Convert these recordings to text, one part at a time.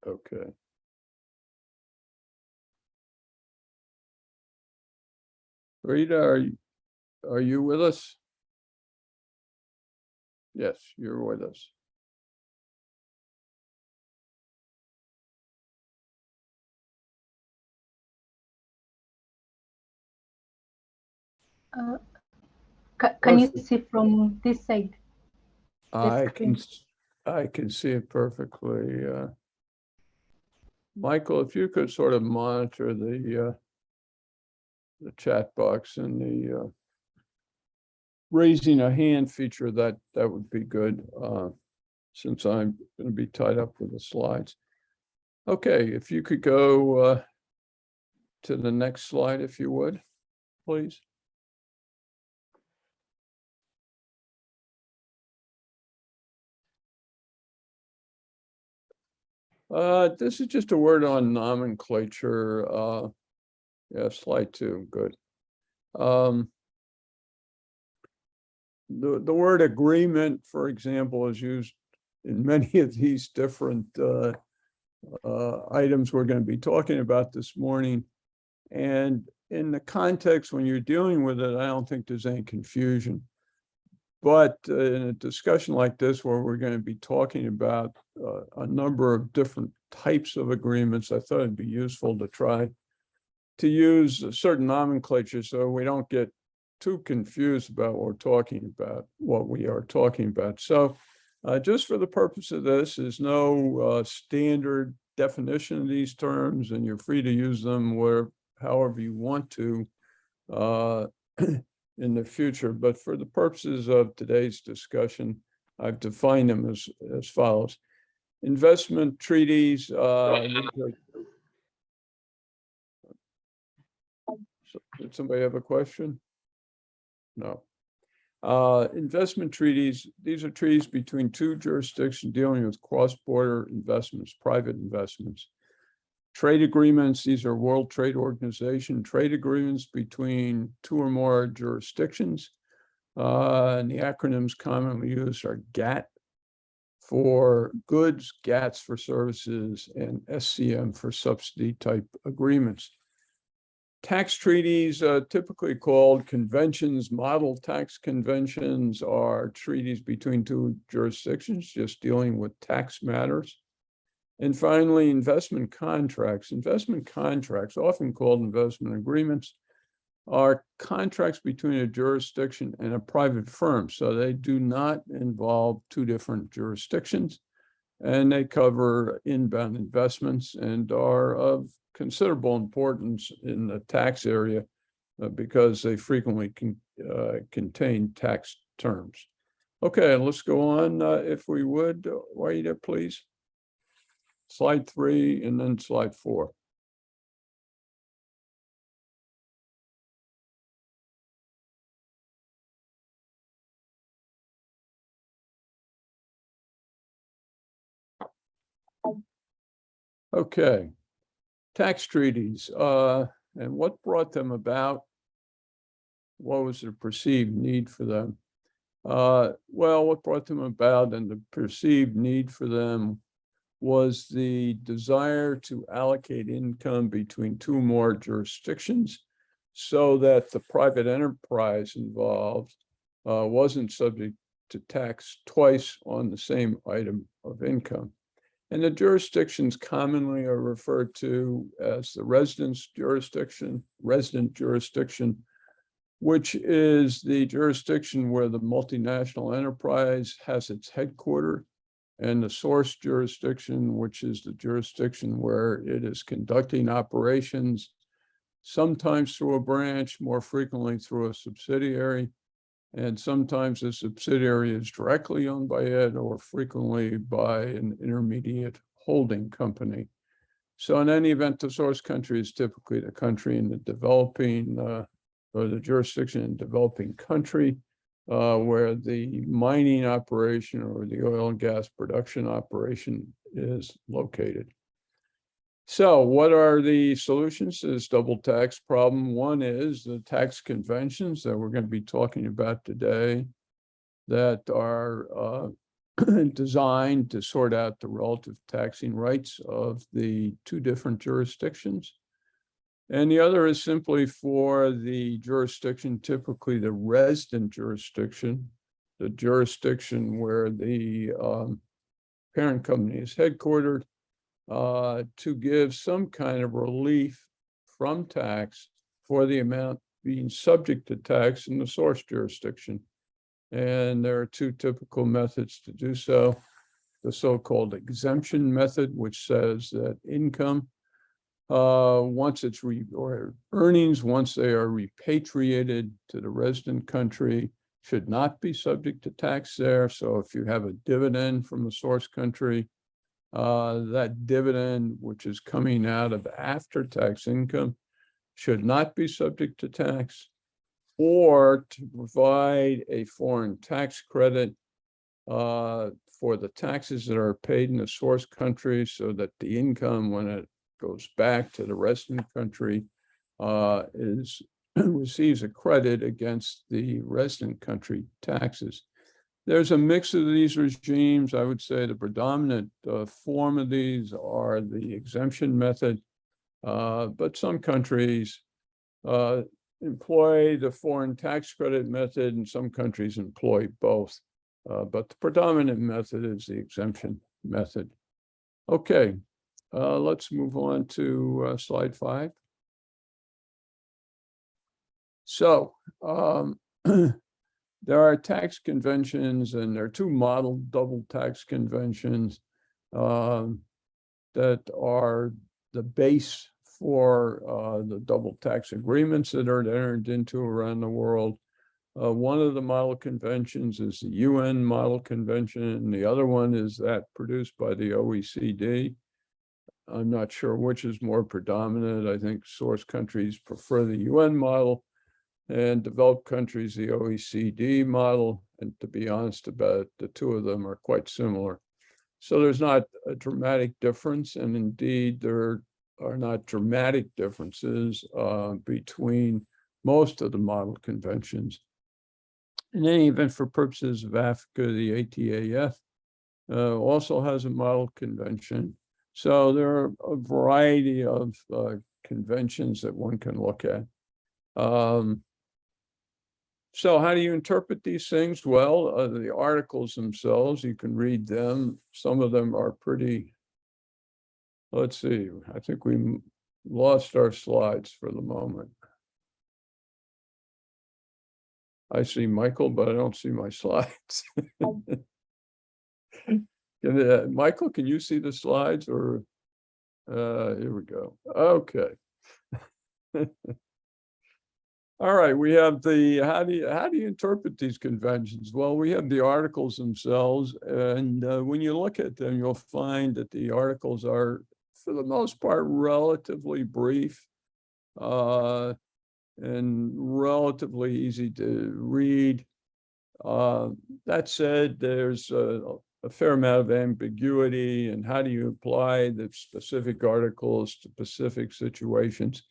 Okay. Rita, are you with us? Yes, you're with us. Can you see from this side? I can see it perfectly. Michael, if you could sort of monitor the chat box and the raising a hand feature, that would be good, since I'm going to be tied up with the slides. Okay, if you could go to the next slide, if you would, please. This is just a word on nomenclature. Yeah, slide 2, good. The word agreement, for example, is used in many of these different items we're going to be talking about this morning. And in the context when you're dealing with it, I don't think there's any confusion. But in a discussion like this, where we're going to be talking about a number of different types of agreements, I thought it'd be useful to try to use a certain nomenclature so we don't get too confused about what we are talking about. So just for the purpose of this, there's no standard definition of these terms, and you're free to use them however you want to in the future. But for the purposes of today's discussion, I've defined them as follows. Investment treaties. Did somebody have a question? No. Investment treaties, these are treaties between two jurisdictions dealing with cross-border investments, private investments. Trade agreements, these are World Trade Organization trade agreements between two or more jurisdictions. And the acronyms commonly used are GATT for goods, GATS for services, and SCM for subsidy type agreements. Tax treaties, typically called conventions, model tax conventions, are treaties between two jurisdictions just dealing with tax matters. And finally, investment contracts. Investment contracts, often called investment agreements, are contracts between a jurisdiction and a private firm. So they do not involve two different jurisdictions, and they cover inbound investments and are of considerable importance in the tax area because they frequently contain tax terms. Okay, let's go on, if we would, Waida, please. Slide 3 and then slide 4. Okay, tax treaties, and what brought them about? What was the perceived need for them? Well, what brought them about and the perceived need for them was the desire to allocate income between two or more jurisdictions so that the private enterprise involved wasn't subject to tax twice on the same item of income. And the jurisdictions commonly are referred to as the resident jurisdiction, which is the jurisdiction where the multinational enterprise has its headquarters, and the source jurisdiction, which is the jurisdiction where it is conducting operations, sometimes through a branch, more frequently through a subsidiary, and sometimes the subsidiary is directly owned by it or frequently by an intermediate holding company. So in any event, the source country is typically the country in the developing or the jurisdiction in developing country where the mining operation or the oil and gas production operation is located. So what are the solutions to this double tax problem? One is the tax conventions that we're going to be talking about today that are designed to sort out the relative taxing rights of the two different jurisdictions. And the other is simply for the jurisdiction, typically the resident jurisdiction, the jurisdiction where the parent company is headquartered, to give some kind of relief from tax for the amount being subject to tax in the source jurisdiction. And there are two typical methods to do so. The so-called exemption method, which says that income, once it's or earnings, once they are repatriated to the resident country, should not be subject to tax there. So if you have a dividend from the source country, that dividend, which is coming out of after-tax income, should not be subject to tax, or to provide a foreign tax credit for the taxes that are paid in the source country, so that the income, when it goes back to the resident country, receives a credit against the resident country taxes. There's a mix of these regimes. I would say the predominant form of these are the exemption method, but some countries employ the foreign tax credit method, and some countries employ both. But the predominant method is the exemption method. Okay, let's move on to slide 5. So there are tax conventions, and there are two model double tax conventions that are the base for the double tax agreements that are entered into around the world. One of the model conventions is the UN Model Convention, and the other one is that produced by the OECD. I'm not sure which is more predominant. I think source countries prefer the UN model, and developed countries the OECD model. And to be honest about it, the two of them are quite similar. So there's not a dramatic difference, and indeed there are not dramatic differences between most of the model conventions. In any event, for purposes of Africa, the ATAF also has a model convention. So there are a variety of conventions that one can look at. So how do you interpret these things? Well, the articles themselves, you can read them. Some of them are pretty, let's see, I think we lost our slides for the moment. I see Michael, but I don't see my slides. Michael, can you see the slides, or here we go. Okay. All right, we have the, how do you interpret these conventions? Well, we have the articles themselves, and when you look at them, you'll find that the articles are, for the most part, relatively brief and relatively easy to read. That said, there's a fair amount of ambiguity, and how do you apply the specific articles to specific situations?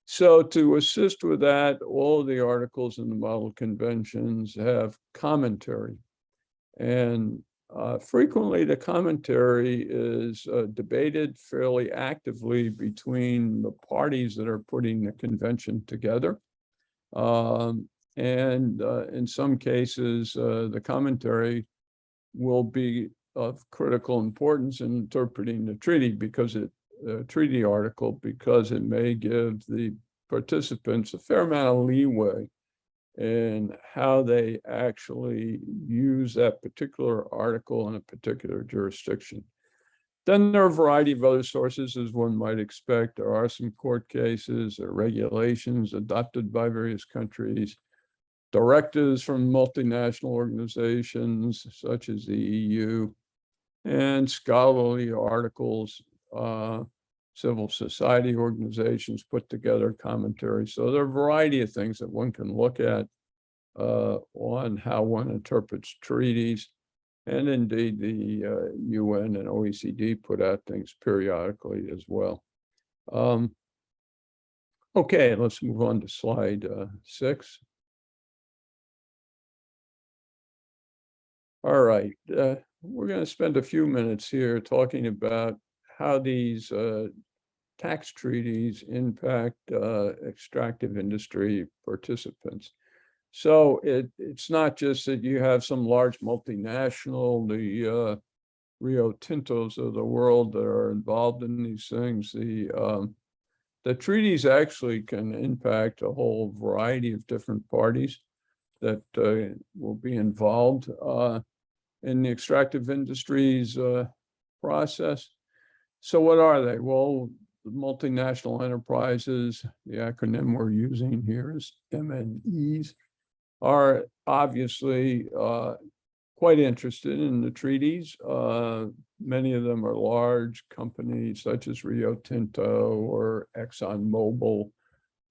So to assist with that, all the articles in the model conventions have commentary. And frequently the commentary is debated fairly actively between the parties that are putting the convention together. And in some cases, the commentary will be of critical importance in interpreting the treaty, because treaty article, because it may give the participants a fair amount of leeway in how they actually use that particular article in a particular jurisdiction. Then there are a variety of other sources, as one might expect. There are some court cases or regulations adopted by various countries, directives from multinational organizations such as the EU, and scholarly articles. Civil society organizations put together commentary. So there are a variety of things that one can look at on how one interprets treaties. And indeed, the UN and OECD put out things periodically as well. Okay, let's move on to slide 6. All right. we're going to spend a few minutes here talking about how these tax treaties impact extractive industry participants. So it's not just that you have some large multinational, the Rio Tintos of the world that are involved in these things. The treaties actually can impact a whole variety of different parties that will be involved in the extractive industries process. So what are they? Well, the multinational enterprises, the acronym we're using here is MNEs, are obviously quite interested in the treaties. Many of them are large companies such as Rio Tinto or ExxonMobil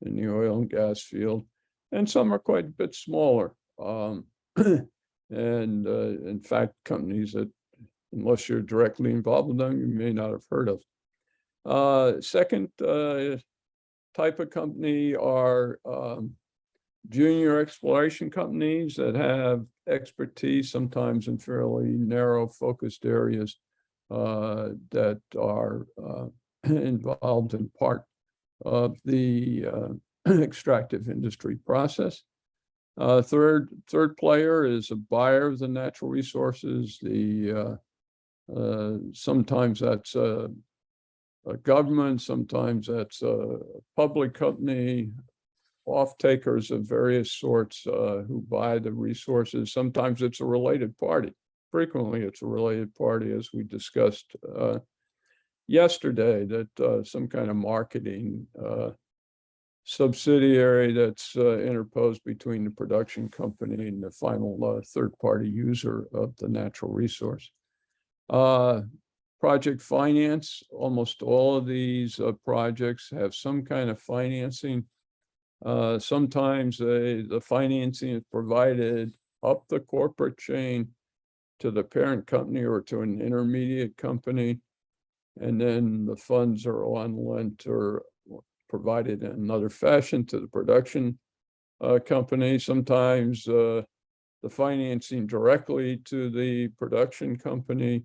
in the oil and gas field, and some are quite a bit smaller. And in fact, companies that, unless you're directly involved with them, you may not have heard of. Second type of company are junior exploration companies that have expertise, sometimes in fairly narrow focused areas that are involved in part of the extractive industry process. Third player is a buyer of the natural resources. Sometimes that's a government, sometimes that's a public company, off-takers of various sorts who buy the resources. Sometimes it's a related party. Frequently, it's a related party, as we discussed yesterday, that some kind of marketing subsidiary that's interposed between the production company and the final third-party user of the natural resource. Project finance, almost all of these projects have some kind of financing. Sometimes the financing is provided up the corporate chain to the parent company or to an intermediate company, and then the funds are on lent or provided in another fashion to the production company. Sometimes the financing directly to the production company,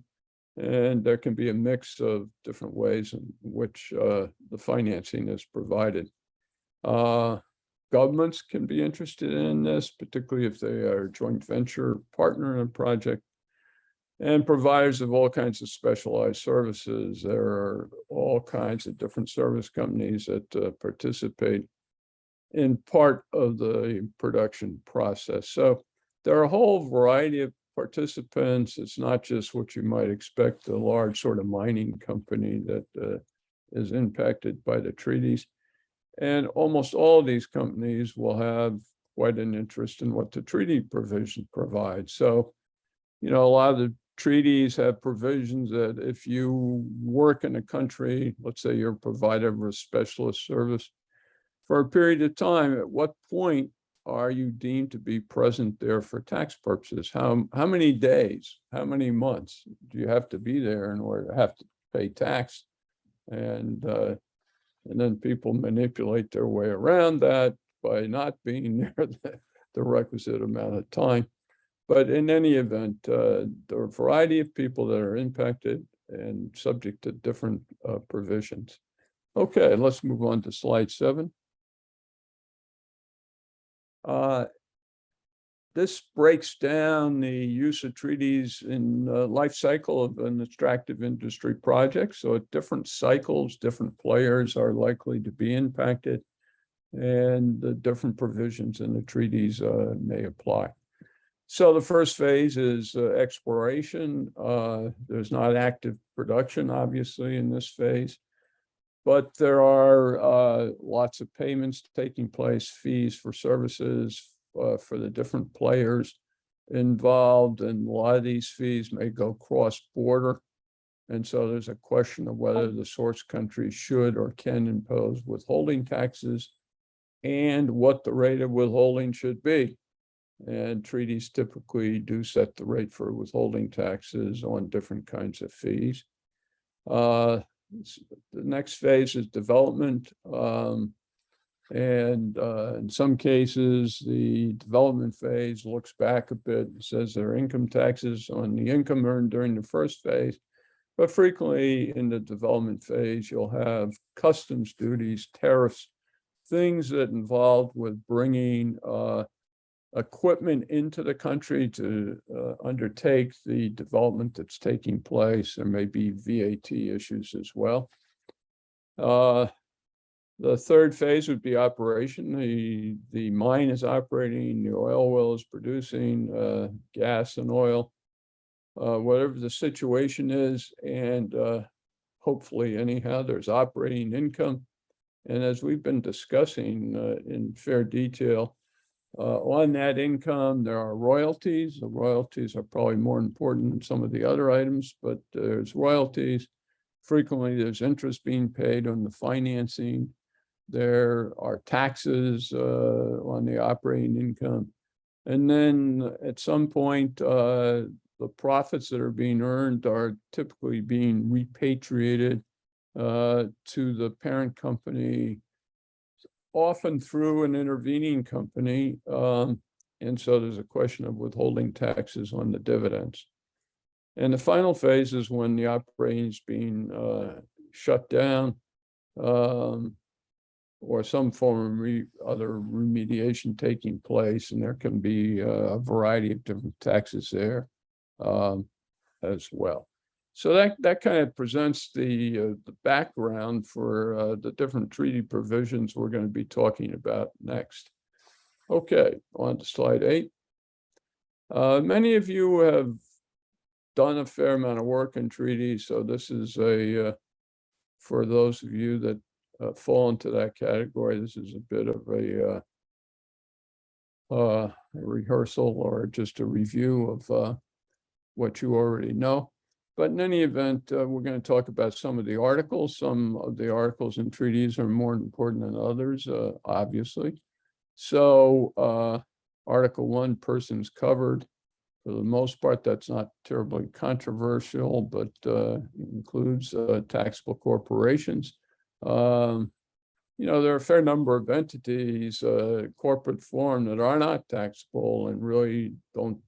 and there can be a mix of different ways in which the financing is provided. Governments can be interested in this, particularly if they are a joint venture partner in a project, and providers of all kinds of specialized services. There are all kinds of different service companies that participate in part of the production process. So there are a whole variety of participants. It's not just what you might expect, a large sort of mining company that is impacted by the treaties. And almost all of these companies will have quite an interest in what the treaty provision provides. So, a lot of the treaties have provisions that if you work in a country, let's say you're a provider of a specialist service, for a period of time, at what point are you deemed to be present there for tax purposes? How many days, how many months do you have to be there in order to have to pay tax? And then people manipulate their way around that by not being there the requisite amount of time. But in any event, there are a variety of people that are impacted and subject to different provisions. Okay, let's move on to slide 7. This breaks down the use of treaties in the life cycle of an extractive industry project. So at different cycles, different players are likely to be impacted, and the different provisions in the treaties may apply. So the first phase is exploration. There's not active production, obviously, in this phase, but there are lots of payments taking place, fees for services for the different players involved, and a lot of these fees may go cross-border. And so there's a question of whether the source country should or can impose withholding taxes and what the rate of withholding should be. And treaties typically do set the rate for withholding taxes on different kinds of fees. The next phase is development. And in some cases, the development phase looks back a bit and says there are income taxes on the income earned during the first phase. But frequently in the development phase, you'll have customs duties, tariffs, things that involve with bringing equipment into the country to undertake the development that's taking place. There may be VAT issues as well. The third phase would be operation. The mine is operating, the oil well is producing gas and oil, whatever the situation is, and hopefully anyhow, there's operating income. And as we've been discussing in fair detail, on that income, there are royalties. The royalties are probably more important than some of the other items, but there's royalties. Frequently, there's interest being paid on the financing. There are taxes on the operating income. And then at some point, the profits that are being earned are typically being repatriated to the parent company, often through an intervening company. And so there's a question of withholding taxes on the dividends. And the final phase is when the operating is being shut down, or some form of other remediation taking place, and there can be a variety of different taxes there as well. So that kind of presents the background for the different treaty provisions we're going to be talking about next. Okay, on to slide 8. Many of you have done a fair amount of work in treaties, so this is for those of you that fall into that category, this is a bit of a rehearsal or just a review of what you already know. But in any event, we're going to talk about some of the articles. Some of the articles in treaties are more important than others, obviously. So Article 1, persons covered. For the most part, that's not terribly controversial, but includes taxable corporations. There are a fair number of entities, corporate form, that are not taxable and really don't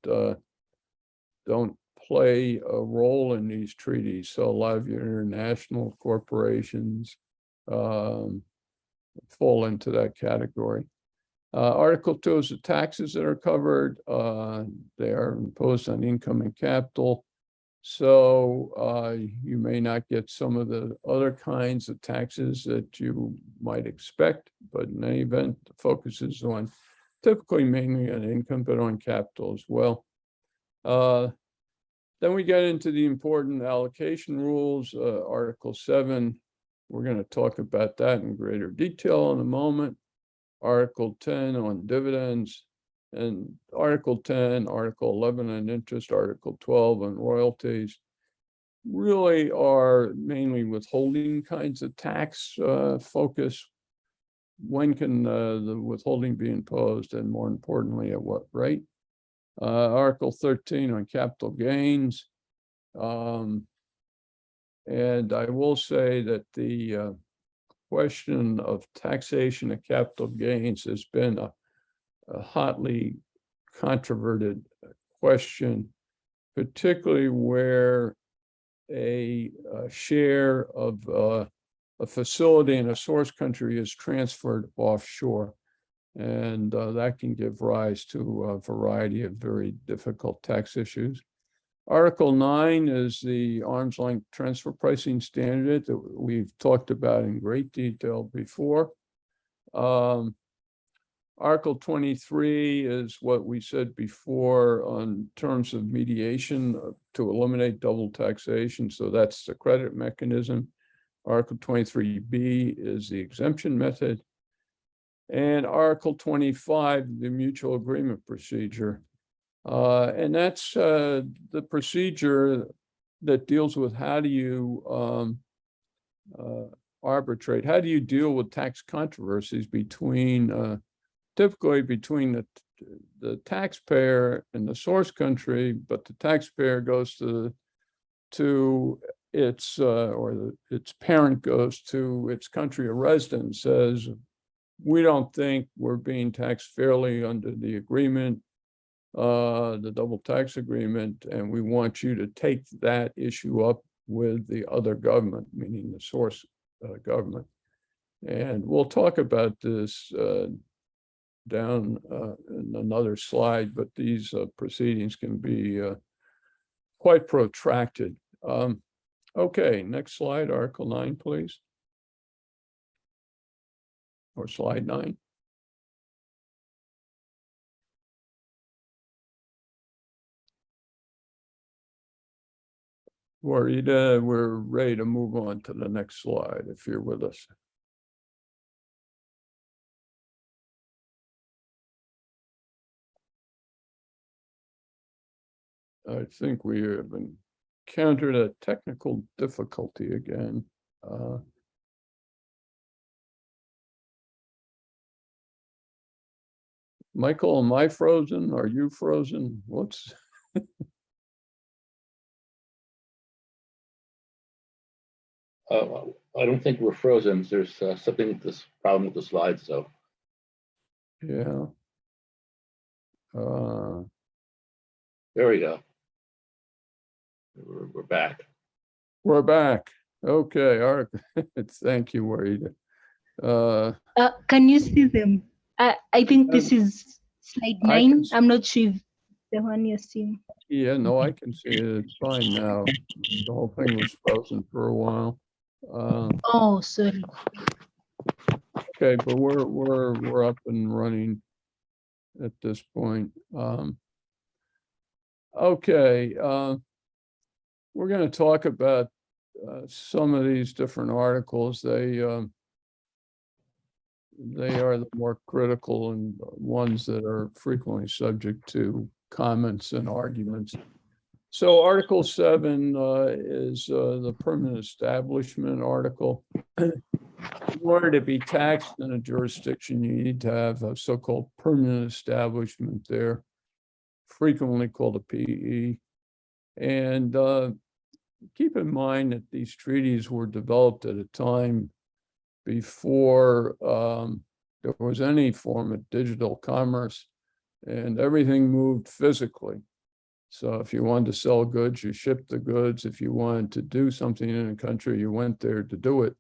play a role in these treaties. So a lot of your international corporations fall into that category. Article 2 is the taxes that are covered. They are imposed on income and capital. So you may not get some of the other kinds of taxes that you might expect, but in any event, the focus is on typically mainly on income, but on capital as well. Then we get into the important allocation rules. Article 7, we're going to talk about that in greater detail in a moment. Article 10 on dividends, and Article 10, Article 11 on interest, Article 12 on royalties, really are mainly withholding kinds of tax focus. When can the withholding be imposed, and more importantly, at what rate? Article 13 on capital gains. And I will say that the question of taxation of capital gains has been a hotly controverted question, particularly where a share of a facility in a source country is transferred offshore. And that can give rise to a variety of very difficult tax issues. Article 9 is the arm's length transfer pricing standard that we've talked about in great detail before. Article 23 is what we said before on terms of mediation to eliminate double taxation. So that's the credit mechanism. Article 23B is the exemption method. And Article 25, the mutual agreement procedure. And that's the procedure that deals with how do you arbitrate, how do you deal with tax controversies between, typically between the taxpayer and the source country, but the taxpayer goes to its, or its parent goes to its country of residence, says, we don't think we're being taxed fairly under the agreement, the double tax agreement, and we want you to take that issue up with the other government, meaning the source government. And we'll talk about this down in another slide, but these proceedings can be quite protracted. Okay, next slide, Article 9, please. Or slide 9. Warita, we're ready to move on to the next slide if you're with us. I think we have encountered a technical difficulty again. Michael, am I frozen? Are you frozen? What's? I don't think we're frozen. There's something with this problem with the slides, so. Yeah. There we go. We're back. We're back. Okay, all right. Thank you, Warita. Can you see them? I think this is slide 9. I'm not sure if the one you're seeing. Yeah, no, I can see it. It's fine now. The whole thing was frozen for a while. Oh, sorry. Okay, but we're up and running at this point. Okay, we're going to talk about some of these different articles. They are the more critical and ones that are frequently subject to comments and arguments. So Article 7 is the permanent establishment article. In order to be taxed in a jurisdiction, you need to have a so-called permanent establishment there, frequently called a PE. And keep in mind that these treaties were developed at a time before there was any form of digital commerce, and everything moved physically. So if you wanted to sell goods, you shipped the goods. If you wanted to do something in a country, you went there to do it.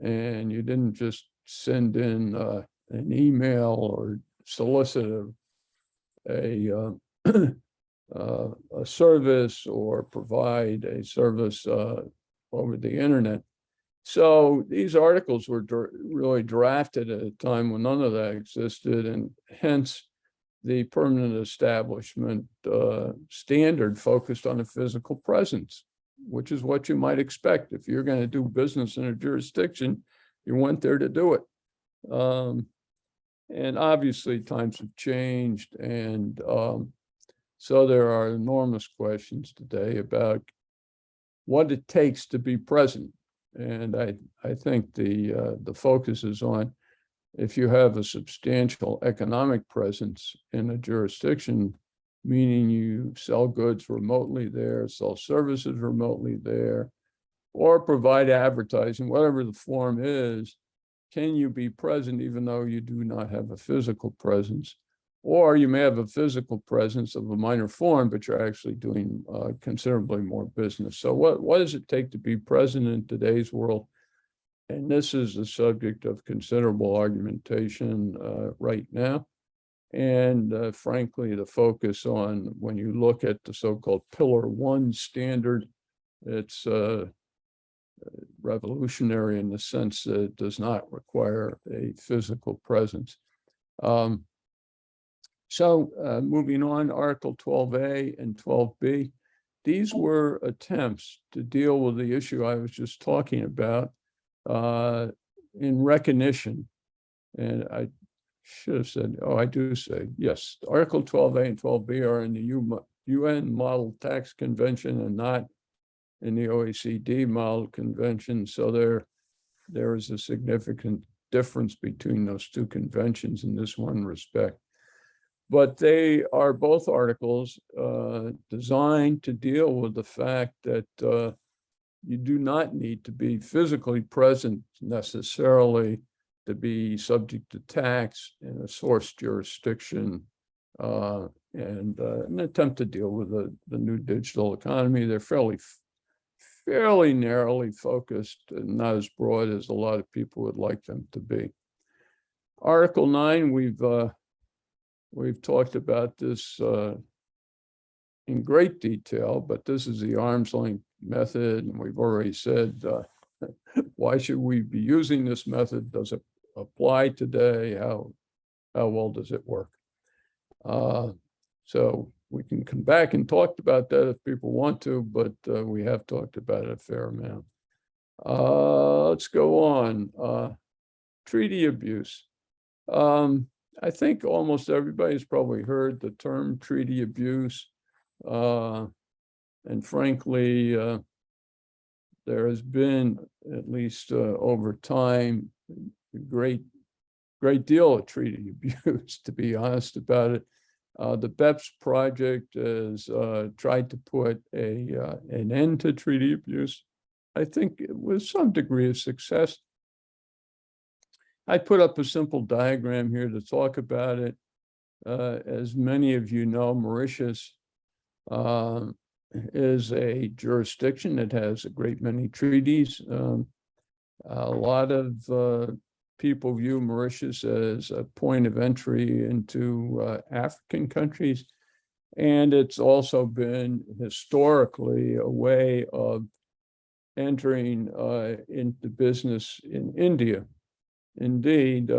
And you didn't just send in an email or solicit a service or provide a service over the internet. So these articles were really drafted at a time when none of that existed, and hence the permanent establishment standard focused on a physical presence, which is what you might expect. If you're going to do business in a jurisdiction, you went there to do it. And obviously times have changed. And so there are enormous questions today about what it takes to be present. And I think the focus is on, if you have a substantial economic presence in a jurisdiction, meaning you sell goods remotely there, sell services remotely there, or provide advertising, whatever the form is, can you be present even though you do not have a physical presence? Or you may have a physical presence of a minor form, but you're actually doing considerably more business. So what does it take to be present in today's world? And this is the subject of considerable argumentation right now. And frankly, the focus on, when you look at the so-called Pillar 1 standard, it's revolutionary in the sense that it does not require a physical presence. Moving on, Article 12A and 12B, these were attempts to deal with the issue I was just talking about in recognition. And I should have said, I do say, yes, Article 12A and 12B are in the UN Model Tax Convention and not in the OECD Model Convention. So there is a significant difference between those two conventions in this one respect. But they are both articles designed to deal with the fact that you do not need to be physically present necessarily to be subject to tax in a source jurisdiction and an attempt to deal with the new digital economy. They're fairly narrowly focused and not as broad as a lot of people would like them to be. Article 9, we've talked about this in great detail, but this is the arm's length method, and we've already said why should we be using this method? Does it apply today? How well does it work? So we can come back and talk about that if people want to, but we have talked about it a fair amount. Let's go on. Treaty abuse. I think almost everybody's probably heard the term treaty abuse. And frankly, there has been, at least over time, a great deal of treaty abuse, to be honest about it. The BEPS project has tried to put an end to treaty abuse, I think with some degree of success. I put up a simple diagram here to talk about it. As many of you know, Mauritius is a jurisdiction that has a great many treaties. A lot of people view Mauritius as a point of entry into African countries. And it's also been historically a way of entering into business in India. Indeed,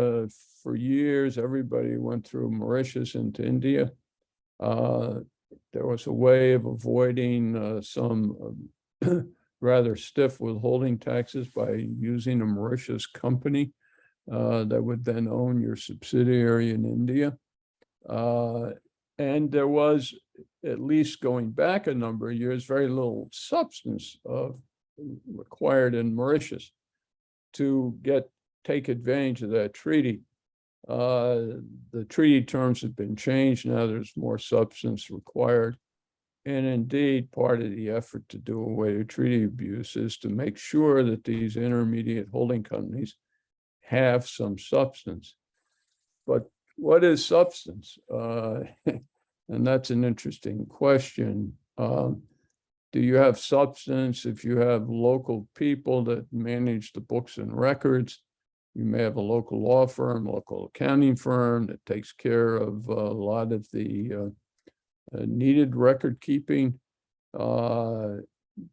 for years, everybody went through Mauritius into India. There was a way of avoiding some rather stiff withholding taxes by using a Mauritius company that would then own your subsidiary in India. And there was, at least going back a number of years, very little substance required in Mauritius to take advantage of that treaty. The treaty terms have been changed. Now there's more substance required. And indeed, part of the effort to do away with treaty abuse is to make sure that these intermediate holding companies have some substance. But what is substance? And that's an interesting question. Do you have substance if you have local people that manage the books and records? You may have a local law firm, local accounting firm that takes care of a lot of the needed record keeping. Do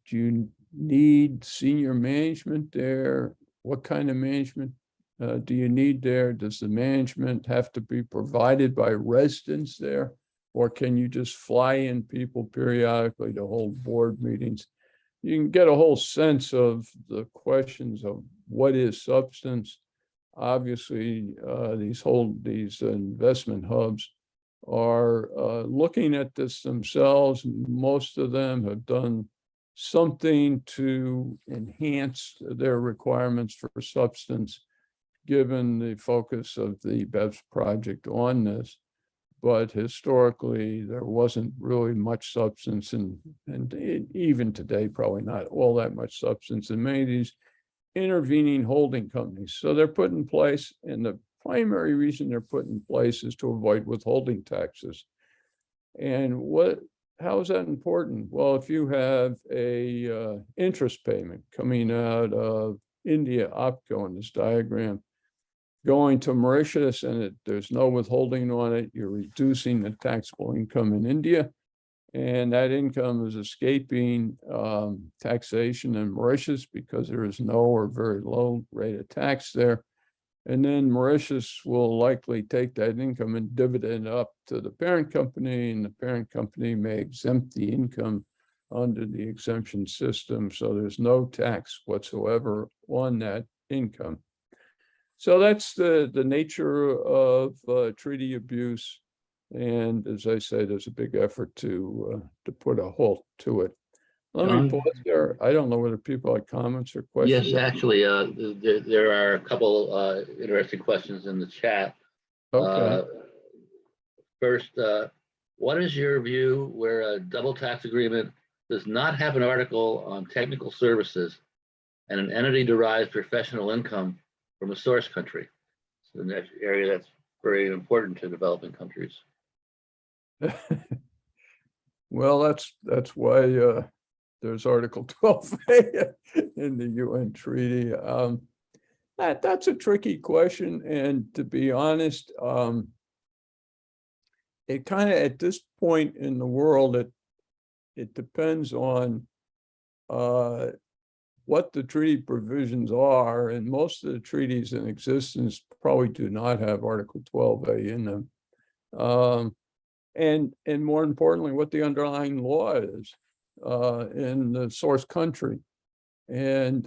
you need senior management there? What kind of management do you need there? Does the management have to be provided by residents there? Or can you just fly in people periodically to hold board meetings? You can get a whole sense of the questions of what is substance. Obviously, these investment hubs are looking at this themselves. Most of them have done something to enhance their requirements for substance, given the focus of the BEPS project on this. But historically, there wasn't really much substance, and even today, probably not all that much substance in many of these intervening holding companies. So they're put in place, and the primary reason they're put in place is to avoid withholding taxes. And how is that important? Well, if you have a interest payment coming out of India OPCO in this diagram, going to Mauritius, and there's no withholding on it, you're reducing the taxable income in India, and that income is escaping taxation in Mauritius because there is no or very low rate of tax there. And then Mauritius will likely take that income and dividend up to the parent company, and the parent company may exempt the income under the exemption system. So there's no tax whatsoever on that income. So that's the nature of treaty abuse. And as I say, there's a big effort to put a halt to it. Let me pause there. I don't know whether people have comments or questions. Yes, actually, there are a couple interesting questions in the chat. Okay. First, what is your view where a double tax agreement does not have an article on technical services and an entity derives professional income from a source country? It's an area that's very important to developing countries. Well, that's why there's Article 12A in the UN treaty. That's a tricky question, and to be honest, it kind of at this point in the world, it depends on what the treaty provisions are, and most of the treaties in existence probably do not have Article 12A in them. And more importantly, what the underlying law is in the source country. And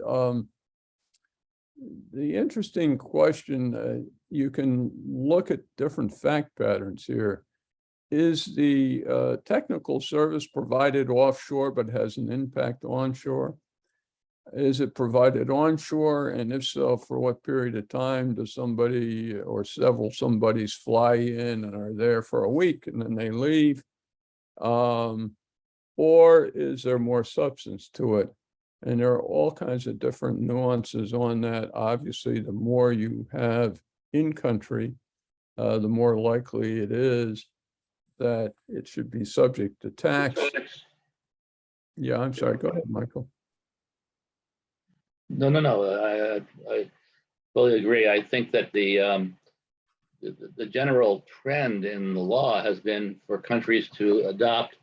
the interesting question, you can look at different fact patterns here. Is the technical service provided offshore but has an impact onshore? Is it provided onshore? And if so, for what period of time does somebody or several somebodies fly in and are there for a week and then they leave? Or is there more substance to it? And there are all kinds of different nuances on that. Obviously, the more you have in country, the more likely it is that it should be subject to tax. Yeah, I'm sorry. Go ahead, Michael. No. I fully agree. I think that the general trend in the law has been for countries to adopt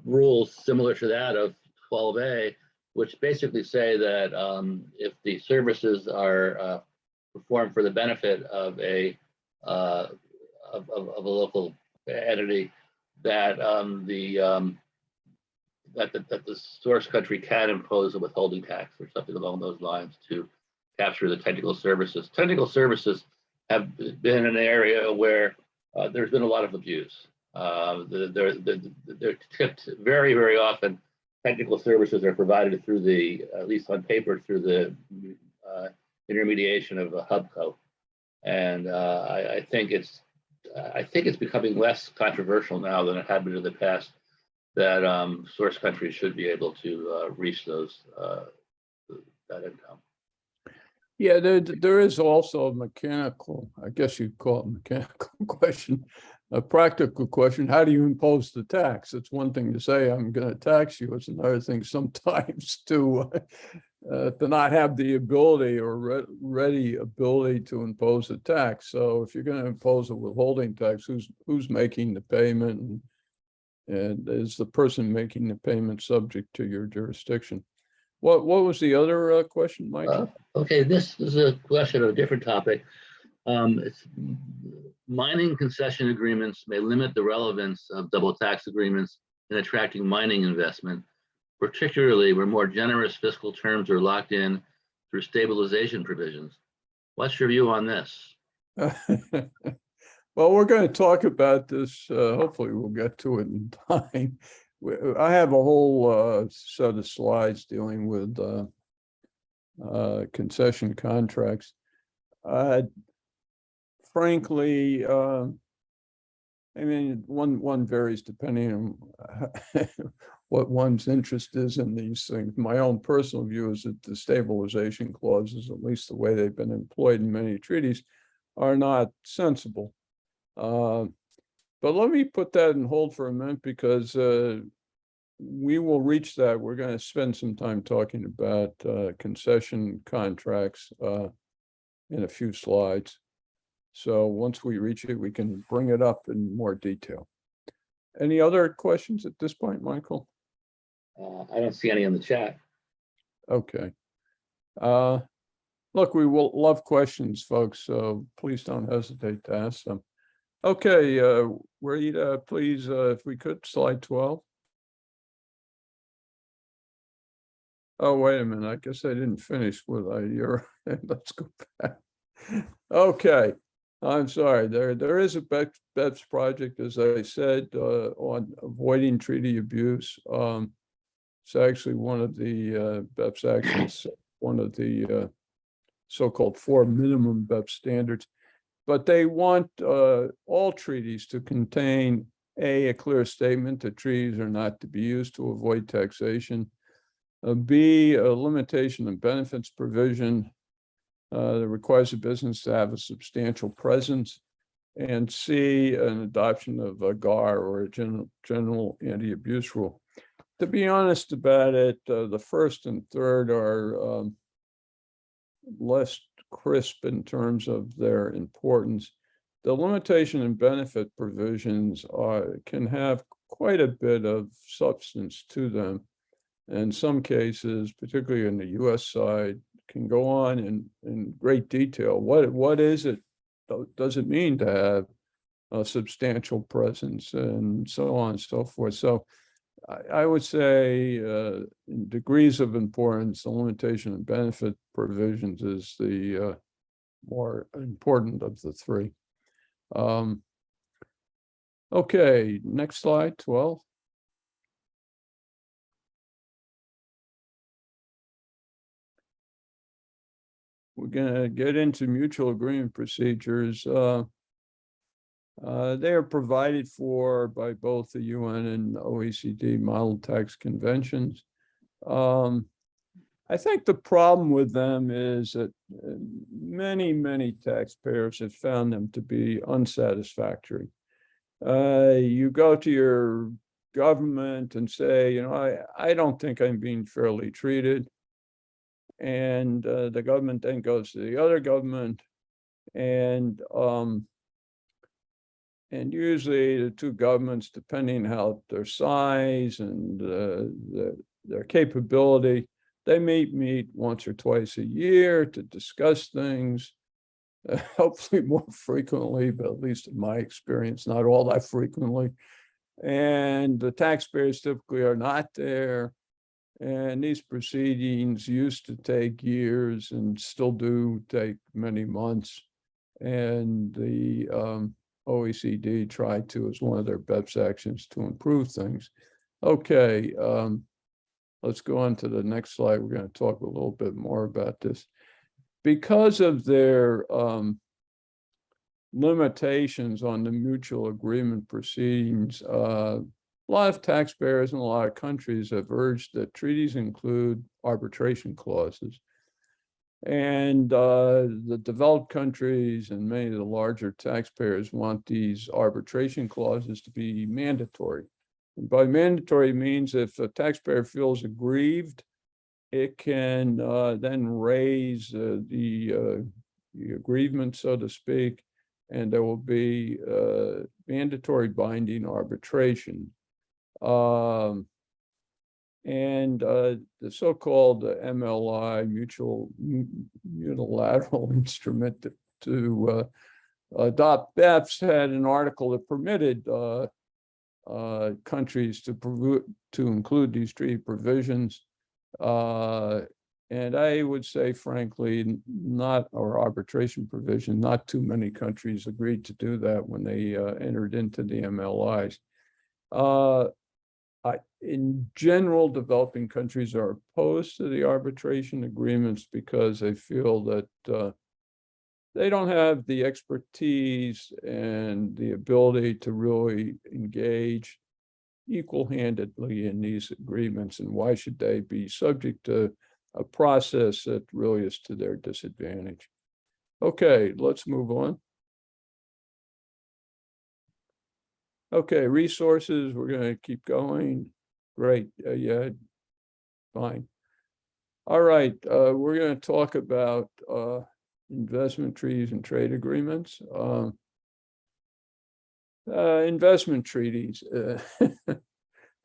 rules similar to that of 12A, which basically say that if the services are performed for the benefit of a local entity, that that the source country can impose a withholding tax or something along those lines to capture the technical services. Technical services have been an area where there's been a lot of abuse. They're tipped very, very often. Technical services are provided through the, at least on paper, through the intermediation of a hubco, and I think it's becoming less controversial now than it had been in the past that source countries should be able to reach those that income. Yeah, there is also a mechanical, I guess you'd call it a mechanical question, a practical question. How do you impose the tax? It's one thing to say, I'm going to tax you. It's another thing sometimes to not have the ability or ready ability to impose a tax. So if you're going to impose a withholding tax, who's making the payment? And is the person making the payment subject to your jurisdiction? What was the other question, Michael? Okay, this is a question of a different topic. Mining concession agreements may limit the relevance of double tax agreements in attracting mining investment, particularly where more generous fiscal terms are locked in through stabilization provisions. What's your view on this? Well, we're going to talk about this. Hopefully we'll get to it in time. I have a whole set of slides dealing with concession contracts. Frankly, I mean, one varies depending on what one's interest is in these things. My own personal view is that the stabilization clauses, at least the way they've been employed in many treaties, are not sensible. But let me put that in hold for a minute, because we will reach that. We're going to spend some time talking about concession contracts in a few slides. So once we reach it, we can bring it up in more detail. Any other questions at this point, Michael? I don't see any in the chat. Okay. Look, we will love questions, folks, so please don't hesitate to ask them. Okay, Rita, please, if we could, slide 12. Oh, wait a minute. I guess I didn't finish with your. Let's go back. Okay, I'm sorry. There is a BEPS project, as I said, on avoiding treaty abuse. It's actually one of the BEPS actions, one of the so-called 4 minimum BEPS standards. But they want all treaties to contain a clear statement that treaties are not to be used to avoid taxation. B, a limitation of benefits provision. that requires a business to have a substantial presence. And C, an adoption of a GAR, or a general anti-abuse rule. To be honest about it, the first and third are less crisp in terms of their importance. The limitation and benefit provisions can have quite a bit of substance to them. In some cases, particularly in the US side, can go on in great detail. What is it? Does it mean to have a substantial presence, and so on and so forth? So I would say in degrees of importance, the limitation and benefit provisions is the more important of the three. Okay, next slide, 12. We're gonna get into mutual agreement procedures. They are provided for by both the UN and OECD model tax conventions. I think the problem with them is that many taxpayers have found them to be unsatisfactory. You go to your government and say, you know, I don't think I'm being fairly treated. And the government then goes to the other government, and usually the two governments, depending how their size and their capability, they meet once or twice a year to discuss things, hopefully more frequently, but at least in my experience, not all that frequently. And the taxpayers typically are not there. And these proceedings used to take years and still do take many months. And the OECD tried to, as one of their best actions, to improve things. Okay, let's go on to the next slide. We're going to talk a little bit more about this. Because of their limitations on the mutual agreement proceedings, a lot of taxpayers in a lot of countries have urged that treaties include arbitration clauses. And the developed countries and many of the larger taxpayers want these arbitration clauses to be mandatory. And by mandatory means if a taxpayer feels aggrieved, it can then raise the aggrievement, so to speak, and there will be mandatory binding arbitration. And the so-called MLI, unilateral instrument to adopt BEPS, had an article that permitted countries to include these treaty provisions. And I would say, frankly, our arbitration provision, not too many countries agreed to do that when they entered into the MLIs. In general, developing countries are opposed to the arbitration agreements because they feel that they don't have the expertise and the ability to really engage equal-handedly in these agreements, and why should they be subject to a process that really is to their disadvantage? Okay, let's move on. Okay, resources, we're going to keep going. Great, yeah, fine. All right, we're going to talk about investment treaties and trade agreements. Investment treaties.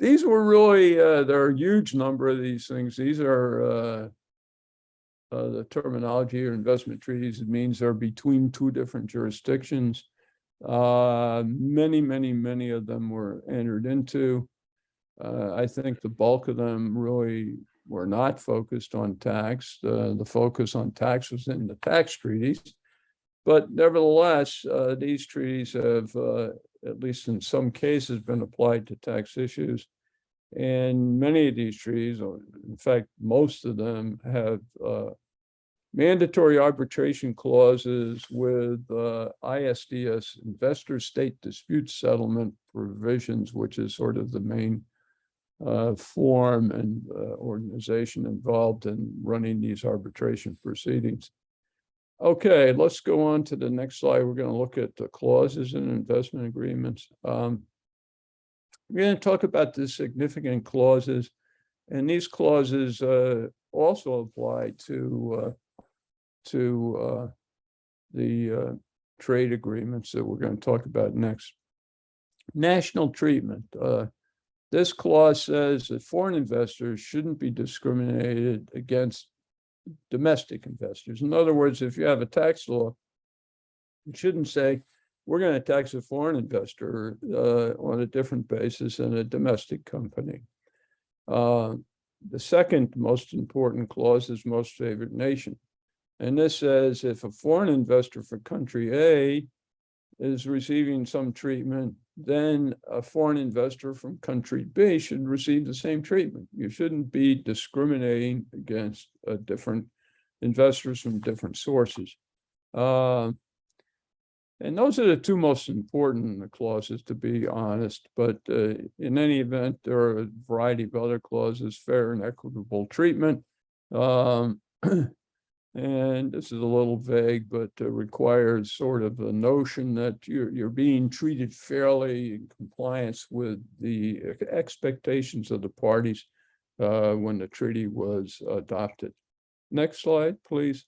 These were really, there are a huge number of these things. These are the terminology or investment treaties. It means they're between two different jurisdictions. Many of them were entered into. I think the bulk of them really were not focused on tax. The focus on tax was in the tax treaties. But nevertheless, these treaties have, at least in some cases, been applied to tax issues. And many of these treaties, or in fact, most of them, have mandatory arbitration clauses with ISDS, investor state dispute settlement provisions, which is sort of the main form and organization involved in running these arbitration proceedings. Okay, let's go on to the next slide. We're going to look at the clauses in investment agreements. We're going to talk about the significant clauses, and these clauses also apply to the trade agreements that we're going to talk about next. National treatment. This clause says that foreign investors shouldn't be discriminated against domestic investors. In other words, if you have a tax law, it shouldn't say we're going to tax a foreign investor on a different basis than a domestic company. The second most important clause is most favored nation. And this says if a foreign investor for country A is receiving some treatment, then a foreign investor from country B should receive the same treatment. You shouldn't be discriminating against different investors from different sources. And those are the two most important clauses, to be honest. But in any event, there are a variety of other clauses, fair and equitable treatment. And this is a little vague, but requires sort of a notion that you're being treated fairly in compliance with the expectations of the parties when the treaty was adopted. Next slide, please.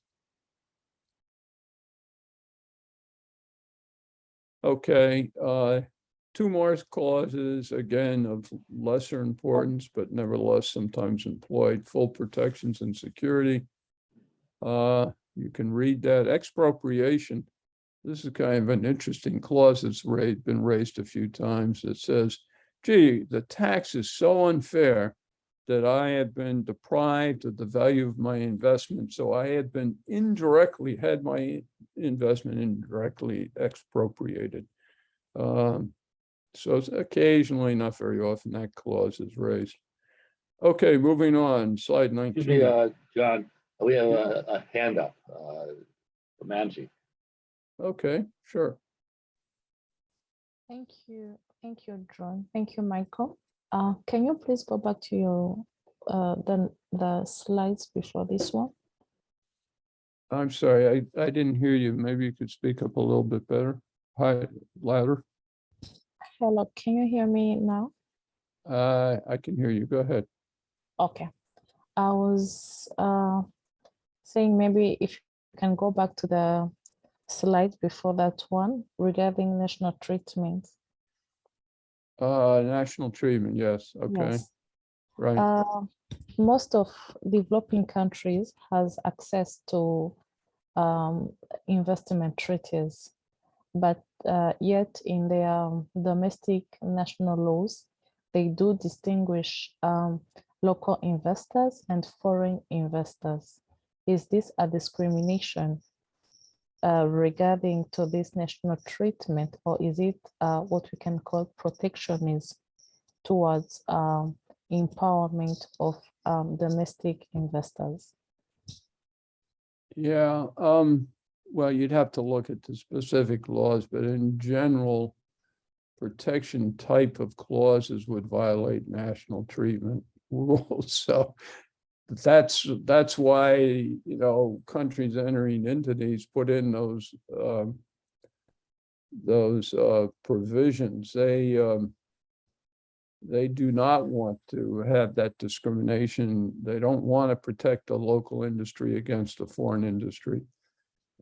Okay, two more clauses, again, of lesser importance, but nevertheless sometimes employed: full protections and security. You can read that. Expropriation. This is kind of an interesting clause that's been raised a few times. It says, gee, the tax is so unfair that I have been deprived of the value of my investment. So I had been had my investment indirectly expropriated. So it's occasionally, not very often, that clause is raised. Okay, moving on, slide 19. Excuse me, John. We have a hand up from Angie. Okay, sure. Thank you, John. Thank you, Michael. Can you please go back to your the slides before this one? I'm sorry, I didn't hear you. Maybe you could speak up a little bit better, louder. Hello, can you hear me now? I can hear you. Go ahead. Okay. I was saying maybe if you can go back to the slide before that one regarding national treatment. National treatment, yes. Okay, Yes. right. Most of developing countries has access to investment treaties, but yet in their domestic national laws, they do distinguish local investors and foreign investors. Is this a discrimination regarding to this national treatment, or is it what we can call protectionism towards empowerment of domestic investors? Yeah, well, you'd have to look at the specific laws, but in general, protection type of clauses would violate national treatment rules. So that's why, you know, countries entering into these put in those provisions. They do not want to have that discrimination. They don't want to protect the local industry against the foreign industry.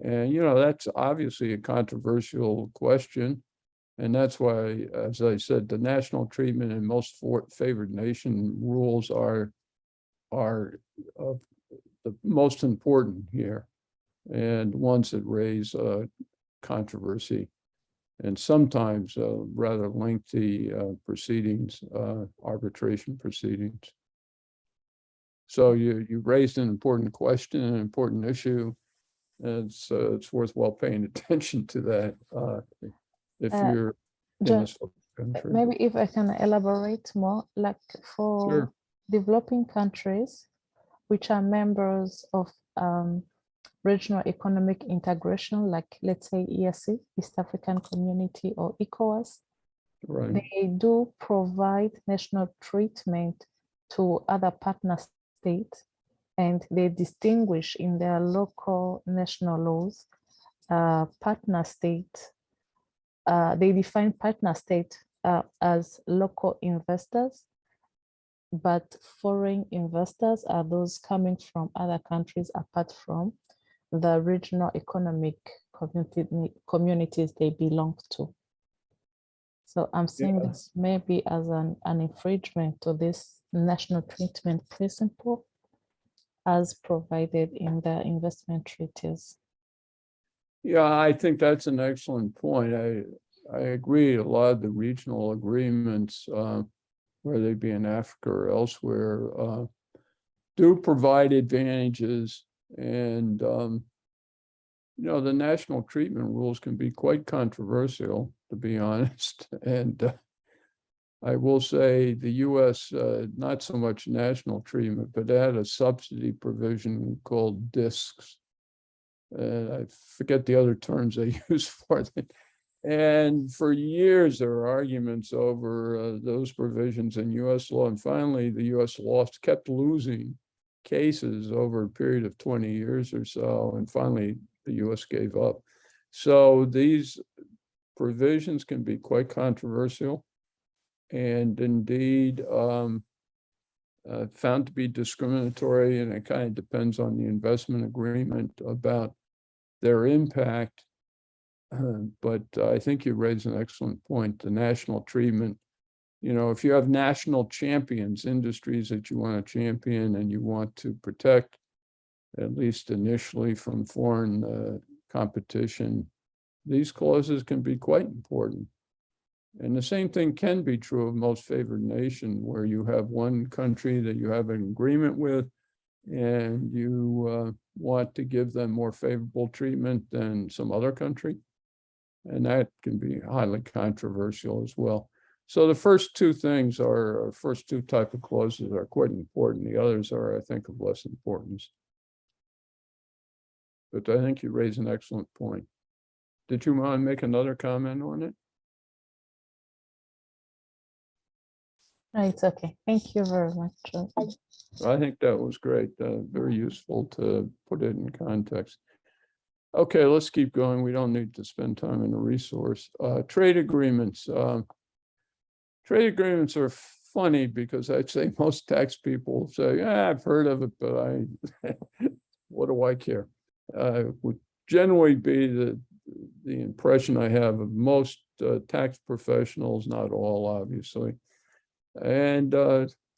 And, you know, that's obviously a controversial question. And that's why, as I said, the national treatment and most favored nation rules are the most important here, and ones that raise controversy and sometimes rather lengthy proceedings, arbitration proceedings. So you raised an important question, an important issue. And it's worthwhile paying attention to that if you're in this country. Maybe if I can elaborate more, like for Sure. developing countries, which are members of regional economic integration, like let's say EAC, East African Community, or ECOWAS, Right. they do provide national treatment to other partner states and they distinguish in their local national laws partner state. They define partner state as local investors, but foreign investors are those coming from other countries apart from the regional economic communities they belong to. So I'm seeing this maybe as an infringement to this national treatment principle as provided in the investment treaties. Yeah, I think that's an excellent point. I agree. A lot of the regional agreements, whether they be in Africa or elsewhere, do provide advantages. And, the national treatment rules can be quite controversial, to be honest. And I will say the US, not so much national treatment, but they had a subsidy provision called DISCs. I forget the other terms they use for it. And for years, there were arguments over those provisions in US law. And finally, the US law kept losing cases over a period of 20 years or so. And finally, the US gave up. So these provisions can be quite controversial and indeed found to be discriminatory. And it kind of depends on the investment agreement about their impact. But I think you raise an excellent point. The national treatment, if you have national champions, industries that you want to champion and you want to protect, at least initially, from foreign competition, these clauses can be quite important. And the same thing can be true of most favored nation, where you have one country that you have an agreement with, and you want to give them more favorable treatment than some other country. And that can be highly controversial as well. So the first two things are, first two type of clauses are quite important. The others are, I think, of less importance. But I think you raise an excellent point. Did you want to make another comment on it? It's okay. Thank you very much. I think that was great. Very useful to put it in context. Okay, let's keep going. We don't need to spend time in a resource. Trade agreements. Trade agreements are funny because I'd say most tax people say, I've heard of it, but what do I care? Would generally be the impression I have of most tax professionals, not all, obviously. And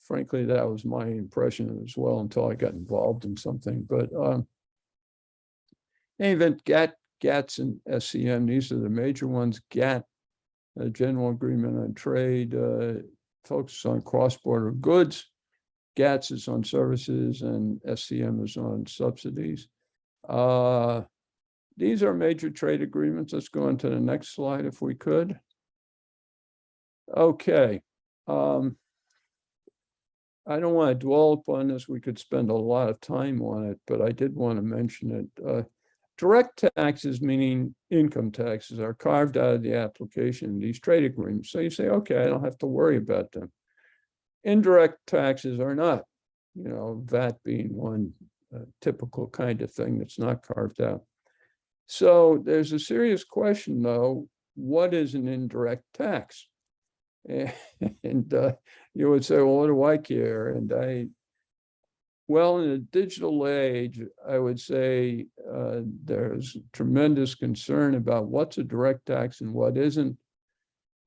frankly, that was my impression as well until I got involved in something. But in any event, GATS and SCM, these are the major ones. GATT, General Agreement on Trade, focuses on cross-border goods. GATS is on services, and SCM is on subsidies. These are major trade agreements. Let's go on to the next slide if we could. Okay. I don't want to dwell upon this. We could spend a lot of time on it, but I did want to mention it. Direct taxes, meaning income taxes, are carved out of the application of these trade agreements. So you say, okay, I don't have to worry about them. Indirect taxes are not, VAT being one typical kind of thing that's not carved out. So there's a serious question, though, what is an indirect tax? And you would say, well, what do I care? And well, in a digital age, I would say there's tremendous concern about what's a direct tax and what isn't.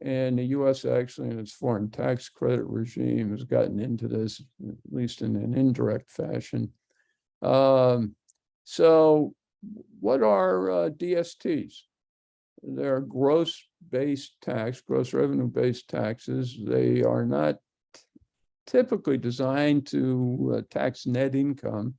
And the US actually, in its foreign tax credit regime, has gotten into this, at least in an indirect fashion. So what are DSTs? They're gross-based tax, gross revenue-based taxes. They are not typically designed to tax net income.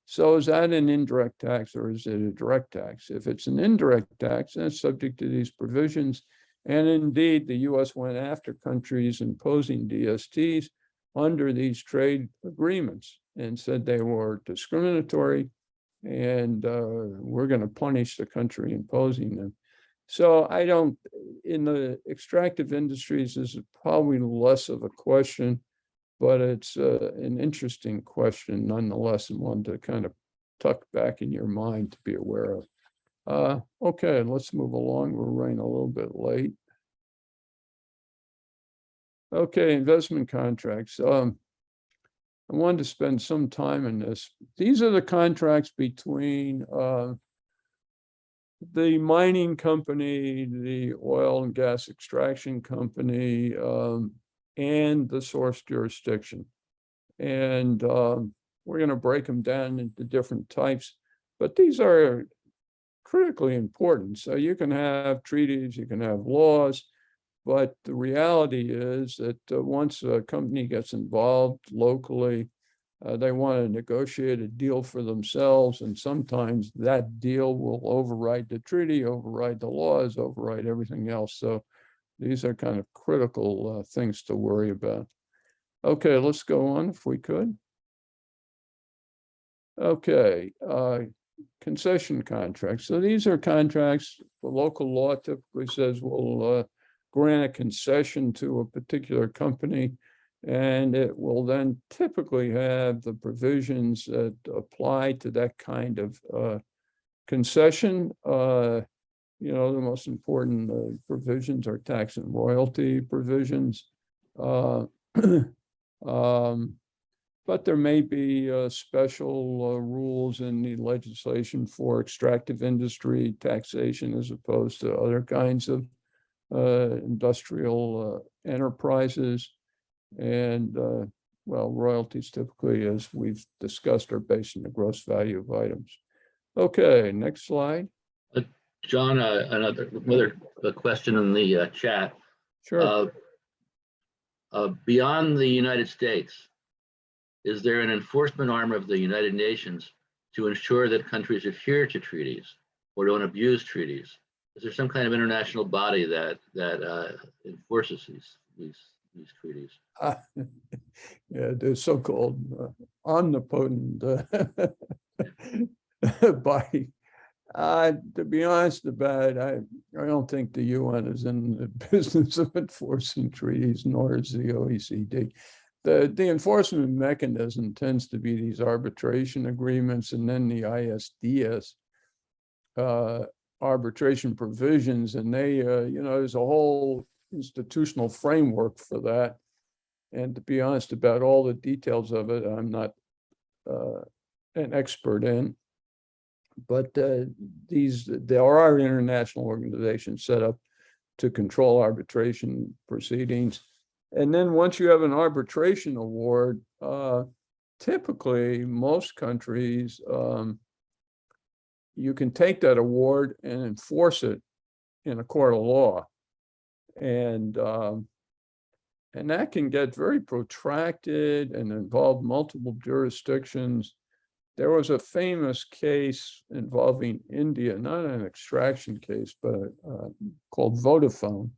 So is that an indirect tax or is it a direct tax? If it's an indirect tax, then it's subject to these provisions. And indeed, the US went after countries imposing DSTs under these trade agreements and said they were discriminatory and we're going to punish the country imposing them. So I don't, in the extractive industries, this is probably less of a question. but it's an interesting question nonetheless, and one to kind of tuck back in your mind to be aware of. Okay, let's move along. We're running a little bit late. Okay, investment contracts. I wanted to spend some time in this. These are the contracts between the mining company, the oil and gas extraction company, and the source jurisdiction. And we're going to break them down into different types, but these are critically important. So you can have treaties, you can have laws, but the reality is that once a company gets involved locally, they want to negotiate a deal for themselves, and sometimes that deal will override the treaty, override the laws, override everything else. So these are kind of critical things to worry about. Okay, let's go on if we could. Okay, concession contracts. So these are contracts, the local law typically says we'll grant a concession to a particular company, and it will then typically have the provisions that apply to that kind of concession. You know, the most important provisions are tax and royalty provisions. But there may be special rules in the legislation for extractive industry taxation as opposed to other kinds of industrial enterprises. And well, royalties typically, as we've discussed, are based on the gross value of items. Okay, next slide. John, another question in the chat. Sure. Beyond the United States, is there an enforcement arm of the United Nations to ensure that countries adhere to treaties or don't abuse treaties? Is there some kind of international body that enforces these treaties? Yeah, the so-called omnipotent body. To be honest about it, I don't think the UN is in the business of enforcing treaties, nor is the OECD. The enforcement mechanism tends to be these arbitration agreements, and then the ISDS arbitration provisions, and they, you know, there's a whole institutional framework for that. And to be honest about all the details of it, I'm not an expert in. But there are international organizations set up to control arbitration proceedings. And then once you have an arbitration award, typically most countries, you can take that award and enforce it in a court of law. And that can get very protracted and involve multiple jurisdictions. There was a famous case involving India, not an extraction case, but called Vodafone.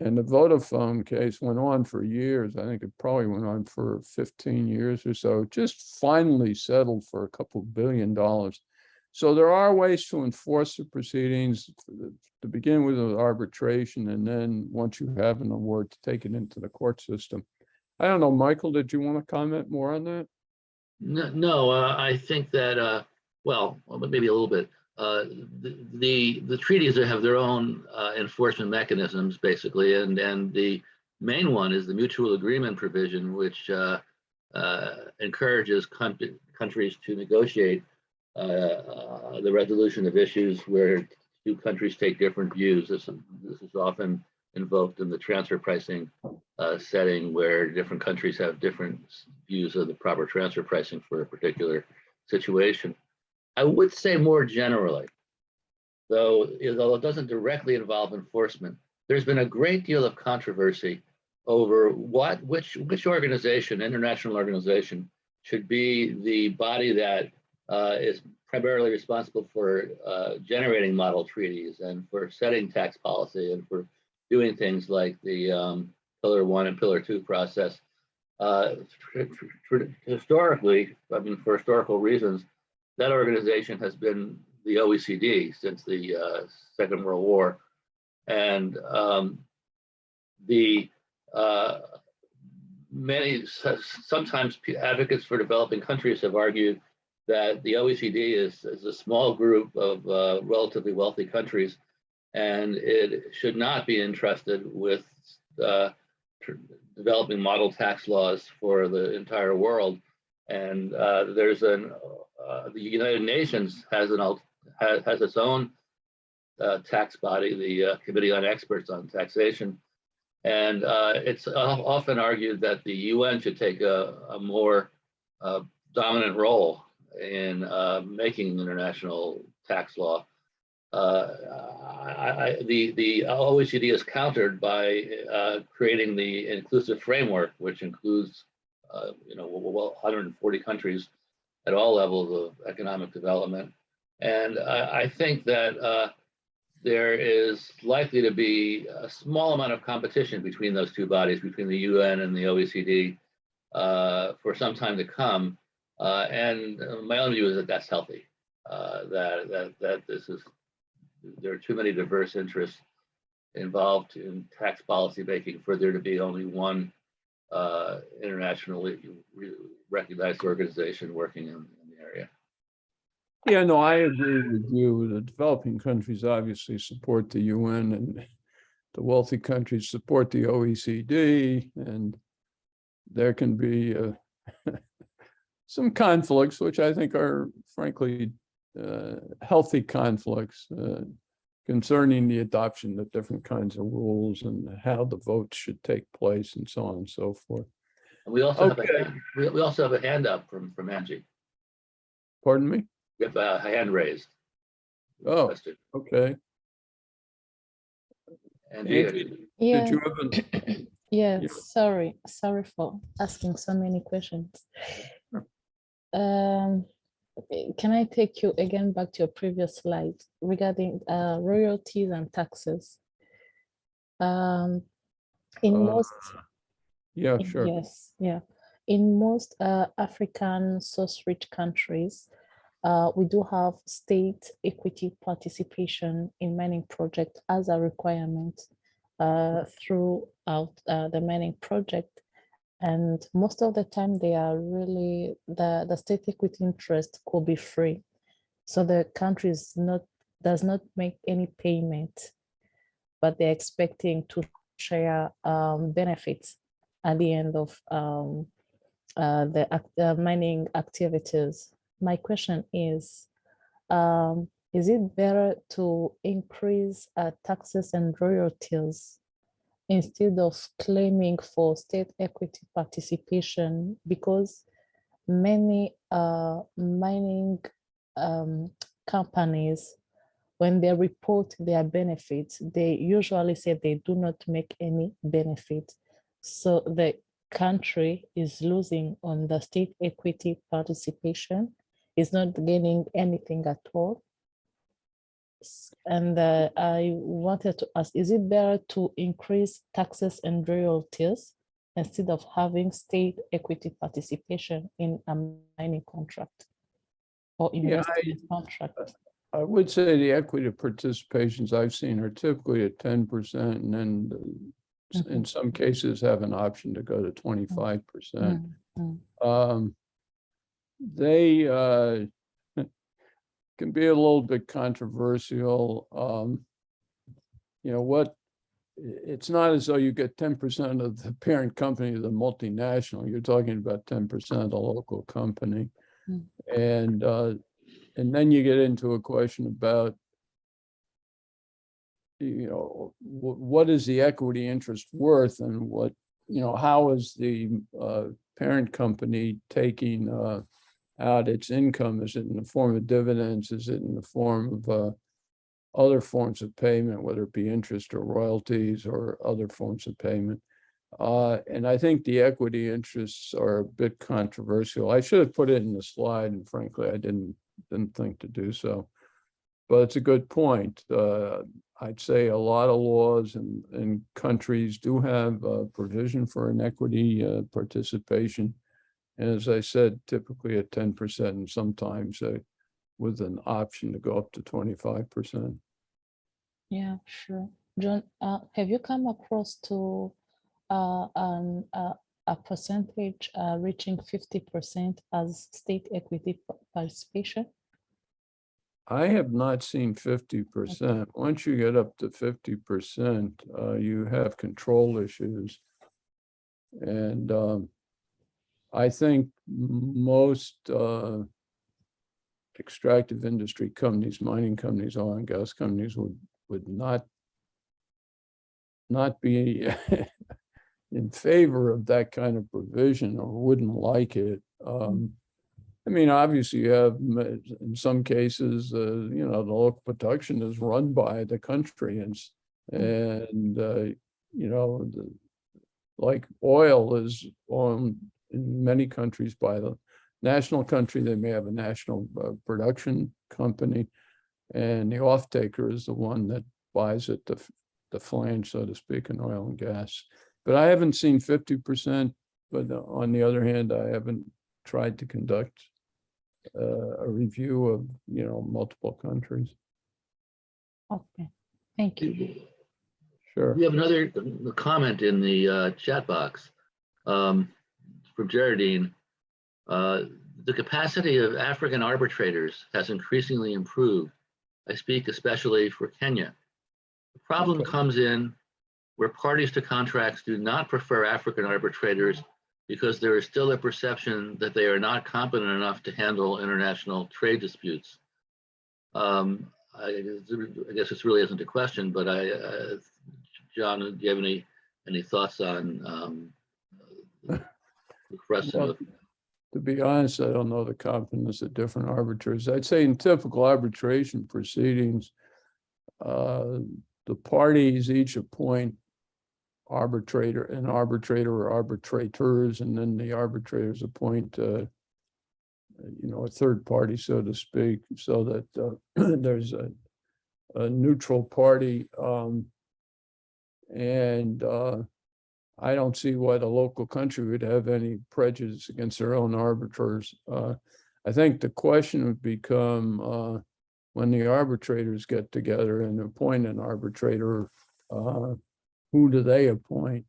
And the Vodafone case went on for years. I think it probably went on for 15 years or so, just finally settled for a couple $2 billion. So there are ways to enforce the proceedings, to begin with arbitration, and then once you have an award, to take it into the court system. I don't know, Michael, did you want to comment more on that? No, I think that, well, maybe a little bit. The treaties have their own enforcement mechanisms, basically, and the main one is the mutual agreement provision, which encourages countries to negotiate the resolution of issues where two countries take different views. This is often invoked in the transfer pricing setting, where different countries have different views of the proper transfer pricing for a particular situation. I would say more generally, though, although it doesn't directly involve enforcement, there's been a great deal of controversy over which organization, international organization, should be the body that is primarily responsible for generating model treaties and for setting tax policy and for doing things like the Pillar 1 and Pillar 2 process. Historically, I mean, for historical reasons, that organization has been the OECD since the Second World War. And sometimes advocates for developing countries have argued that the OECD is a small group of relatively wealthy countries, and it should not be entrusted with developing model tax laws for the entire world. And the United Nations has its own tax body, the Committee on Experts on Taxation. And it's often argued that the UN should take a more dominant role in making international tax law. The OECD is countered by creating the inclusive framework, which includes 140 countries at all levels of economic development. And I think that there is likely to be a small amount of competition between those two bodies, between the UN and the OECD, for some time to come. And my own view is that that's healthy. That there are too many diverse interests involved in tax policy making for there to be only one internationally recognized organization working in the area. Yeah, no, I agree with you. The developing countries obviously support the UN, and the wealthy countries support the OECD, and there can be some conflicts, which I think are frankly healthy conflicts concerning the adoption of different kinds of rules and how the votes should take place and so on and so forth. And we also Okay. we also have a hand up from Angie. Pardon me? We have a hand raised. Oh, Question. okay. Angie, Angie, Yeah. did you have Yeah, Yeah. sorry for asking so many questions. Sure. Can I take you again back to your previous slide regarding royalties and taxes? In most, Yeah, sure. yes, yeah. In most African source-rich countries, we do have state equity participation in mining projects as a requirement throughout the mining project. And most of the time they are really, the state equity interest could be free. So the country does not make any payment, but they're expecting to share benefits at the end of the mining activities. My question is it better to increase taxes and royalties instead of claiming for state equity participation? Because many mining companies, when they report their benefits, they usually say they do not make any benefit. So the country is losing on the state equity participation, is not gaining anything at all. And I wanted to ask, is it better to increase taxes and royalties instead of having state equity participation in a mining contract or investment contract? I would say the equity participations I've seen are typically at 10%, and then in some cases have an option to go to 25%. They can be a little bit controversial. It's not as though you get 10% of the parent company of the multinational. You're talking about 10% of the local company. And then you get into a question about, what is the equity interest worth, and how is the parent company taking out its income? Is it in the form of dividends? Is it in the form of other forms of payment, whether it be interest or royalties or other forms of payment? And I think the equity interests are a bit controversial. I should have put it in the slide, and frankly, I didn't think to do so. But it's a good point. I'd say a lot of laws and countries do have a provision for an equity participation. And as I said, typically at 10%, and sometimes with an option to go up to 25%. Yeah, sure. John, have you come across to a percentage reaching 50% as state equity participation? I have not seen 50%. Once you get up to 50%, you have control issues. And I think most extractive industry companies, mining companies, oil and gas companies would not be in favor of that kind of provision or wouldn't like it. I mean, obviously you have, in some cases, you know, the local production is run by the country and you know, like oil is owned in many countries by the national country. They may have a national production company, and the off-taker is the one that buys it, the flange, so to speak, in oil and gas. But I haven't seen 50%, but on the other hand, I haven't tried to conduct a review of, you know, multiple countries. Okay, thank you. Sure. We have another comment in the chat box from Geraldine. The capacity of African arbitrators has increasingly improved. I speak especially for Kenya. The problem comes in where parties to contracts do not prefer African arbitrators because there is still a perception that they are not competent enough to handle international trade disputes. I guess this really isn't a question, but John, do you have any thoughts on the question of? To be honest, I don't know the competence of different arbitrators. I'd say in typical arbitration proceedings, the parties each appoint an arbitrator or arbitrators, and then the arbitrators appoint, you know, a third party, so to speak, so that there's a neutral party. I don't see why the local country would have any prejudice against their own arbiters. I think the question would become when the arbitrators get together and appoint an arbitrator, who do they appoint?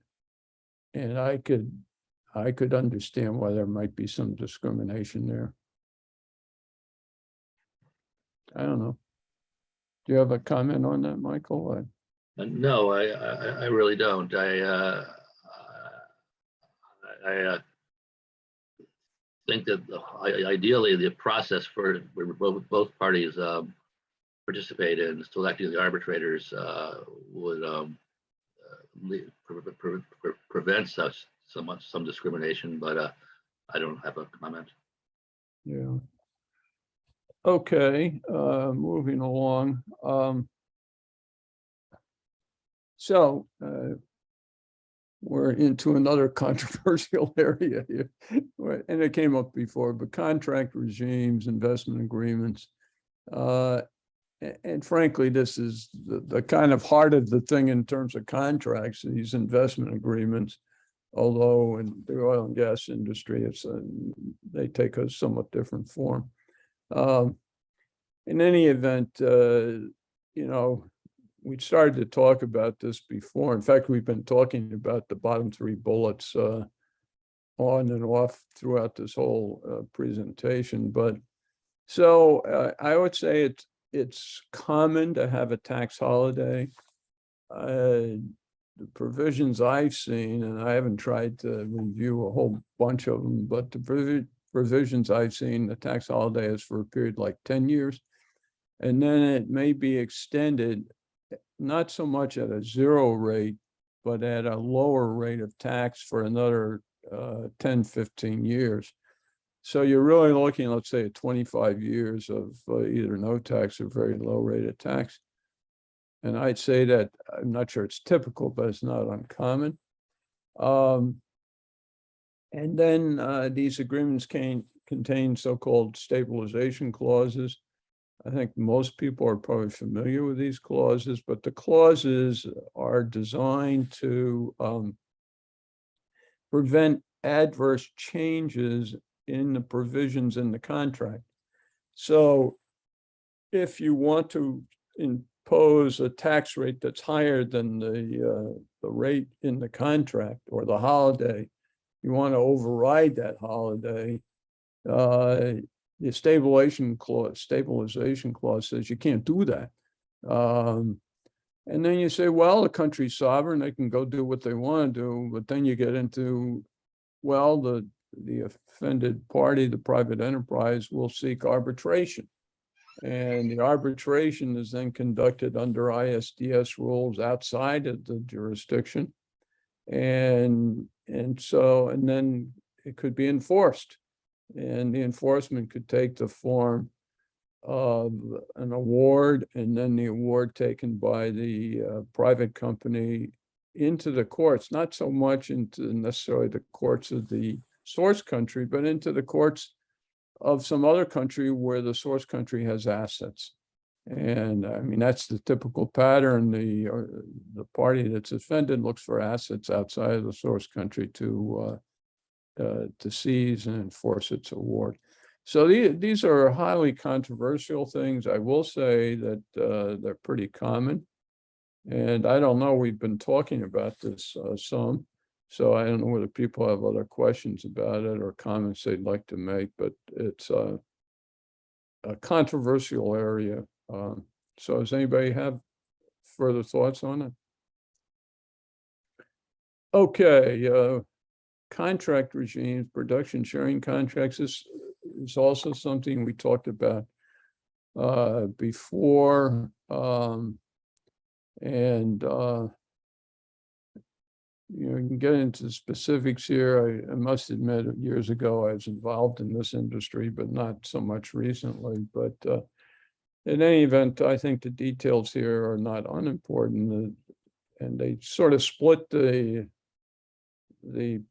And I could understand why there might be some discrimination there. I don't know. Do you have a comment on that, Michael? No, I really don't. I think that ideally the process for both parties participate in selecting the arbitrators would prevent some discrimination, but I don't have a comment. Yeah. Okay, moving along. So we're into another controversial area here, and it came up before, but contract regimes, investment agreements. And frankly, this is the kind of heart of the thing in terms of contracts, these investment agreements, although in the oil and gas industry, they take a somewhat different form. In any event, you know, we started to talk about this before. In fact, we've been talking about the bottom three bullets on and off throughout this whole presentation. But so I would say it's common to have a tax holiday. The provisions I've seen, and I haven't tried to review a whole bunch of them, but the provisions I've seen, the tax holiday is for a period like 10 years. And then it may be extended, not so much at a zero rate, but at a lower rate of tax for another 10, 15 years. So you're really looking, let's say, at 25 years of either no tax or very low rate of tax. And I'd say that, I'm not sure it's typical, but it's not uncommon. And then these agreements contain so-called stabilization clauses. I think most people are probably familiar with these clauses, but the clauses are designed to prevent adverse changes in the provisions in the contract. So if you want to impose a tax rate that's higher than the rate in the contract or the holiday, you want to override that holiday, the stabilization clause says you can't do that. And then you say, well, the country's sovereign, they can go do what they want to do, but then you get into, well, the offended party, the private enterprise, will seek arbitration. And the arbitration is then conducted under ISDS rules outside of the jurisdiction. And then it could be enforced. And the enforcement could take the form of an award, and then the award taken by the private company into the courts, not so much into necessarily the courts of the source country, but into the courts of some other country where the source country has assets. And I mean, that's the typical pattern. The party that's offended looks for assets outside of the source country to seize and enforce its award. So these are highly controversial things. I will say that they're pretty common. And I don't know, we've been talking about this some. So I don't know whether people have other questions about it or comments they'd like to make, but it's a controversial area. So does anybody have further thoughts on it? Okay, contract regimes, production sharing contracts is also something we talked about before. You can get into specifics here. I must admit, years ago, I was involved in this industry, but not so much recently. But in any event, I think the details here are not unimportant, and they sort of split the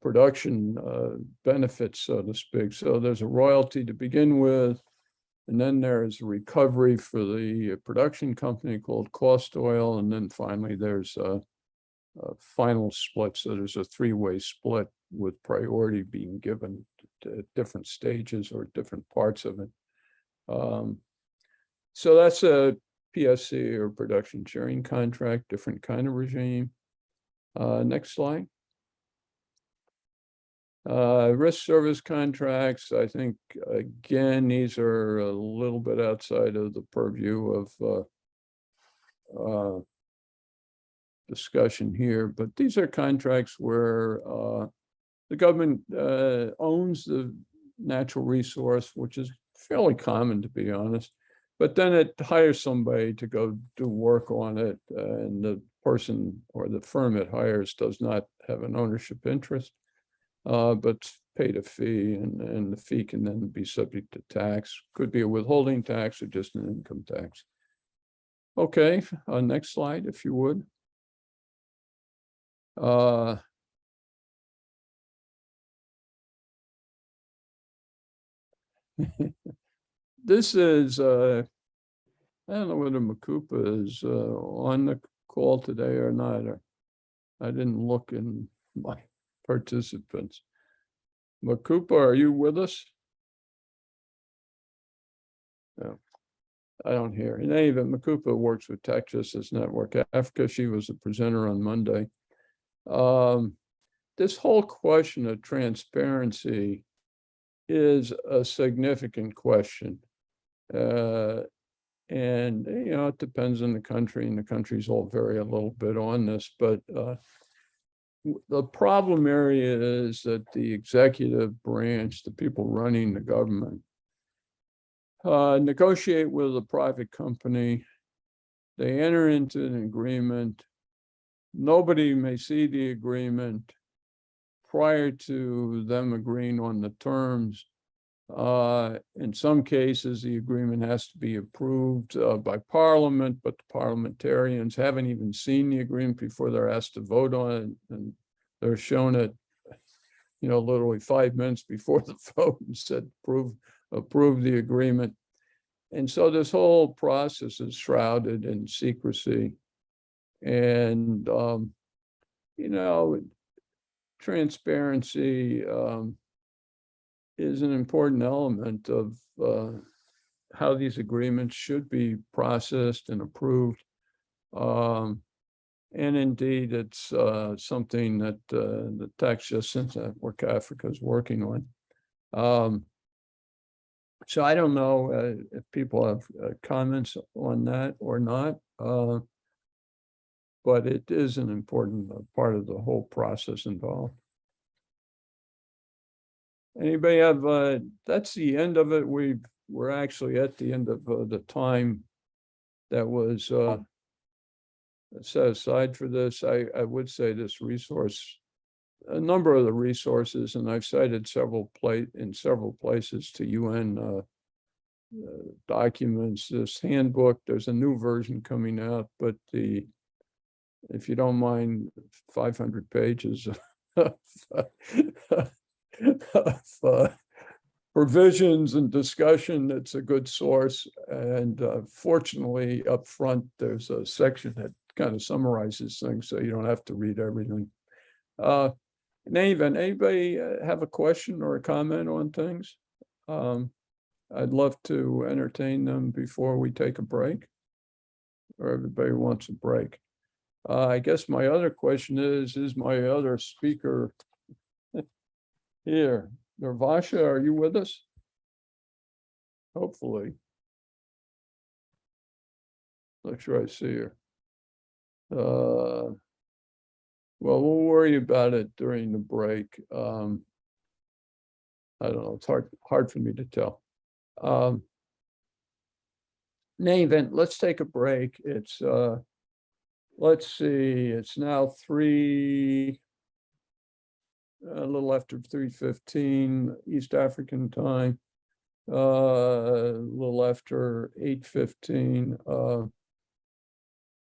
production benefits, so to speak. So there's a royalty to begin with, and then there's a recovery for the production company called cost oil, and then finally there's a final split. So there's a three-way split with priority being given to different stages or different parts of it. So that's a PSC or production sharing contract, different kind of regime. Next slide. Risk service contracts, I think, again, these are a little bit outside of the purview of discussion here, but these are contracts where the government owns the natural resource, which is fairly common, to be honest, but then it hires somebody to go do work on it, and the person or the firm it hires does not have an ownership interest, but paid a fee, and the fee can then be subject to tax. Could be a withholding tax or just an income tax. Okay, next slide, if you would. This is, I don't know whether Makupa is on the call today or not. I didn't look in my participants. Makupa, are you with us? No, I don't hear. In any event, Makupa works with Tax Justice Network Africa. She was a presenter on Monday. This whole question of transparency is a significant question. And, it depends on the country, and the countries all vary a little bit on this, but the problem area is that the executive branch, the people running the government, negotiate with a private company. They enter into an agreement. Nobody may see the agreement prior to them agreeing on the terms. In some cases, the agreement has to be approved by Parliament, but the parliamentarians haven't even seen the agreement before they're asked to vote on it, and they're shown it, literally 5 minutes before the vote and said, approve the agreement. And so this whole process is shrouded in secrecy. And, transparency is an important element of how these agreements should be processed and approved. And indeed, it's something that the Tax Justice Network Africa is working on. So I don't know if people have comments on that or not, but it is an important part of the whole process involved. Anybody have, that's the end of it. We're actually at the end of the time that was set aside for this. I would say this resource, a number of the resources, and I've cited several places to UN documents, this handbook, there's a new version coming out, but if you don't mind, 500 pages of provisions and discussion, it's a good source. And fortunately, up front, there's a section that kind of summarizes things, so you don't have to read everything. In any event, anybody have a question or a comment on things? I'd love to entertain them before we take a break, or everybody wants a break. I guess my other question is my other speaker here? Nirvasha, are you with us? Hopefully. Not sure I see her. Well, we'll worry about it during the break. I don't know, it's hard for me to tell. In any event, let's take a break. It's let's see, it's now a little after 3:15 East African time, a little after 8:15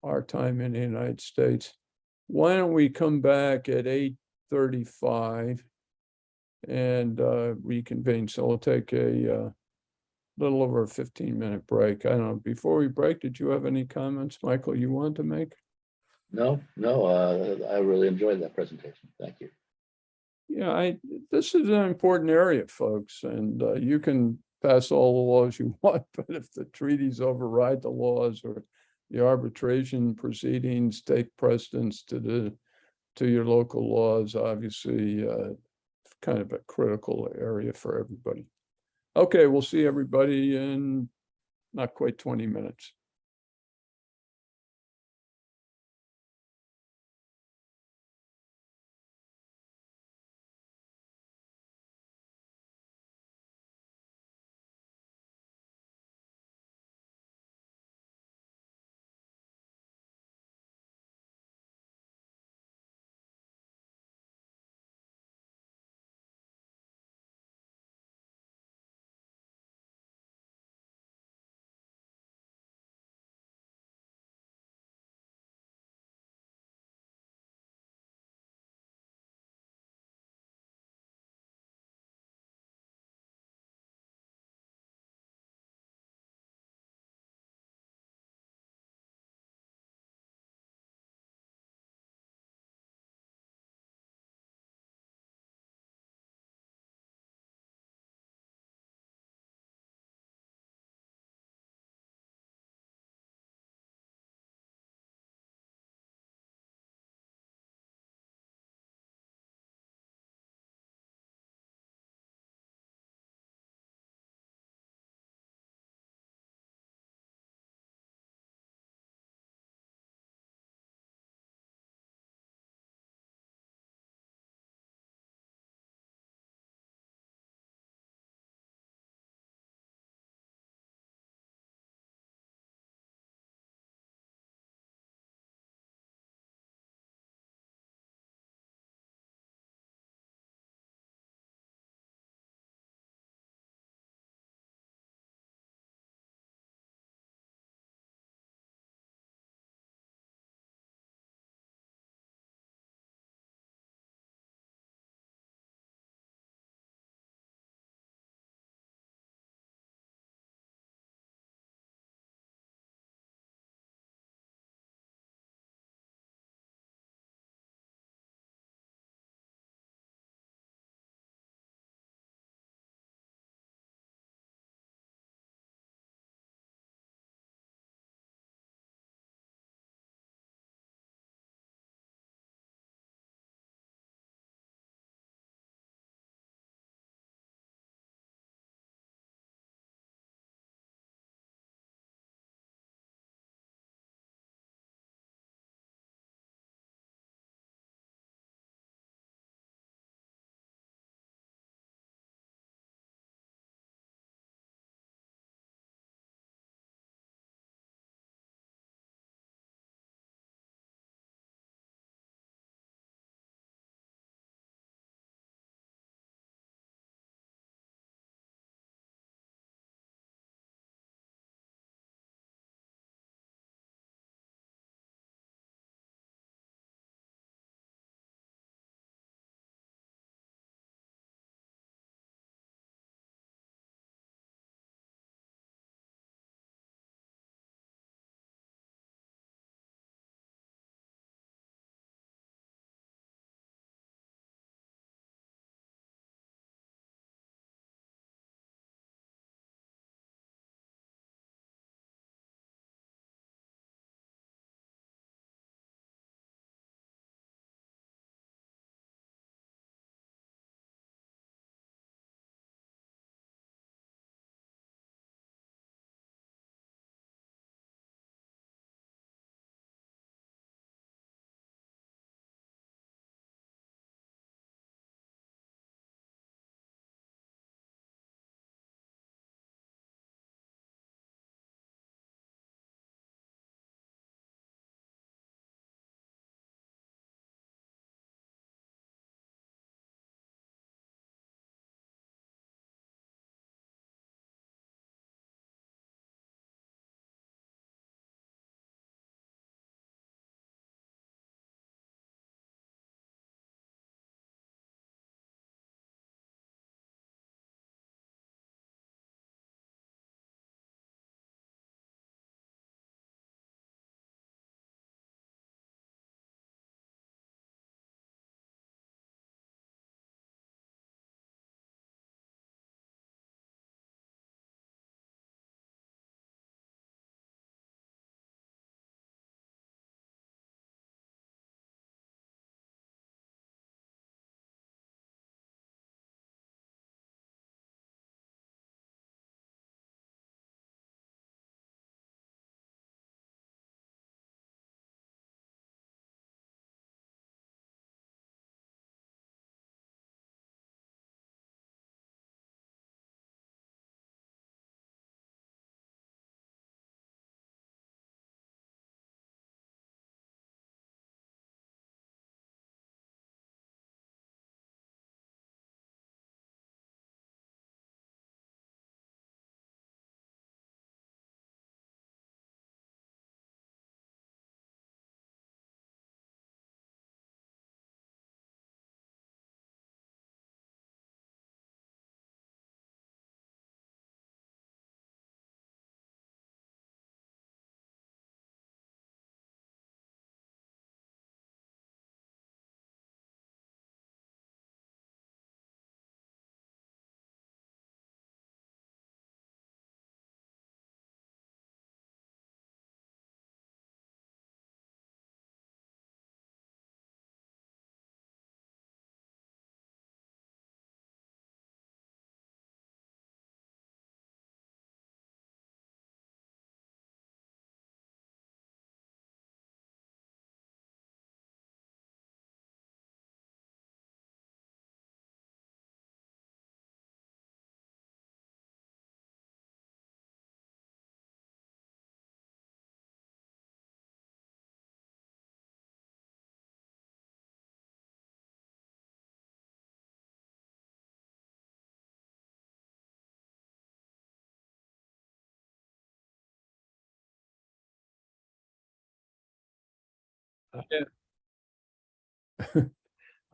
our time in the United States. Why don't we come back at 8:35 and reconvene? So we'll take a little over a 15-minute break. I don't know, before we break, did you have any comments, Michael, you want to make? No, I really enjoyed that presentation. Thank you. Yeah, this is an important area, folks, and you can pass all the laws you want, but if the treaties override the laws or the arbitration proceedings take precedence to your local laws, obviously, kind of a critical area for everybody. Okay, we'll see everybody in not quite 20 minutes.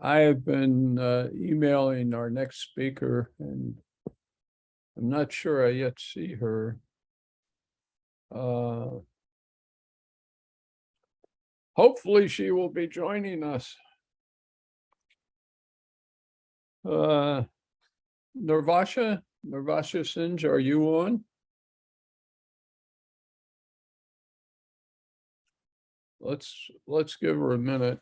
I have been emailing our next speaker, and I'm not sure I yet see her. Hopefully she will be joining us. Nirvasha Sinj, are you on? Let's give her a minute.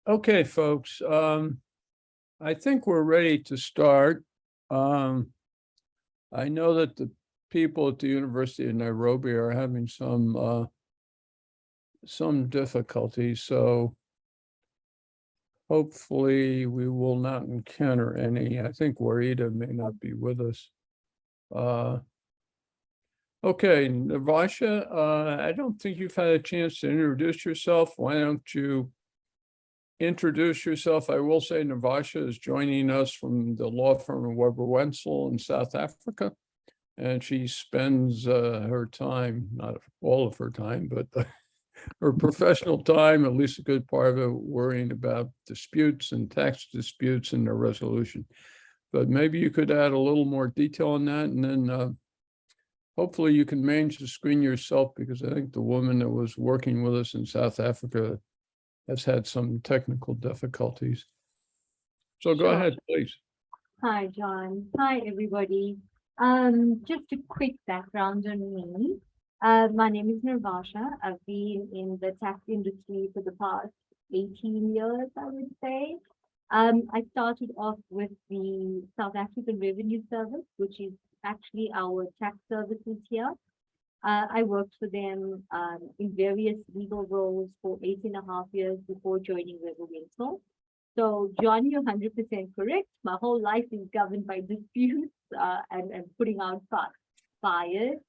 Okay, folks, I think we're ready to start. I know that the people at the University of Nairobi are having some difficulties, so hopefully we will not encounter any. I think Warida may not be with us. Okay, Navasha, I don't think you've had a chance to introduce yourself. Why don't you introduce yourself? I will say Navasha is joining us from the law firm of Weber Wenzel in South Africa. And she spends her time, not all of her time, but her professional time, at least a good part of it, worrying about disputes and tax disputes and their resolution. But maybe you could add a little more detail on that, and then hopefully you can manage the screen yourself, because I think the woman that was working with us in South Africa has had some technical difficulties. So go ahead, please. Hi, John. Hi, everybody. Just a quick background on me. My name is Nirvasha. I've been in the tax industry for the past 18 years, I would say. I started off with the South African Revenue Service, which is actually our tax services here. I worked for them in various legal roles for 8.5 years before joining Weber Wenzel. So, John, you're 100% correct. My whole life is governed by disputes and putting out fires.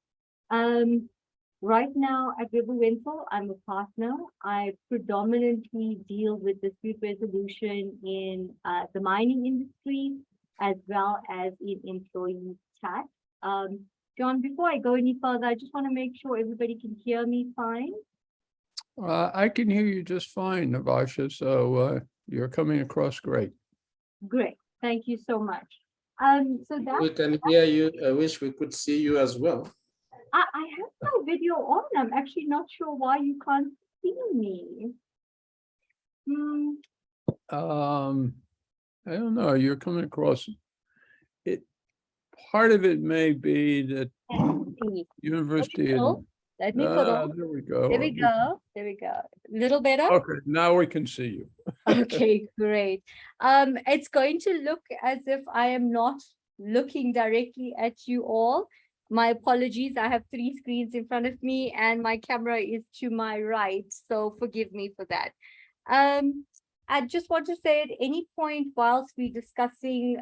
Right now at Weber Wenzel, I'm a partner. I predominantly deal with dispute resolution in the mining industry, as well as in employee tax. John, before I go any further, I just want to make sure everybody can hear me fine. I can hear you just fine, Navasha, so you're coming across great. Great, thank you so much. So that we can hear you. I wish we could see you as well. I have no video on. I'm actually not sure why you can't see me. Hmm. I don't know, you're coming across it. Part of it may be that university. Let me put on. There we go. There we go. There we go. Little better. Okay, now we can see you. Okay, great. It's going to look as if I am not looking directly at you all. My apologies. I have 3 screens in front of me and my camera is to my right. So forgive me for that. I just want to say at any point whilst we're discussing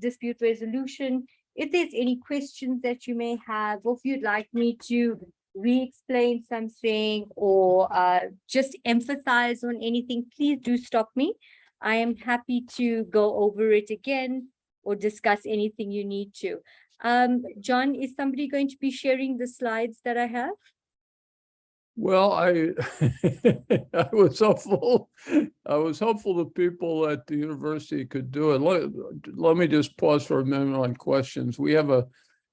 dispute resolution, if there's any questions that you may have, or if you'd like me to re-explain something or just emphasize on anything, please do stop me. I am happy to go over it again or discuss anything you need to. John, is somebody going to be sharing the slides that I have? Well, I was hopeful the people at the university could do it. Let me just pause for a minute on questions. We have a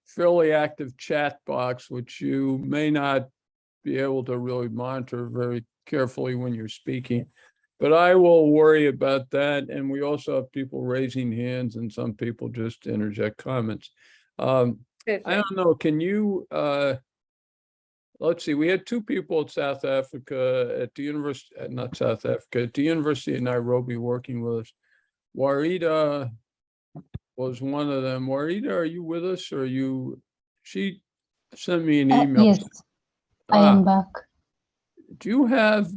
fairly active chat box, which you may not be able to really monitor very carefully when you're speaking, but I will worry about that. And we also have people raising hands and some people just interject comments. I don't know, can you, let's see, we had 2 people at South Africa at the university, not South Africa, at the University of Nairobi working with us. Warida was one of them. Warida, are you with us or she sent me an email. Yes, I am back. Do you have,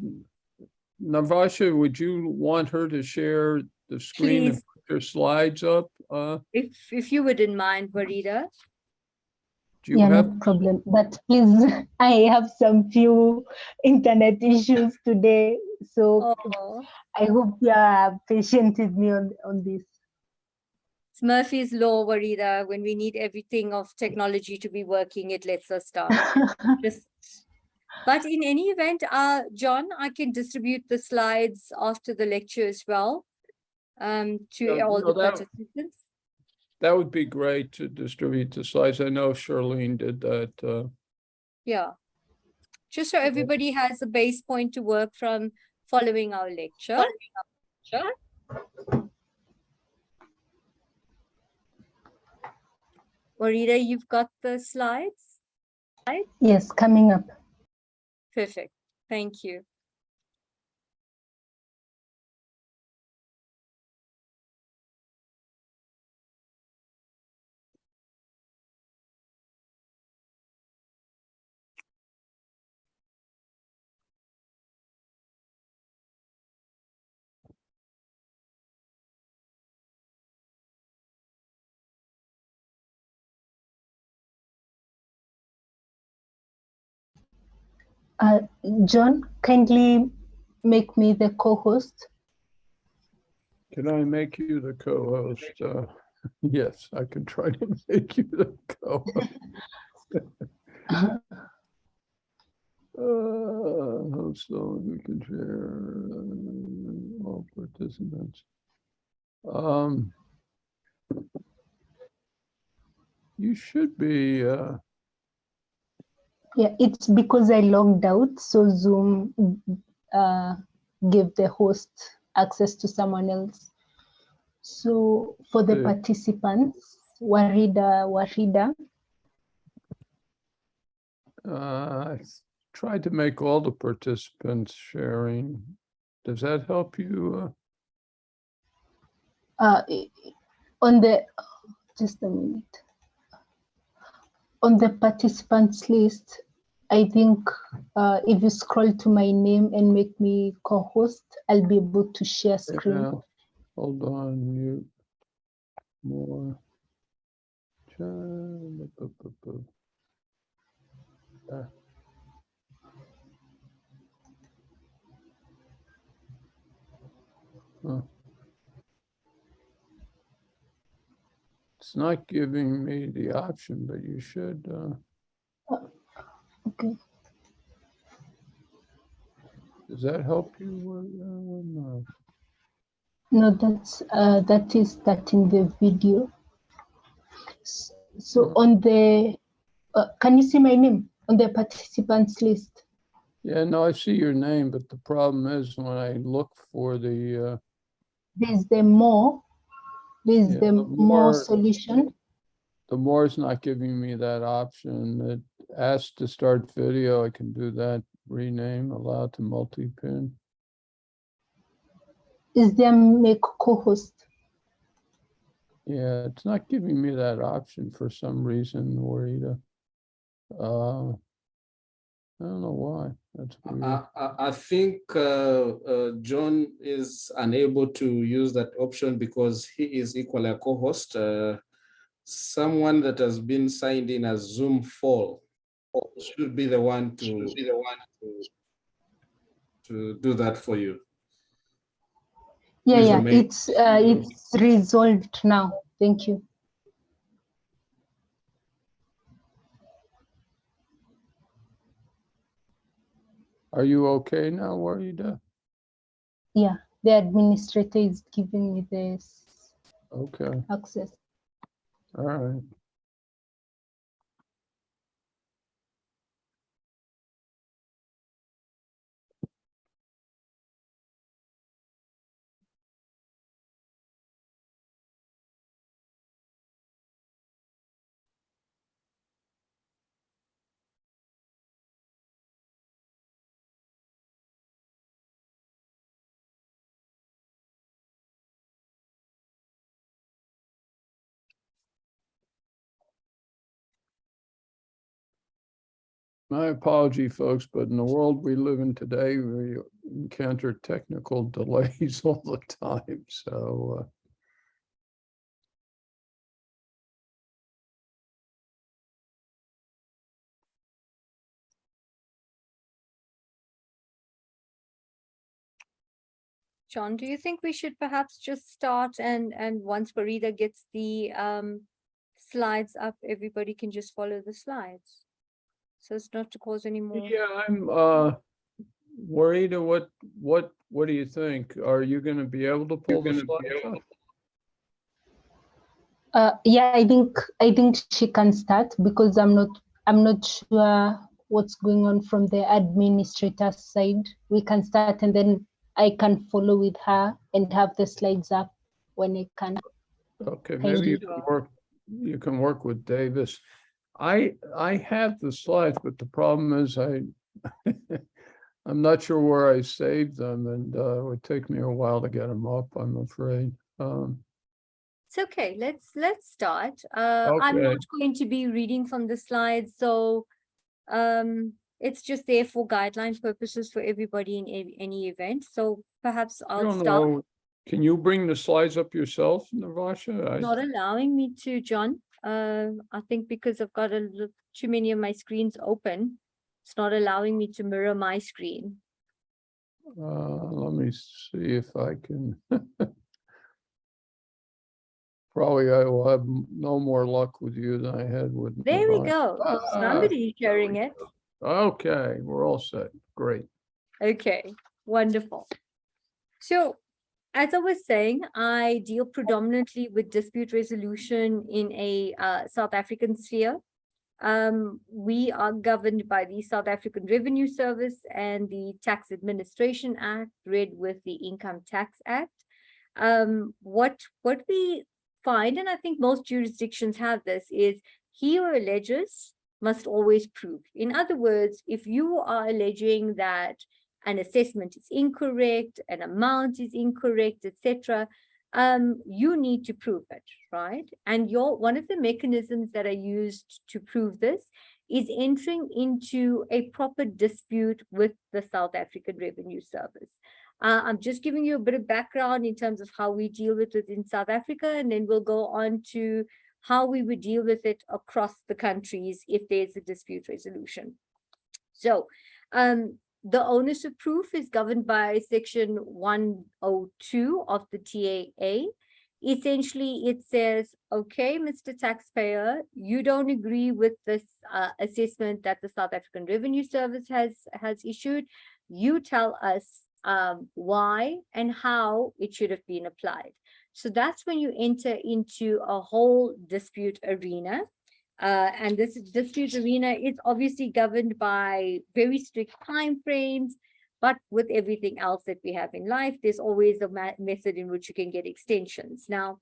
Navasha, would you want her to share the screen and Please. put your slides up? If you wouldn't mind, Warida. Do you Yeah, have? no problem. But please, I have some few internet issues today. So Oh, I hope you are patient with me on this. it's Murphy's Law, Warida. When we need everything of technology to be working, it lets us start. But in any event, John, I can distribute the slides after the lecture as well to all the participants. That would be great to distribute the slides. I know Charlene did that. Yeah. Just so everybody has a base point to work from following our lecture. Warida, you've got the slides? Yes, coming up. Perfect. Thank you. John, kindly make me the co-host. Can I make you the co-host? Yes, I can try to make you the co-host. So we can share all participants. You should be. Yeah, it's because I logged out, so Zoom gave the host access to someone else. So for the participants, Warida. I tried to make all the participants sharing. Does that help you? On the, just a minute. On the participants list, I think if you scroll to my name and make me co-host, I'll be able to share screen. Yeah. Hold on, mute more. It's not giving me the option, but you should. Okay. Does that help you? No. No, that is starting the video. So on the, can you see my name on the participants list? Yeah, no, I see your name, but the problem is when I look for the, There's the more, there's Yeah, the the more more- solution. the more is not giving me that option. It asks to start video. I can do that. Rename, allow to multi-pin. Is there make co-host? Yeah, it's not giving me that option for some reason, Warita. I don't know why. That's weird. I think John is unable to use that option because he is equally a co-host. Someone that has been signed in as Zoom Fall should be the one to do that for you. Yeah, Who's the yeah, main- it's resolved now. Thank you. Are you okay now, Warita? Yeah, the administrator is giving me this Okay, access. all right. My apology, folks, but in the world we live in today, we encounter technical delays all the time, so. John, do you think we should perhaps just start and once Farida gets the slides up, everybody can just follow the slides? So as not to cause any more. Yeah, I'm, Warita, what do you think? Are you gonna be able to pull the slides up? Yeah, I think she can start because I'm not sure what's going on from the administrator side. We can start and then I can follow with her and have the slides up when I can. Okay, Thank maybe you. you can work with Davis. I have the slides, but the problem is I'm not sure where I saved them, and it would take me a while to get them up, I'm afraid. It's okay. Let's start. I'm not Okay. going to be reading from the slides, so it's just there for guideline purposes for everybody in any event. So perhaps I I'll don't start. know. Can you bring the slides up yourself, Navasha? Not allowing me to, John. I think because I've got too many of my screens open, it's not allowing me to mirror my screen. Let me see if I can. Probably I will have no more luck with you than I had with. There we Navasha. go. Somebody's sharing it. Okay, we're all set. Great. Okay, wonderful. So, as I was saying, I deal predominantly with dispute resolution in a South African sphere. We are governed by the South African Revenue Service and the Tax Administration Act, read with the Income Tax Act. What we find, and I think most jurisdictions have this, is he who alleges must always prove. In other words, if you are alleging that an assessment is incorrect, an amount is incorrect, etc., you need to prove it, right? And one of the mechanisms that are used to prove this is entering into a proper dispute with the South African Revenue Service. I'm just giving you a bit of background in terms of how we deal with it in South Africa, and then we'll go on to how we would deal with it across the countries if there's a dispute resolution. So, the onus of proof is governed by Section 102 of the TAA. Essentially, it says, okay, Mr. Taxpayer, you don't agree with this assessment that the South African Revenue Service has issued. You tell us why and how it should have been applied. So that's when you enter into a whole dispute arena. And this dispute arena is obviously governed by very strict timeframes, but with everything else that we have in life, there's always a method in which you can get extensions. Now,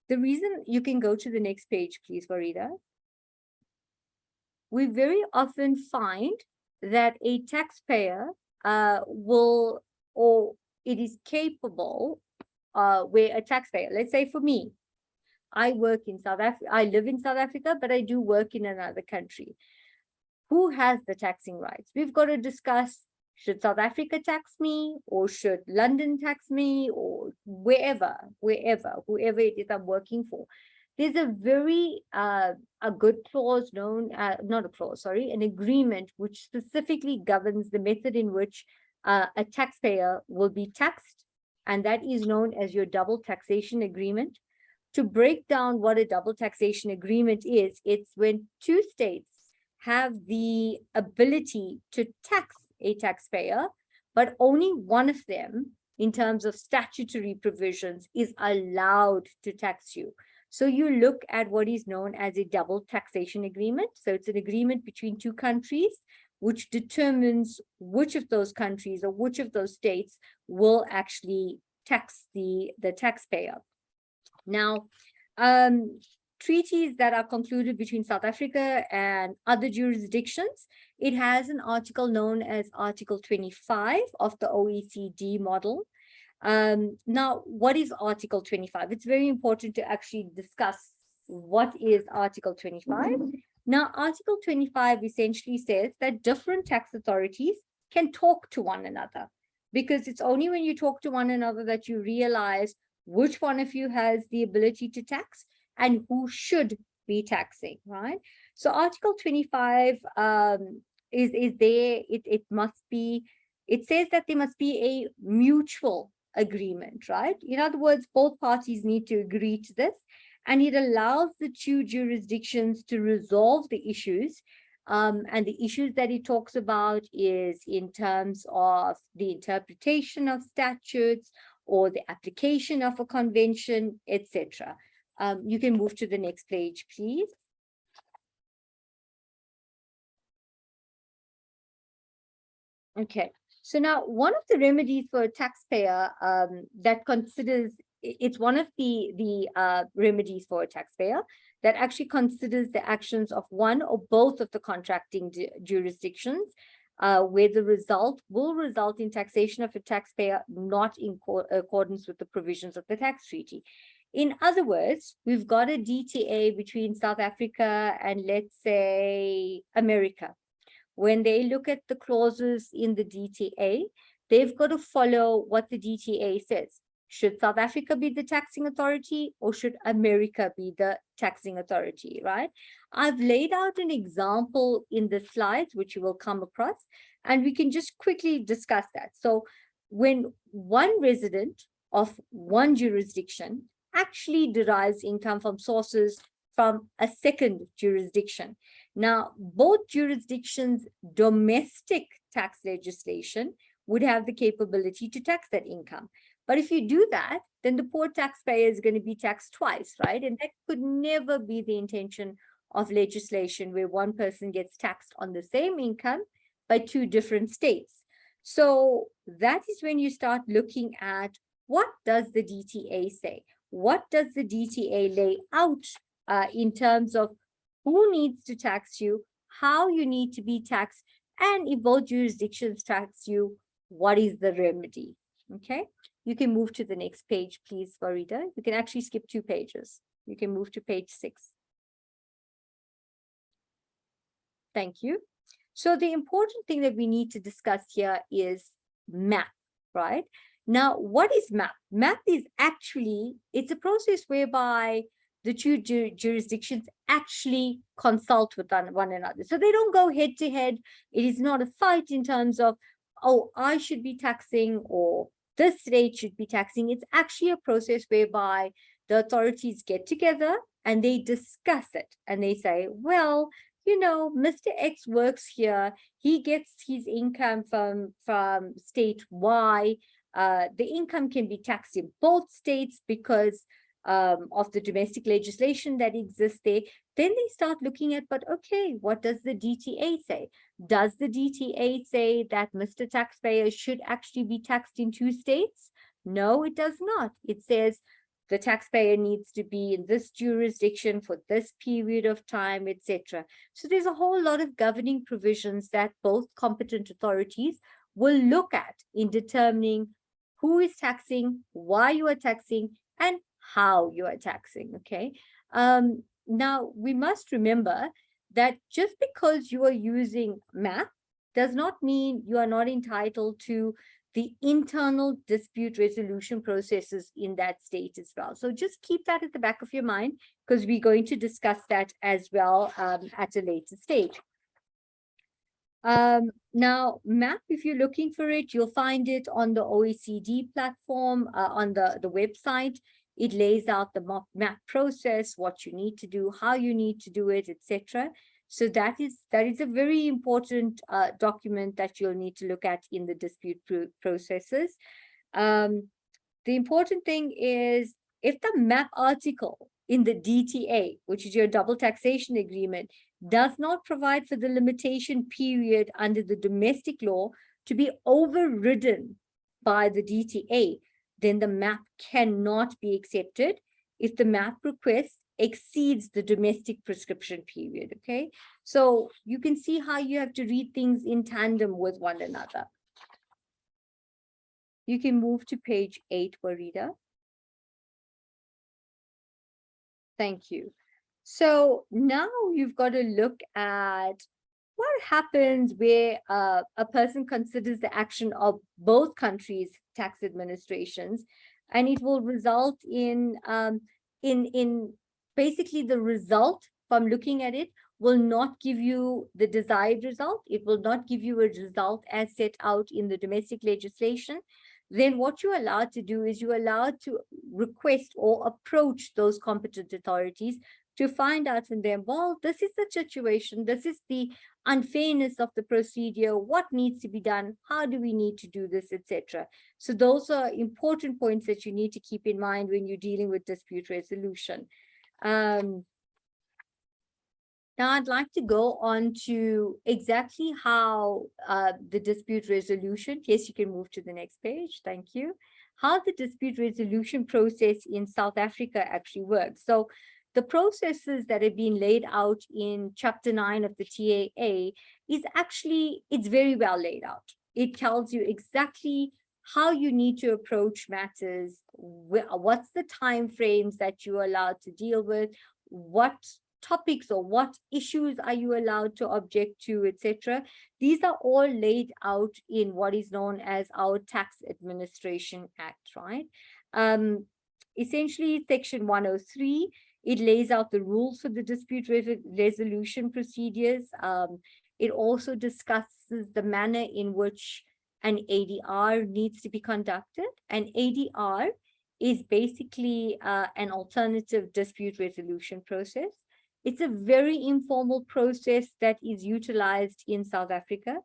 the reason you can go to the next page, please, Farida. We very often find that a taxpayer will, or it is capable, where a taxpayer, let's say for me, I work in South Africa, I live in South Africa, but I do work in another country. Who has the taxing rights? We've got to discuss, should South Africa tax me, or should London tax me, or whoever it is I'm working for. There's a very a good clause known, not a clause, sorry, an agreement which specifically governs the method in which a taxpayer will be taxed, and that is known as your double taxation agreement. To break down what a double taxation agreement is, it's when two states have the ability to tax a taxpayer, but only one of them, in terms of statutory provisions, is allowed to tax you. So you look at what is known as a double taxation agreement. So it's an agreement between two countries, which determines which of those countries or which of those states will actually tax the taxpayer. Now, treaties that are concluded between South Africa and other jurisdictions, it has an article known as Article 25 of the OECD model. Now, what is Article 25? It's very important to actually discuss what is Article 25. Now, Article 25 essentially says that different tax authorities can talk to one another, because it's only when you talk to one another that you realize which one of you has the ability to tax and who should be taxing, right? So Article 25 is there. It says that there must be a mutual agreement, right? In other words, both parties need to agree to this, and it allows the two jurisdictions to resolve the issues. And the issues that it talks about is in terms of the interpretation of statutes or the application of a convention, etc. You can move to the next page, please. Okay, so now one of the remedies for a taxpayer that considers, it's one of the remedies for a taxpayer that actually considers the actions of one or both of the contracting jurisdictions, where the result will result in taxation of a taxpayer not in accordance with the provisions of the tax treaty. In other words, we've got a DTA between South Africa and, let's say, America. When they look at the clauses in the DTA, they've got to follow what the DTA says. Should South Africa be the taxing authority, or should America be the taxing authority, right? I've laid out an example in the slides, which you will come across, and we can just quickly discuss that. So when one resident of one jurisdiction actually derives income from sources from a second jurisdiction. Now, both jurisdictions' domestic tax legislation would have the capability to tax that income. But if you do that, then the poor taxpayer is going to be taxed twice, right? And that could never be the intention of legislation where one person gets taxed on the same income by two different states. So that is when you start looking at, what does the DTA say? What does the DTA lay out in terms of who needs to tax you, how you need to be taxed, and if both jurisdictions tax you, what is the remedy? Okay, you can move to the next page, please, Farida. You can actually skip 2 pages. You can move to page 6. Thank you. So the important thing that we need to discuss here is MAP, right? Now, what is MAP? MAP is actually, it's a process whereby the two jurisdictions actually consult with one another. So they don't go head to head. It is not a fight in terms of, oh, I should be taxing or this state should be taxing. It's actually a process whereby the authorities get together and they discuss it. And they say, well, you know, Mr. X works here. He gets his income from state Y. The income can be taxed in both states because of the domestic legislation that exists there, then they start looking at, but okay, what does the DTA say? Does the DTA say that Mr. Taxpayer should actually be taxed in 2 states? No, it does not. It says the taxpayer needs to be in this jurisdiction for this period of time, etc. So there's a whole lot of governing provisions that both competent authorities will look at in determining who is taxing, why you are taxing, and how you are taxing, okay? Now, we must remember that just because you are using MAP does not mean you are not entitled to the internal dispute resolution processes in that state as well. So just keep that at the back of your mind, because we're going to discuss that as well at a later stage. Now, MAP, if you're looking for it, you'll find it on the OECD platform, on the website. It lays out the MAP process, what you need to do, how you need to do it, etc. So that is a very important document that you'll need to look at in the dispute processes. The important thing is, if the MAP article in the DTA, which is your double taxation agreement, does not provide for the limitation period under the domestic law to be overridden by the DTA, then the MAP cannot be accepted if the MAP request exceeds the domestic prescription period, okay? So you can see how you have to read things in tandem with one another. You can move to page 8, Warida. Thank you. So now you've got to look at what happens where a person considers the action of both countries' tax administrations, and it will result in basically the result from looking at it will not give you the desired result. It will not give you a result as set out in the domestic legislation. Then what you're allowed to do is you're allowed to request or approach those competent authorities to find out from them, well, this is the situation, this is the unfairness of the procedure, what needs to be done, how do we need to do this, etc. So those are important points that you need to keep in mind when you're dealing with dispute resolution. Now I'd like to go on to exactly how the dispute resolution, yes, you can move to the next page, thank you, how the dispute resolution process in South Africa actually works. So the processes that have been laid out in Chapter 9 of the TAA is actually, it's very well laid out. It tells you exactly how you need to approach matters, what's the time frames that you're allowed to deal with, what topics or what issues are you allowed to object to, etc. These are all laid out in what is known as our Tax Administration Act, right? Essentially, Section 103, it lays out the rules for the dispute resolution procedures. It also discusses the manner in which an ADR needs to be conducted. An ADR is basically an alternative dispute resolution process. It's a very informal process that is utilized in South Africa.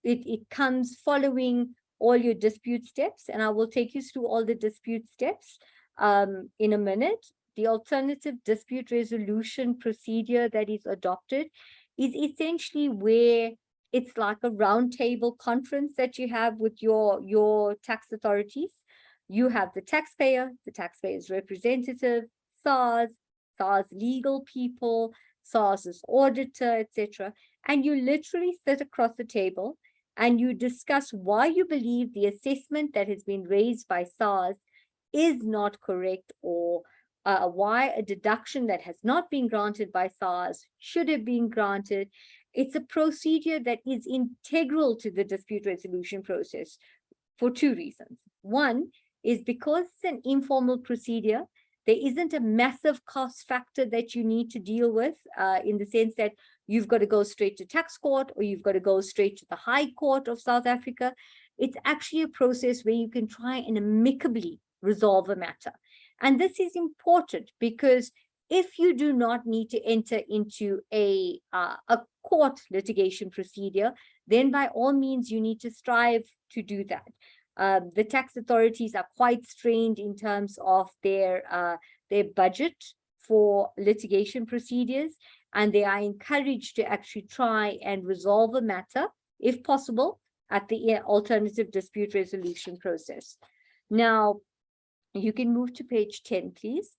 It comes following all your dispute steps, and I will take you through all the dispute steps in a minute. The alternative dispute resolution procedure that is adopted is essentially where it's like a roundtable conference that you have with your tax authorities. You have the taxpayer's representative, SARS legal people, SARS's auditor, etc. And you literally sit across the table and you discuss why you believe the assessment that has been raised by SARS is not correct, or why a deduction that has not been granted by SARS should have been granted. It's a procedure that is integral to the dispute resolution process for 2 reasons. One is because it's an informal procedure, there isn't a massive cost factor that you need to deal with in the sense that you've got to go straight to tax court or you've got to go straight to the High Court of South Africa. It's actually a process where you can try and amicably resolve a matter. And this is important because if you do not need to enter into a court litigation procedure, then by all means, you need to strive to do that. The tax authorities are quite strained in terms of their budget for litigation procedures, and they are encouraged to actually try and resolve a matter, if possible, at the alternative dispute resolution process. Now, you can move to page 10, please.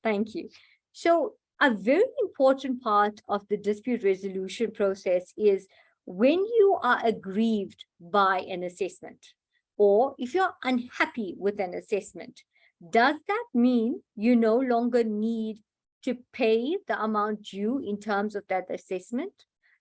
Thank you. So a very important part of the dispute resolution process is when you are aggrieved by an assessment, or if you're unhappy with an assessment, does that mean you no longer need to pay the amount due in terms of that assessment?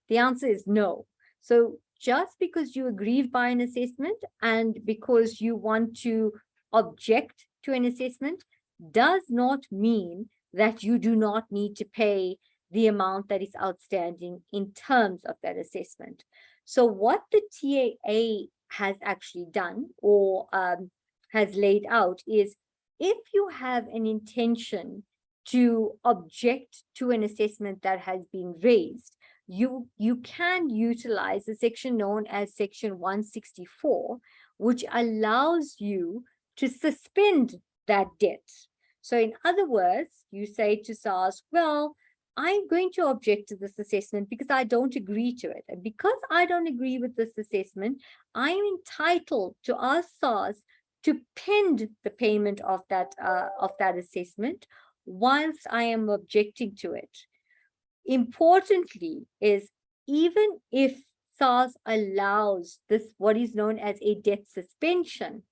The answer is no. So just because you aggrieved by an assessment and because you want to object to an assessment does not mean that you do not need to pay the amount that is outstanding in terms of that assessment. So what the TAA has actually done or has laid out is, if you have an intention to object to an assessment that has been raised, you can utilize a section known as section 164, which allows you to suspend that debt. So in other words, you say to SARS, well, I'm going to object to this assessment because I don't agree to it. And because I don't agree with this assessment, I'm entitled to ask SARS to pend the payment of that assessment whilst I am objecting to it. Importantly is, even if SARS allows this, what is known as a debt suspension,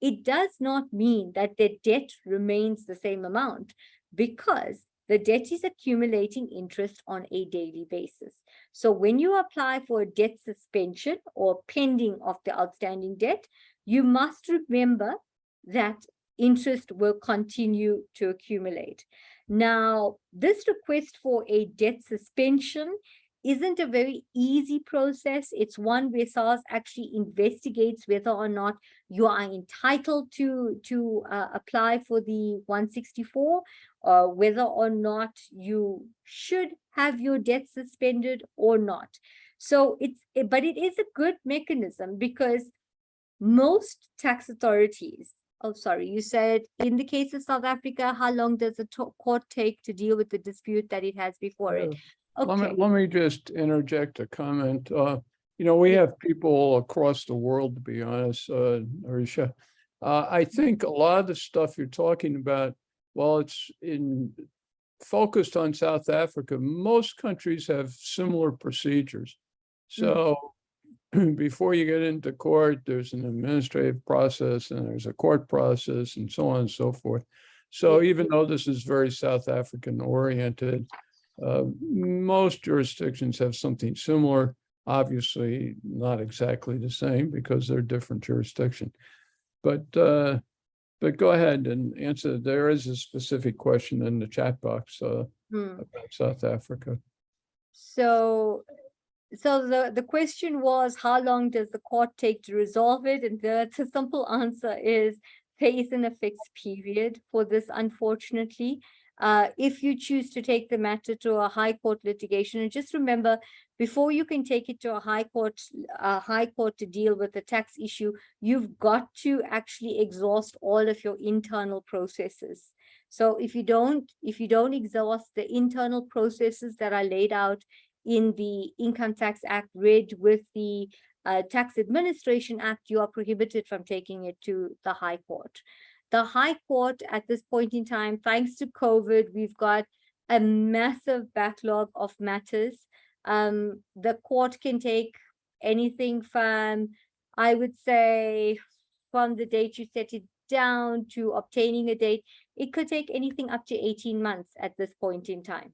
it does not mean that the debt remains the same amount, because the debt is accumulating interest on a daily basis. So when you apply for a debt suspension or pending of the outstanding debt, you must remember that interest will continue to accumulate. Now, this request for a debt suspension isn't a very easy process. It's one where SARS actually investigates whether or not you are entitled to apply for the 164, whether or not you should have your debt suspended or not. So but it is a good mechanism, because most tax authorities, oh, sorry, you said in the case of South Africa, how long does the court take to deal with the dispute that it has before it? Okay. Let me just interject a comment. We have people across the world, to be honest, Arisha. I think a lot of the stuff you're talking about, while it's focused on South Africa, most countries have similar procedures. So before you get into court, there's an administrative process and there's a court process and so on and so forth. So even though this is very South African oriented, most jurisdictions have something similar, obviously not exactly the same because they're different jurisdictions. But go ahead and answer. There is a specific question in the chat box about South Africa. So the question was, how long does the court take to resolve it? And the simple answer is there isn't a fixed period for this, unfortunately. If you choose to take the matter to a high court litigation, and just remember, before you can take it to a high court to deal with the tax issue, you've got to actually exhaust all of your internal processes. So if you don't exhaust the internal processes that are laid out in the Income Tax Act, read with the Tax Administration Act, you are prohibited from taking it to the High Court. The High Court at this point in time, thanks to COVID, we've got a massive backlog of matters. The court can take anything from, I would say, from the date you set it down to obtaining a date. It could take anything up to 18 months at this point in time.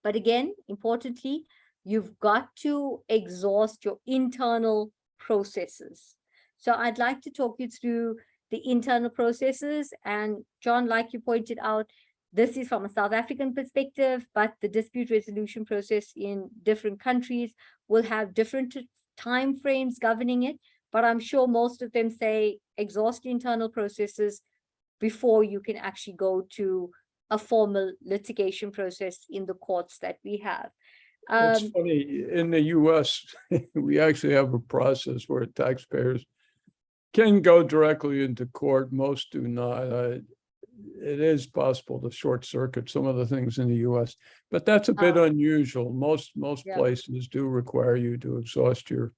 But again, importantly, you've got to exhaust your internal processes. So I'd like to talk you through the internal processes. And John, like you pointed out, this is from a South African perspective, but the dispute resolution process in different countries will have different time frames governing it. But I'm sure most of them say exhaust internal processes before you can actually go to a formal litigation process in the courts that we have. It's funny, in the US, we actually have a process where taxpayers can go directly into court. Most do not. It is possible to short circuit some of the things in the US, but that's a bit unusual. Most Yeah. places do require you to exhaust your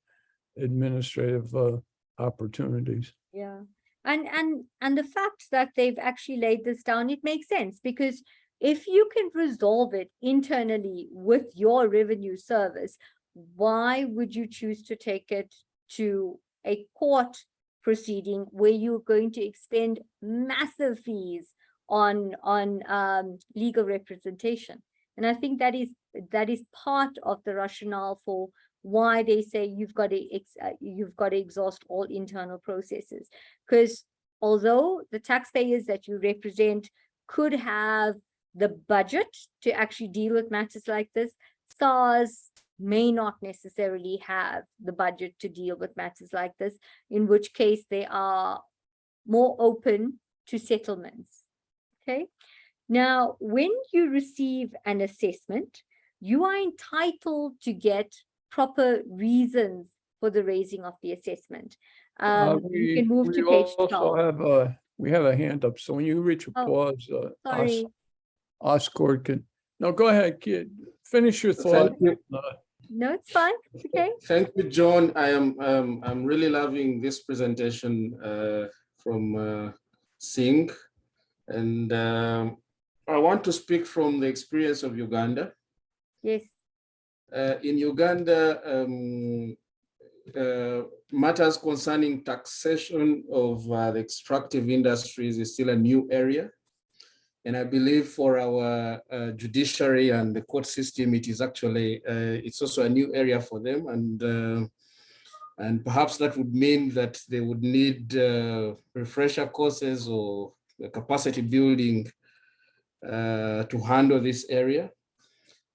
administrative opportunities. Yeah. And the fact that they've actually laid this down, it makes sense, because if you can resolve it internally with your revenue service, why would you choose to take it to a court proceeding where you're going to expend massive fees on legal representation? And I think that is part of the rationale for why they say you've got to exhaust all internal processes. Because although the taxpayers that you represent could have the budget to actually deal with matters like this, SARS may not necessarily have the budget to deal with matters like this, in which case they are more open to settlements. Okay. Now, when you receive an assessment, you are entitled to get proper reasons for the raising of the assessment. You can move to page 12. We have a hand up, so when you reach Oh, applause, Sorry. Oscord can, no, go ahead, kid, finish your thought. Thank you. No, it's fine. It's okay. Thank you, John. I'm really loving this presentation from Singh, and I want to speak from the experience of Uganda. Yes. In Uganda, matters concerning taxation of the extractive industries is still a new area. And I believe for our judiciary and the court system, it is actually, it's also a new area for them. And perhaps that would mean that they would need refresher courses or capacity building to handle this area.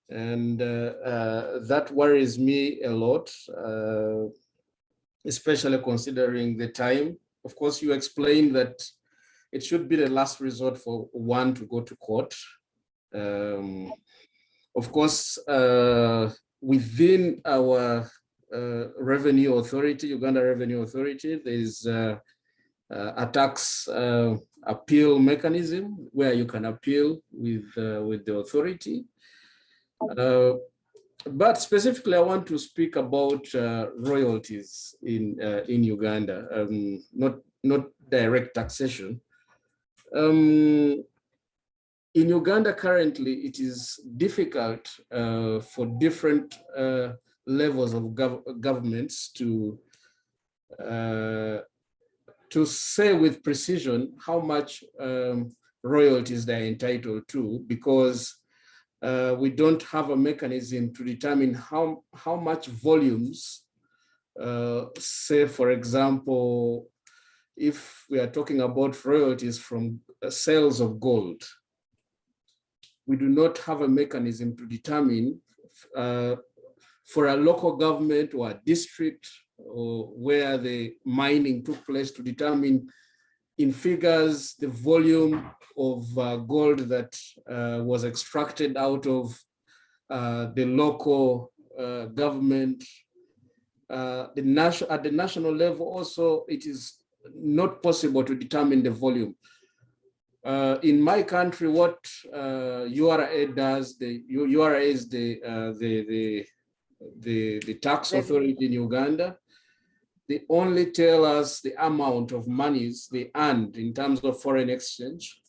And that worries me a lot, especially considering the time. Of course, you explained that it should be the last resort for one to go to court. Of course, within our revenue authority, Uganda Revenue Authority, there is a tax appeal mechanism where you can appeal with the authority. But specifically, I want to speak about royalties in Uganda, not direct taxation. In Uganda currently, it is difficult for different levels of governments to say with precision how much royalties they're entitled to, because we don't have a mechanism to determine how much volumes, say, for example, if we are talking about royalties from sales of gold, we do not have a mechanism to determine for a local government or a district or where the mining took place to determine in figures the volume of gold that was extracted out of the local government. At the national level also, it is not possible to determine the volume. In my country, what URA does, the URA is the tax authority in Uganda. They only tell us the amount of monies they earned in terms of foreign exchange,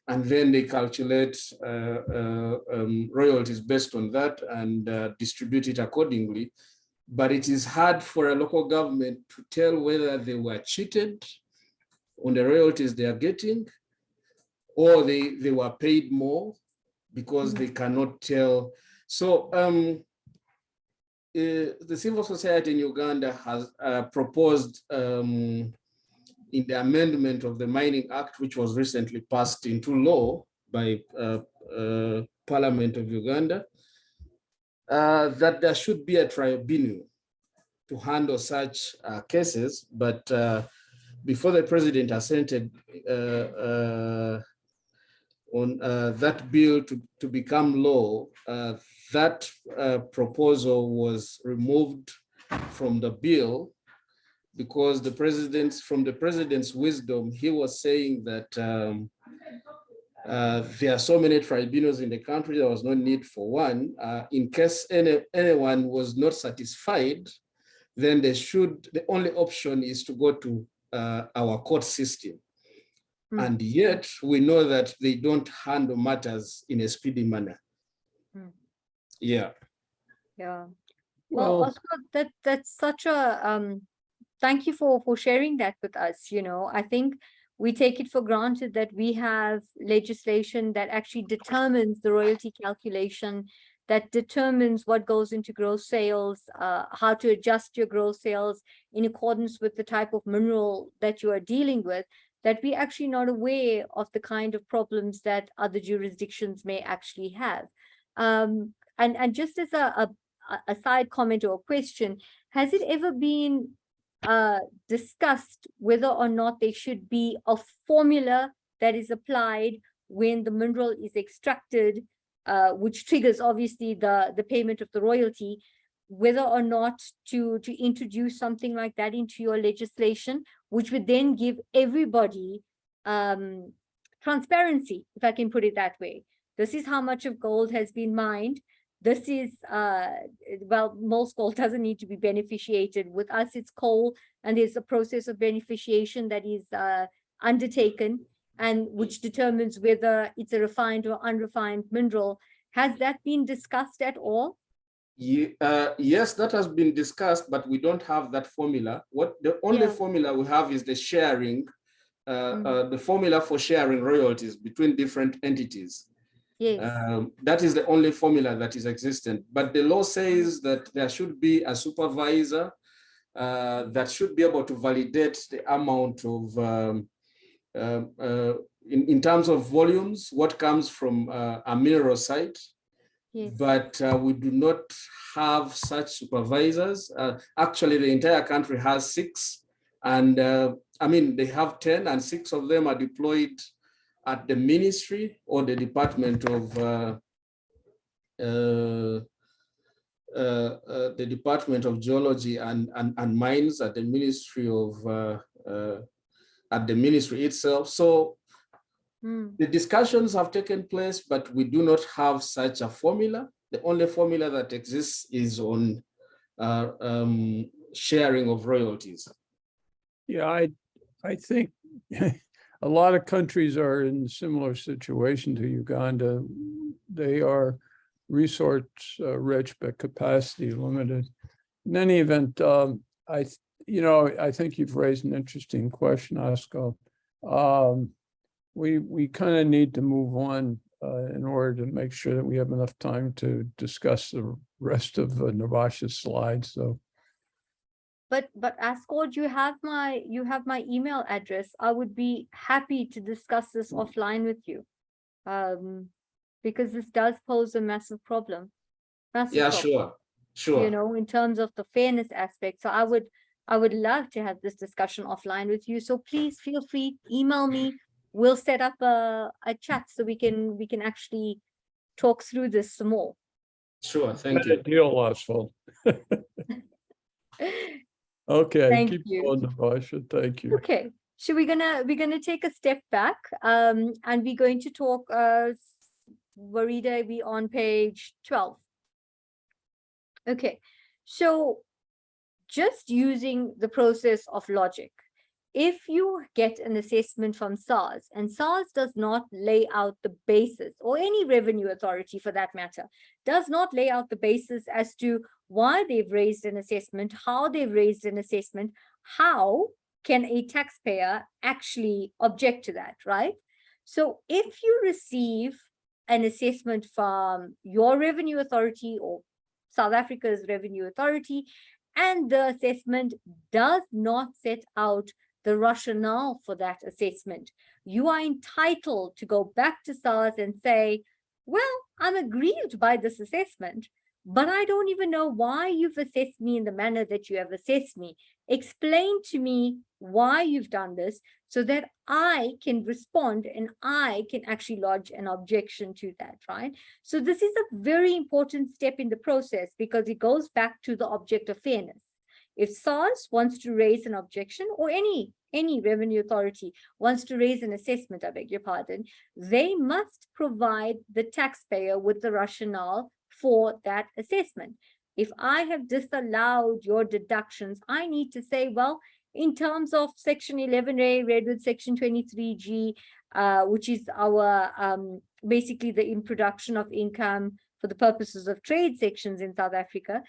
and then they calculate royalties based on that and distribute it accordingly. But it is hard for a local government to tell whether they were cheated on the royalties they are getting, or they were paid more, because they cannot tell. So the civil society in Uganda has proposed in the amendment of the Mining Act, which was recently passed into law by Parliament of Uganda, that there should be a tribunal to handle such cases. But before the president assented on that bill to become law, that proposal was removed from the bill. because from the president's wisdom, he was saying that there are so many tribunals in the country, there was no need for one. In case anyone was not satisfied, then the only option is to go to our court system. And yet we know that they don't handle matters in a speedy manner. Yeah. Yeah. Well, Well, Oscar, that's such a thank you for sharing that with us. I think we take it for granted that we have legislation that actually determines the royalty calculation, that determines what goes into gross sales, how to adjust your gross sales in accordance with the type of mineral that you are dealing with, that we're actually not aware of the kind of problems that other jurisdictions may actually have. And just as a side comment or a question, has it ever been discussed whether or not there should be a formula that is applied when the mineral is extracted, which triggers obviously the payment of the royalty, whether or not to introduce something like that into your legislation, which would then give everybody transparency, if I can put it that way. This is how much of gold has been mined. This is, well, most gold doesn't need to be beneficiated. With us, it's coal, and there's a process of beneficiation that is undertaken, and which determines whether it's a refined or unrefined mineral. Has that been discussed at all? Yes, that has been discussed, but we don't have that formula. The only formula we have is the sharing, the formula for sharing royalties between different entities. Yes. That is the only formula that is existent. But the law says that there should be a supervisor that should be able to validate the amount of, in terms of volumes, what comes from a mineral site. Yes. But we do not have such supervisors. Actually, the entire country has 6, and I mean, they have 10, and 6 of them are deployed at the ministry or the Department of Geology and Mines at the Ministry of at the ministry itself. So the discussions have taken place, but we do not have such a formula. The only formula that exists is on sharing of royalties. yeah, I think a lot of countries are in a similar situation to Uganda. They are resource rich, but capacity limited. In any event, I think you've raised an interesting question, Oscar. We kind of need to move on in order to make sure that we have enough time to discuss the rest of Navasha's slides. So, But Ascord, you have my email address. I would be happy to discuss this offline with you, because this does pose a massive problem. Yeah, sure. In terms of the fairness aspect. So I would love to have this discussion offline with you. So please feel free, email me. We'll set up a chat so we can actually talk through this some more. Sure, thank you. Deal, Oswald. Okay, Thank keep you. going, Navasha. Thank you. Okay, so we're gonna take a step back, and we're going to talk. Warida, we on page 12. Okay, so just using the process of logic, if you get an assessment from SARS, and SARS does not lay out the basis, or any revenue authority for that matter, does not lay out the basis as to why they've raised an assessment, how they've raised an assessment, how can a taxpayer actually object to that, right? So if you receive an assessment from your revenue authority or South Africa's revenue authority, and the assessment does not set out the rationale for that assessment, you are entitled to go back to SARS and say, well, I'm aggrieved by this assessment, but I don't even know why you've assessed me in the manner that you have assessed me. Explain to me why you've done this so that I can respond and I can actually lodge an objection to that, right? So this is a very important step in the process because it goes back to the object of fairness. If SARS wants to raise an objection, or any revenue authority wants to raise an assessment, I beg your pardon, they must provide the taxpayer with the rationale for that assessment. If I have disallowed your deductions, I need to say, well, in terms of Section 11A, read with Section 23G, which is our basically the introduction of income for the purposes of trade sections in South Africa,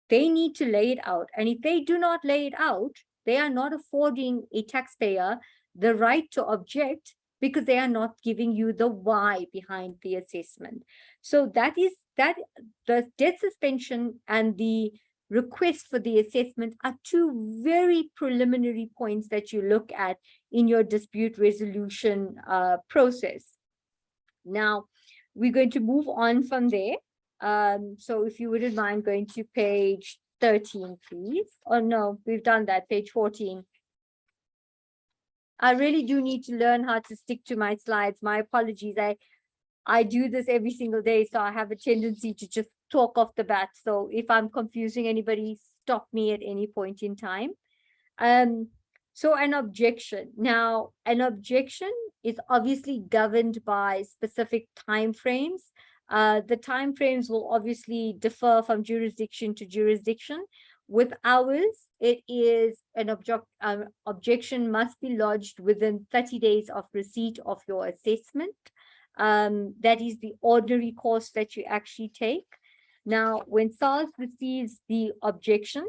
they need to lay it out. And if they do not lay it out, they are not affording a taxpayer the right to object, because they are not giving you the why behind the assessment. So that the debt suspension and the request for the assessment are two very preliminary points that you look at in your dispute resolution process. Now, we're going to move on from there. So if you wouldn't mind going to page 13, please. Oh, no, we've done that, page 14. I really do need to learn how to stick to my slides. My apologies. I do this every single day, so I have a tendency to just talk off the bat. So if I'm confusing anybody, stop me at any point in time. So an objection. Now, an objection is obviously governed by specific timeframes. The timeframes will obviously differ from jurisdiction to jurisdiction. With ours, it is an objection must be lodged within 30 days of receipt of your assessment. That is the ordinary course that you actually take. Now, when SARS receives the objection,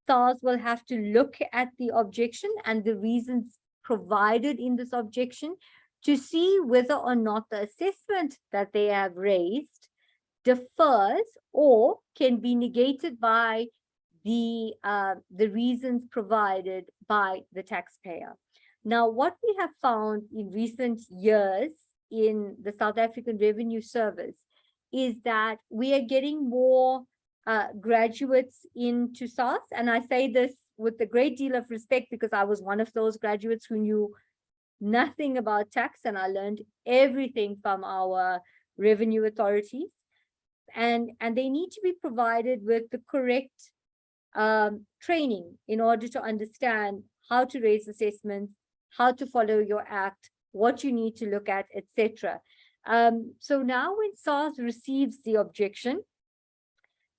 SARS will have to look at the objection and the reasons provided in this objection to see whether or not the assessment that they have raised differs or can be negated by the reasons provided by the taxpayer. Now, what we have found in recent years in the South African Revenue Service is that we are getting more graduates into SARS. And I say this with a great deal of respect because I was one of those graduates who knew nothing about tax, and I learned everything from our revenue authorities. And they need to be provided with the correct training in order to understand how to raise assessments, how to follow your act, what you need to look at, etc. So now when SARS receives the objection,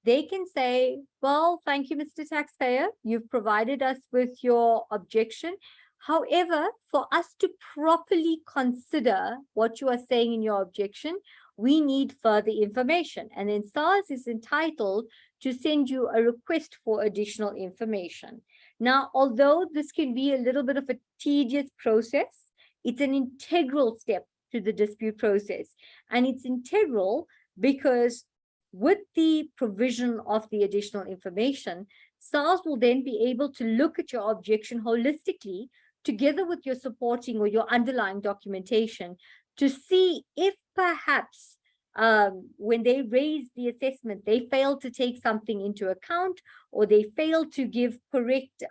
they can say, well, thank you, Mr. Taxpayer, you've provided us with your objection. However, for us to properly consider what you are saying in your objection, we need further information. And then SARS is entitled to send you a request for additional information. Now, although this can be a little bit of a tedious process, it's an integral step to the dispute process. And it's integral because with the provision of the additional information, SARS will then be able to look at your objection holistically together with your supporting or your underlying documentation to see if perhaps when they raise the assessment, they fail to take something into account or they fail to give correct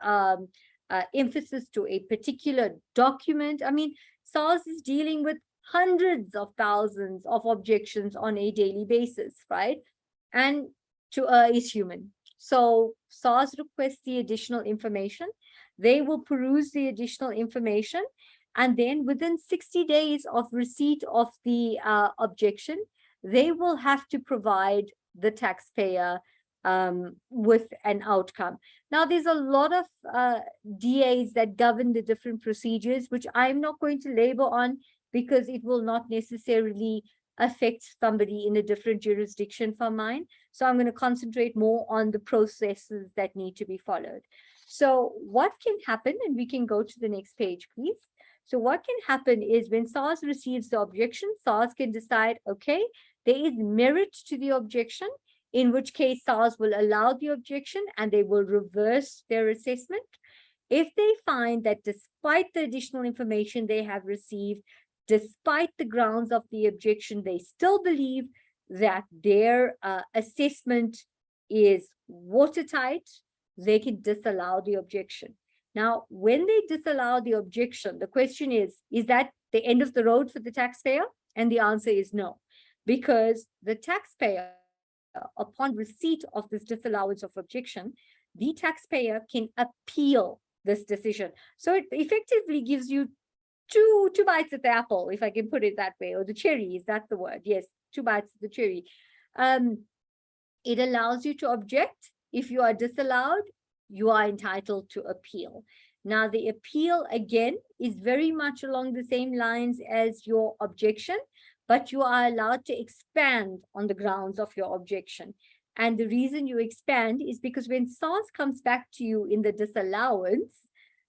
emphasis to a particular document. I mean, SARS is dealing with hundreds of thousands of objections on a daily basis, right? And to is human. So SARS requests the additional information. They will peruse the additional information. And then within 60 days of receipt of the objection, they will have to provide the taxpayer with an outcome. Now, there's a lot of DAs that govern the different procedures, which I'm not going to labor on because it will not necessarily affect somebody in a different jurisdiction from mine. So I'm going to concentrate more on the processes that need to be followed. So what can happen, and we can go to the next page, please. So what can happen is when SARS receives the objection, SARS can decide, okay, there is merit to the objection, in which case SARS will allow the objection and they will reverse their assessment. If they find that despite the additional information they have received, despite the grounds of the objection, they still believe that their assessment is watertight, they can disallow the objection. Now, when they disallow the objection, the question is that the end of the road for the taxpayer? And the answer is no, because the taxpayer, upon receipt of this disallowance of objection, the taxpayer can appeal this decision. So it effectively gives you two bites at the apple, if I can put it that way, or the cherry, is that the word? Yes, 2 bites at the cherry. It allows you to object. If you are disallowed, you are entitled to appeal. Now, the appeal, again, is very much along the same lines as your objection, but you are allowed to expand on the grounds of your objection. And the reason you expand is because when SARS comes back to you in the disallowance,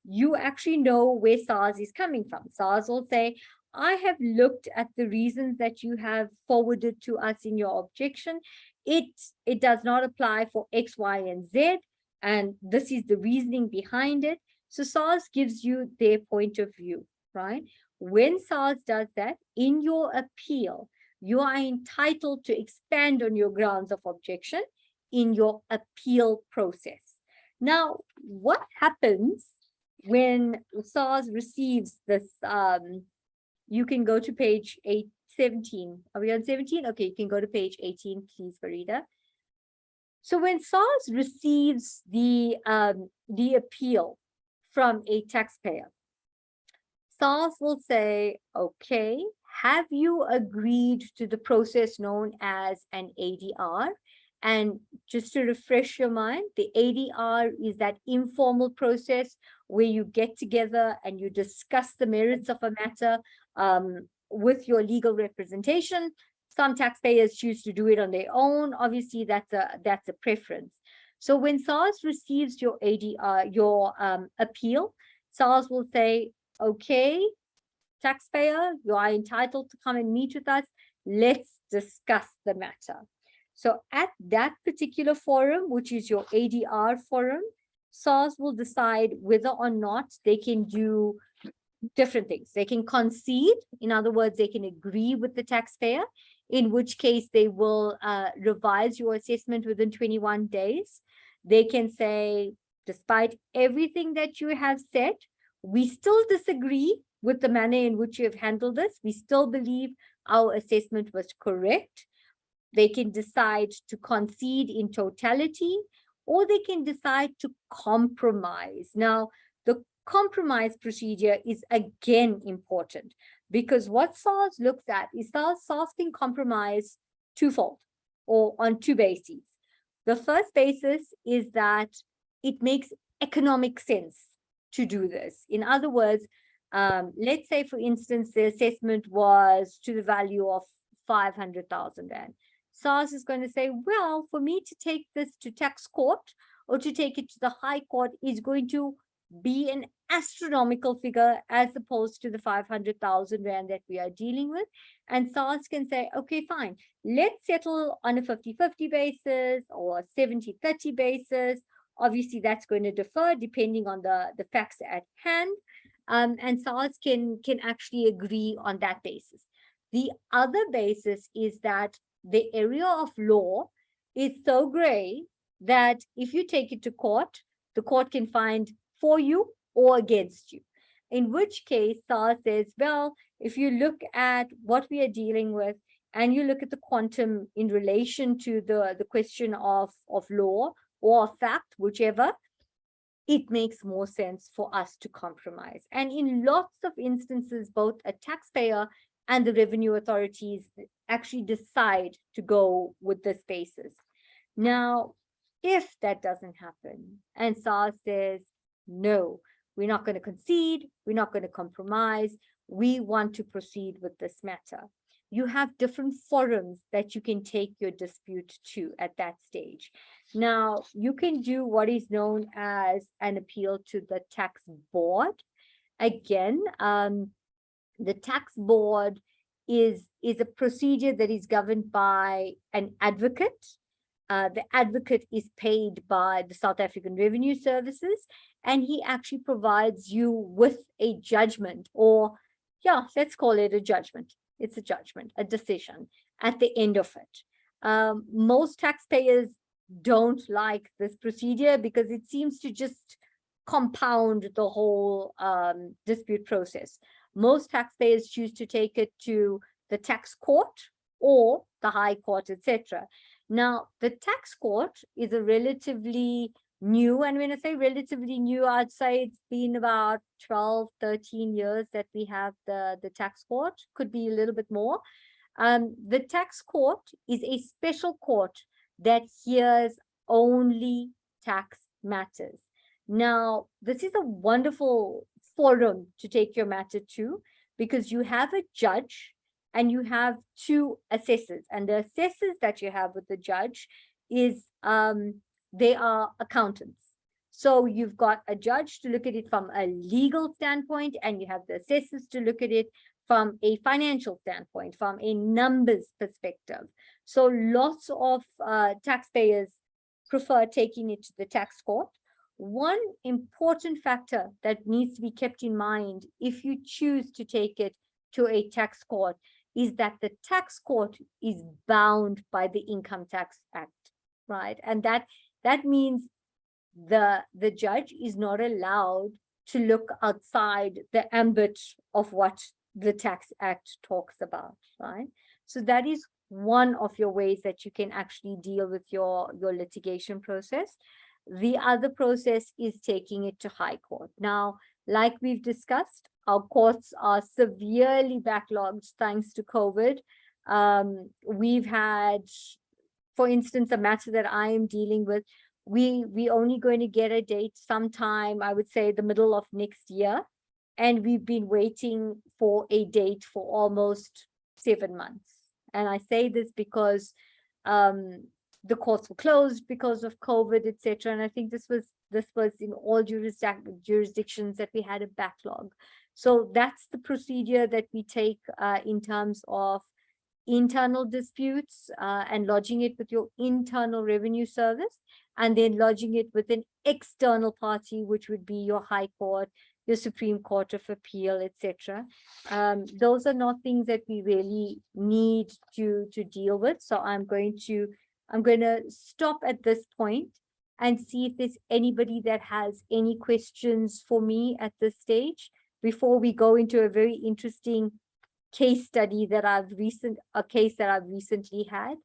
you actually know where SARS is coming from. SARS will say, I have looked at the reasons that you have forwarded to us in your objection. It does not apply for X, Y, and Z, and this is the reasoning behind it. So SARS gives you their point of view, right? When SARS does that, in your appeal, you are entitled to expand on your grounds of objection in your appeal process. Now, what happens when SARS receives this? You can go to page 17. Are we on 17? Okay, you can go to page 18, please, Farida. So when SARS receives the appeal from a taxpayer, SARS will say, okay, have you agreed to the process known as an ADR? And just to refresh your mind, the ADR is that informal process where you get together and you discuss the merits of a matter with your legal representation. Some taxpayers choose to do it on their own. Obviously, that's a preference. So when SARS receives your ADR, your appeal, SARS will say, okay, taxpayer, you are entitled to come and meet with us. Let's discuss the matter. So at that particular forum, which is your ADR forum, SARS will decide whether or not they can do different things. They can concede. In other words, they can agree with the taxpayer, in which case they will revise your assessment within 21 days. They can say, despite everything that you have said, we still disagree with the manner in which you have handled this. We still believe our assessment was correct. They can decide to concede in totality, or they can decide to compromise. Now, the compromise procedure is again important, because what SARS looks at is SARS can compromise twofold, or on 2 bases. The first basis is that it makes economic sense to do this. In other words, let's say, for instance, the assessment was to the value of 500,000 Rand. SARS is going to say, well, for me to take this to tax court or to take it to the high court is going to be an astronomical figure as opposed to the 500,000 Rand that we are dealing with. And SARS can say, okay, fine, let's settle on a 50-50 basis or 70-30 basis. Obviously, that's going to differ depending on the facts at hand. And SARS can actually agree on that basis. The other basis is that the area of law is so gray that if you take it to court, the court can find for you or against you. In which case, SARS says, well, if you look at what we are dealing with and you look at the quantum in relation to the question of law or fact, whichever, it makes more sense for us to compromise. And in lots of instances, both a taxpayer and the revenue authorities actually decide to go with this basis. Now, if that doesn't happen and SARS says, no, we're not going to concede, we're not going to compromise, we want to proceed with this matter, you have different forums that you can take your dispute to at that stage. Now, you can do what is known as an appeal to the tax board. Again, the tax board is a procedure that is governed by an advocate. The advocate is paid by the South African Revenue Services, and he actually provides you with a judgment, or yeah, let's call it a judgment. It's a judgment, a decision at the end of it. Most taxpayers don't like this procedure because it seems to just compound the whole dispute process. Most taxpayers choose to take it to the tax court or the high court, etc. Now, the tax court is a relatively new. And when I say relatively new, I'd say it's been about 12, 13 years that we have the tax court, could be a little bit more. The tax court is a special court that hears only tax matters. Now, this is a wonderful forum to take your matter to, because you have a judge and you have two assessors, and the assessors that you have with the judge is they are accountants. So you've got a judge to look at it from a legal standpoint, and you have the assessors to look at it from a financial standpoint, from a numbers perspective. So lots of taxpayers prefer taking it to the tax court. One important factor that needs to be kept in mind if you choose to take it to a tax court is that the tax court is bound by the Income Tax Act, right? And that means the judge is not allowed to look outside the ambit of what the Tax Act talks about, right? So that is one of your ways that you can actually deal with your litigation process. The other process is taking it to high court. Now, like we've discussed, our courts are severely backlogged thanks to COVID. We've had, for instance, a matter that I am dealing with, we only going to get a date sometime, I would say the middle of next year. And we've been waiting for a date for almost 7 months. And I say this because the courts were closed because of COVID, etc. And I think this was in all jurisdictions that we had a backlog. So that's the procedure that we take in terms of internal disputes and lodging it with your internal revenue service, and then lodging it with an external party, which would be your high court, your Supreme Court of Appeal, etc. Those are not things that we really need to deal with. So I'm going to stop at this point and see if there's anybody that has any questions for me at this stage before we go into a very interesting case study that I've recently had.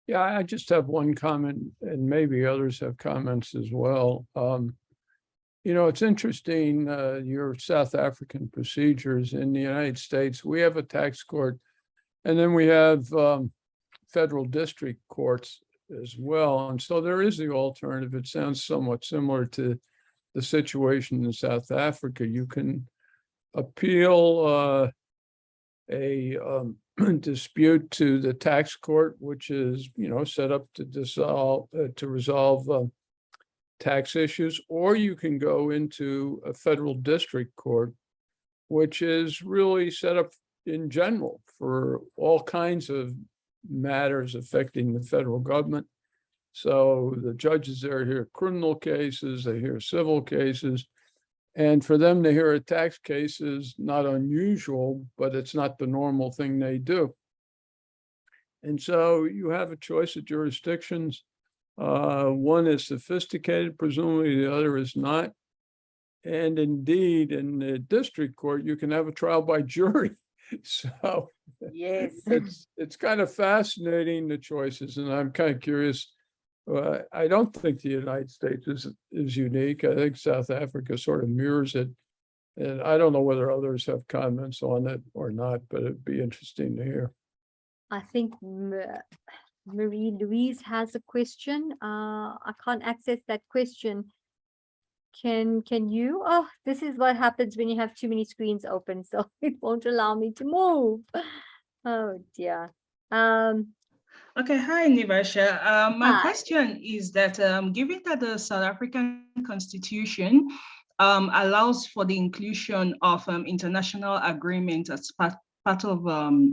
Yeah, I just have one comment, and maybe others have comments as well. You know, it's interesting, your South African procedures. In the United States, we have a tax court, and then we have federal district courts as well. And so there is the alternative. It sounds somewhat similar to the situation in South Africa. You can appeal a dispute to the tax court, which is, you know, set up to resolve tax issues, or you can go into a federal district court, which is really set up in general for all kinds of matters affecting the federal government. So the judges there hear criminal cases, they hear civil cases, and for them to hear a tax case is not unusual, but it's not the normal thing they do. And so you have a choice of jurisdictions. One is sophisticated, presumably the other is not. And indeed, in the district court, you can have a trial by jury. So Yes. it's kind of fascinating, the choices, and I'm kind of curious. I don't think the United States is unique. I think South Africa sort of mirrors it. And I don't know whether others have comments on it or not, but it'd be interesting to hear. I think Marie-Louise has a question. I can't access that question. Can you? Oh, this is what happens when you have too many screens open, so it won't allow me to move. Oh dear. Okay, hi Nivasha. My Hi. question is that given that the South African Constitution allows for the inclusion of international agreements as part of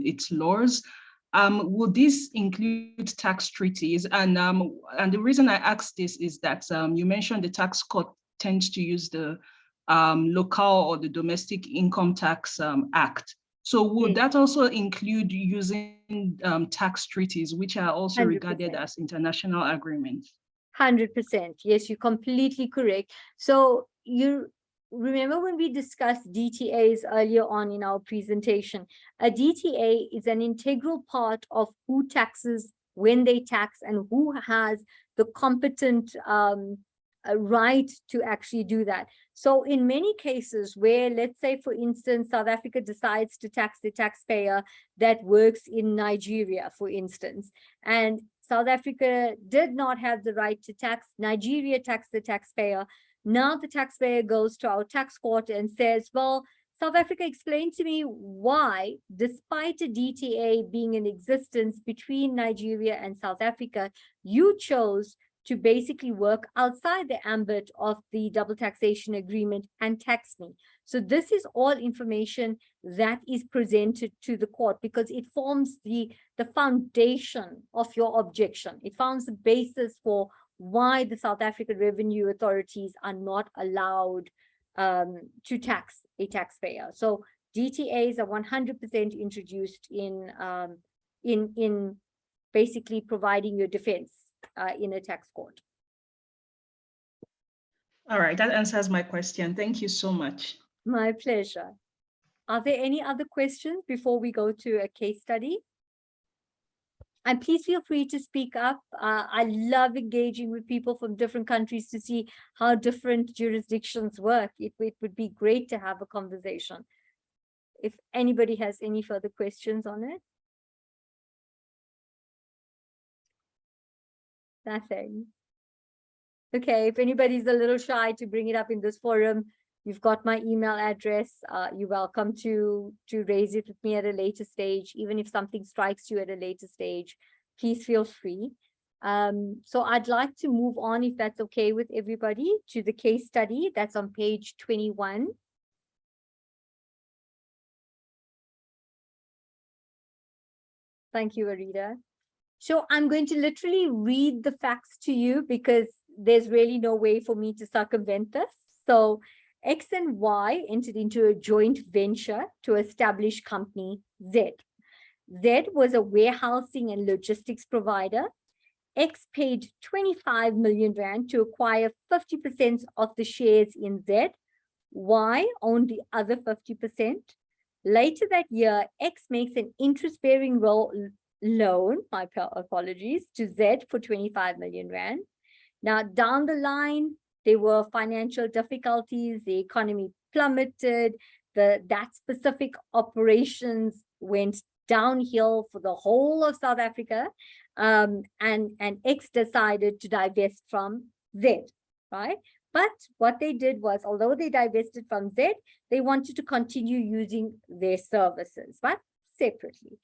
its laws, would this include tax treaties? And the reason I ask this is that you mentioned the tax court tends to use the local or the Domestic Income Tax Act. So would that also include using tax treaties, which are also 100%. regarded as international agreements? 100%. Yes, you're completely correct. So you remember when we discussed DTAs earlier on in our presentation, a DTA is an integral part of who taxes, when they tax, and who has the competent right to actually do that. So in many cases where, let's say, for instance, South Africa decides to tax the taxpayer that works in Nigeria, for instance, and South Africa did not have the right to tax, Nigeria taxed the taxpayer. Now the taxpayer goes to our tax court and says, well, South Africa, explained to me why, despite a DTA being in existence between Nigeria and South Africa, you chose to basically work outside the ambit of the double taxation agreement and tax me. So this is all information that is presented to the court because it forms the foundation of your objection. It forms the basis for why the South African revenue authorities are not allowed to tax a taxpayer. So DTAs are 100% introduced in basically providing your defense in a tax court. All right, that answers my question. Thank you so much. My pleasure. Are there any other questions before we go to a case study? And please feel free to speak up. I love engaging with people from different countries to see how different jurisdictions work. It would be great to have a conversation. If anybody has any further questions on it. Nothing. Okay, if anybody's a little shy to bring it up in this forum, you've got my email address. You're welcome to raise it with me at a later stage. Even if something strikes you at a later stage, please feel free. So I'd like to move on, if that's okay with everybody, to the case study that's on page 21. Thank you, Arita. So I'm going to literally read the facts to you because there's really no way for me to circumvent this. So X and Y entered into a joint venture to establish company Z. Z was a warehousing and logistics provider. X paid 25 million rand to acquire 50% of the shares in Z. Y owned the other 50%. Later that year, X makes an interest-bearing loan, my apologies, to Z for 25 million rand. Now, down the line, there were financial difficulties, the economy plummeted, that specific operations went downhill for the whole of South Africa, and X decided to divest from Z, right? But what they did was, although they divested from Z, they wanted to continue using their services, but separately.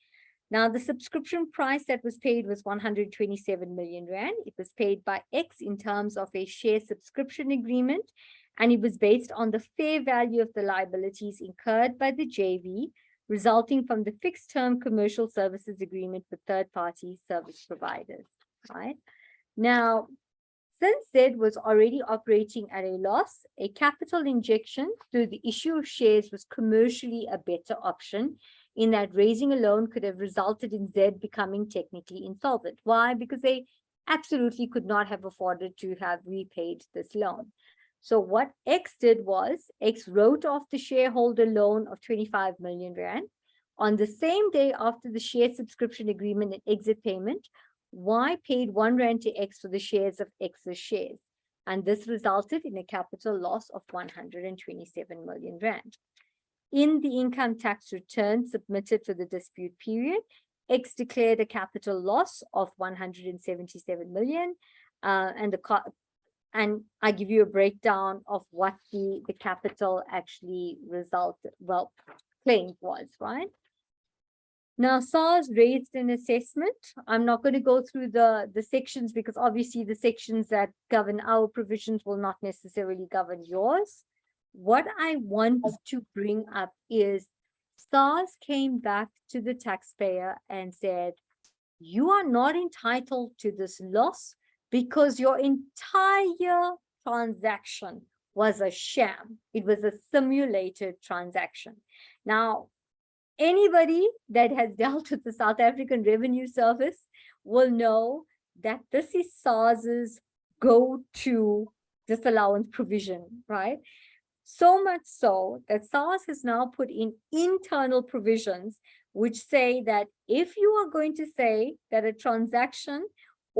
Now, the subscription price that was paid was 127 million rand. It was paid by X in terms of a share subscription agreement, and it was based on the fair value of the liabilities incurred by the JV, resulting from the fixed-term commercial services agreement with third-party service providers, right? Now, since Z was already operating at a loss, a capital injection through the issue of shares was commercially a better option, in that raising a loan could have resulted in Z becoming technically insolvent. Why? Because they absolutely could not have afforded to have repaid this loan. So what X did was, X wrote off the shareholder loan of 25 million rand. On the same day after the share subscription agreement and exit payment, Y paid 1 rand to X for the shares of X's shares. And this resulted in a capital loss of 127 million rand. In the income tax return submitted for the dispute period, X declared a capital loss of 177 million, and I give you a breakdown of what the capital actually claimed was, right? Now, SARS raised an assessment. I'm not going to go through the sections because obviously the sections that govern our provisions will not necessarily govern yours. What I want to bring up is SARS came back to the taxpayer and said, you are not entitled to this loss because your entire transaction was a sham. It was a simulated transaction. Now, anybody that has dealt with the South African Revenue Service will know that this is SARS's go-to disallowance provision, right? So much so that SARS has now put in internal provisions which say that if you are going to say that a transaction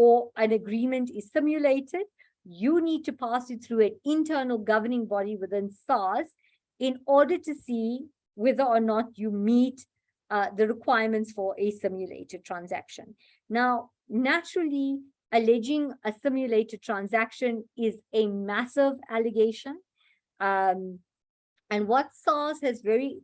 or an agreement is simulated, you need to pass it through an internal governing body within SARS in order to see whether or not you meet the requirements for a simulated transaction. Now, naturally, alleging a simulated transaction is a massive allegation. And what SARS has very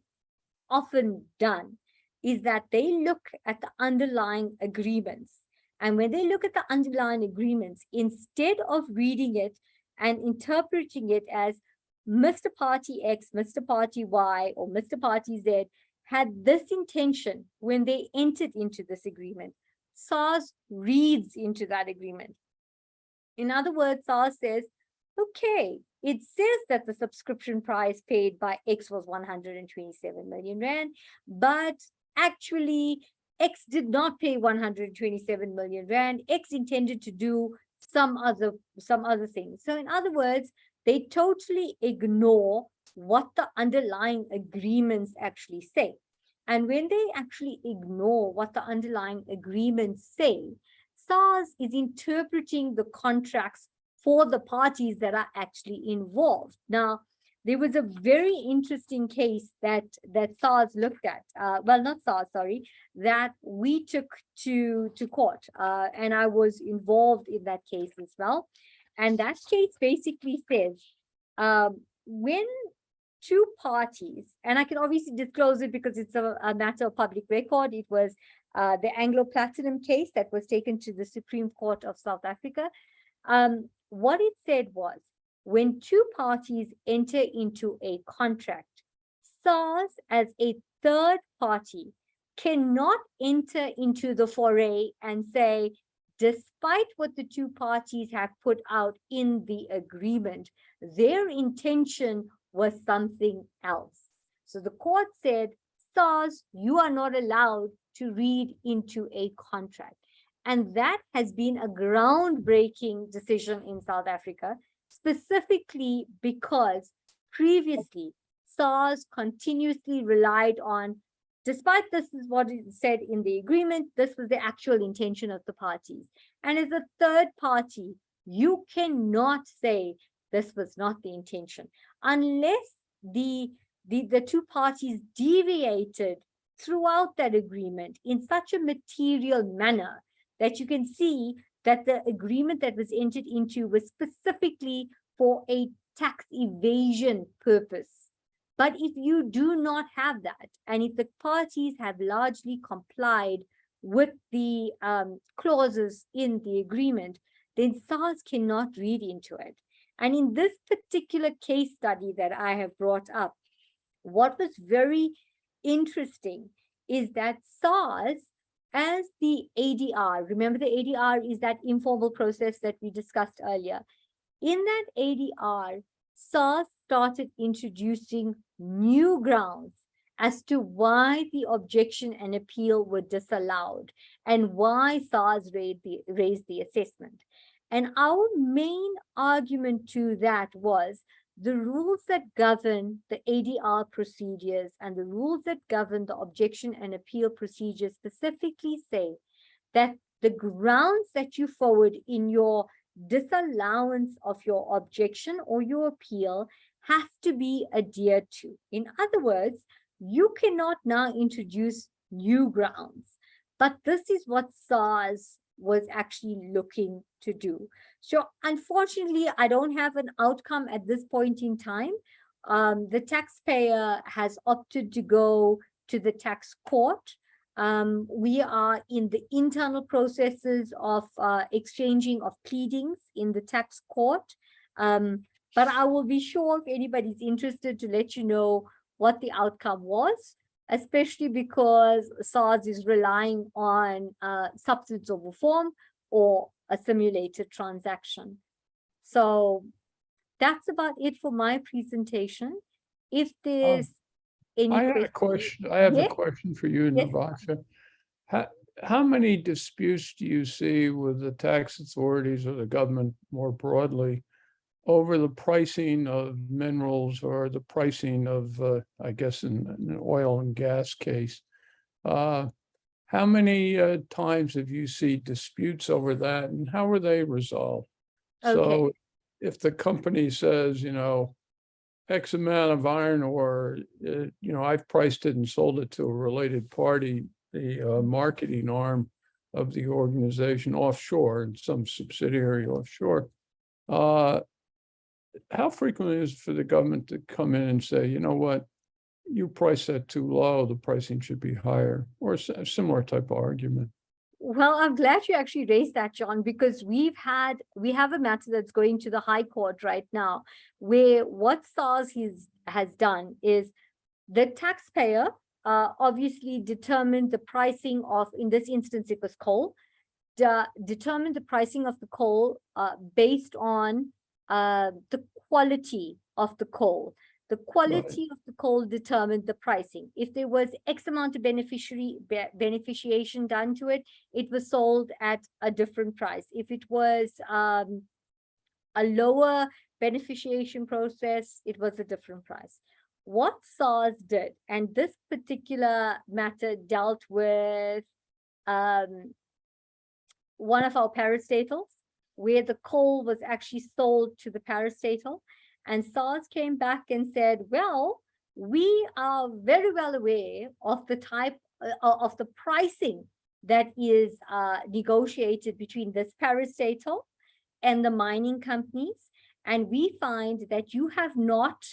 often done is that they look at the underlying agreements. And when they look at the underlying agreements, instead of reading it and interpreting it as Mr. Party X, Mr. Party Y, or Mr. Party Z had this intention when they entered into this agreement, SARS reads into that agreement. In other words, SARS says, okay, it says that the subscription price paid by X was 127 million Rand, but actually X did not pay 127 million Rand. X intended to do some other thing. So in other words, they totally ignore what the underlying agreements actually say. And when they actually ignore what the underlying agreements say, SARS is interpreting the contracts for the parties that are actually involved. Now, there was a very interesting case that SARS looked at, well, not SARS, sorry, that we took to court, and I was involved in that case as well. And that case basically says, when two parties, and I can obviously disclose it because it's a matter of public record, it was the Anglo Platinum case that was taken to the Supreme Court of South Africa. What it said was, when two parties enter into a contract, SARS as a third party cannot enter into the foray and say, despite what the two parties have put out in the agreement, their intention was something else. So the court said, SARS, you are not allowed to read into a contract. And that has been a groundbreaking decision in South Africa, specifically because previously SARS continuously relied on, despite this is what it said in the agreement, this was the actual intention of the parties. And as a third party, you cannot say this was not the intention unless the two parties deviated throughout that agreement in such a material manner that you can see that the agreement that was entered into was specifically for a tax evasion purpose. But if you do not have that, and if the parties have largely complied with the clauses in the agreement, then SARS cannot read into it. And in this particular case study that I have brought up, what was very interesting is that SARS, as the ADR, remember the ADR is that informal process that we discussed earlier. In that ADR, SARS started introducing new grounds as to why the objection and appeal were disallowed and why SARS raised the assessment. And our main argument to that was the rules that govern the ADR procedures and the rules that govern the objection and appeal procedures specifically say that the grounds that you forward in your disallowance of your objection or your appeal have to be adhered to. In other words, you cannot now introduce new grounds, but this is what SARS was actually looking to do. So unfortunately, I don't have an outcome at this point in time. The taxpayer has opted to go to the tax court. We are in the internal processes of exchanging of pleadings in the tax court. But I will be sure if anybody's interested to let you know what the outcome was, especially because SARS is relying on substance over form or a simulated transaction. So that's about it for my presentation. If there's any I have a question. I have a Yes? question for you, Yes. Navasha. How many disputes do you see with the tax authorities or the government more broadly over the pricing of minerals or the pricing of, I guess, in an oil and gas case? How how many times have you seen disputes over that, and how are they resolved? So if the company says, you know, X amount of iron ore, you know, I've priced it and sold it to a related party, the marketing arm of the organization offshore and some subsidiary offshore. How frequently is it for the government to come in and say, you know what, you price that too low, the pricing should be higher, or a similar type of argument? Well, I'm glad you actually raised that, John, because we have a matter that's going to the High Court right now, where what SARS has done is the taxpayer obviously determined the pricing of, in this instance, it was coal, determined the pricing of the coal based on the quality of the coal. The quality of the coal determined the pricing. If there was X amount of beneficiation done to it, it was sold at a different price. If it was a lower beneficiation process, it was a different price. What SARS did, and this particular matter dealt with one of our parastatals, where the coal was actually sold to the parastatal. And SARS came back and said, well, we are very well aware of the type of the pricing that is negotiated between this parastatal and the mining companies. And we find that you have not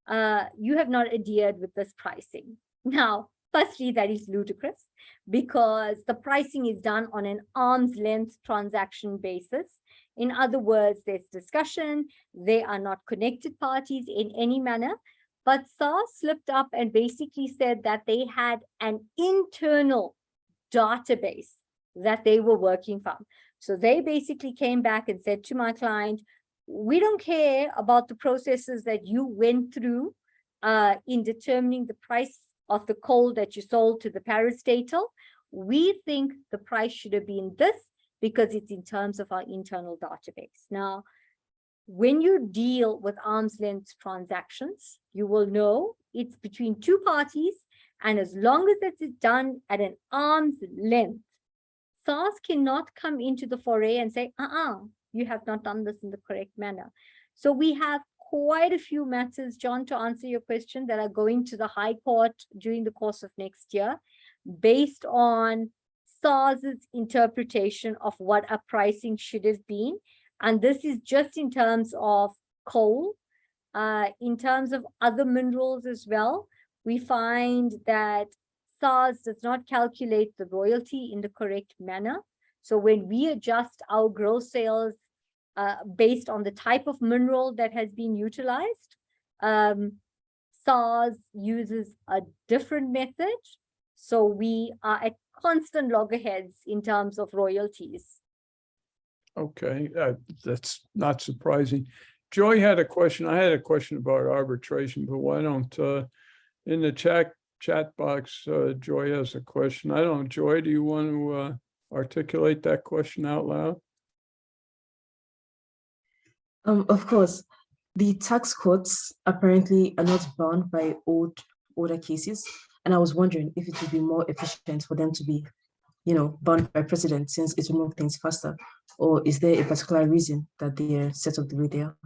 adhered with this pricing. Now, firstly, that is ludicrous because the pricing is done on an arm's length transaction basis. In other words, there's discussion, they are not connected parties in any manner, but SARS slipped up and basically said that they had an internal database that they were working from. So they basically came back and said to my client, we don't care about the processes that you went through in determining the price of the coal that you sold to the parastatal. We think the price should have been this, because it's in terms of our internal database. Now, when you deal with arm's length transactions, you will know it's between two parties, and as long as it is done at an arm's length, SARS cannot come into the foray and say, you have not done this in the correct manner. So we have quite a few matters, John, to answer your question, that are going to the High Court during the course of next year, based on SARS's interpretation of what a pricing should have been. And this is just in terms of coal. In terms of other minerals as well, we find that SARS does not calculate the royalty in the correct manner. So when we adjust our gross sales based on the type of mineral that has been utilized, SARS uses a different method. So we are at constant loggerheads in terms of royalties. Okay, that's not surprising. Joy had a question. I had a question about arbitration, but why don't, in the chat box, Joy has a question. I don't know, Joy, do you want to articulate that question out loud? Of course, the tax courts apparently are not bound by older cases. And I was wondering if it would be more efficient for them to be, bound by precedent, since it will move things faster, or is there a particular reason that they are set up the way they are?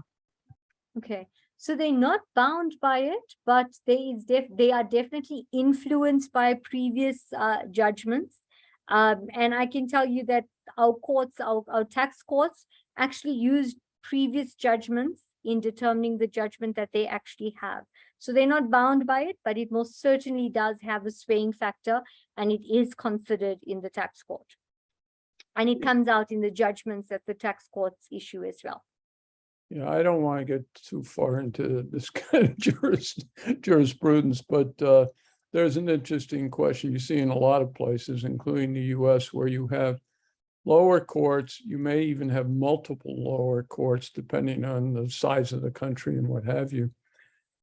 Okay, so they're not bound by it, but they are definitely influenced by previous judgments. And I can tell you that our courts, our tax courts, actually used previous judgments in determining the judgment that they actually have. So they're not bound by it, but it most certainly does have a swaying factor, and it is considered in the tax court. And it comes out in the judgments that the tax courts issue as well. Yeah, I don't want to get too far into this kind of jurisprudence, but there's an interesting question you see in a lot of places, including the US, where you have lower courts. You may even have multiple lower courts, depending on the size of the country and what have you.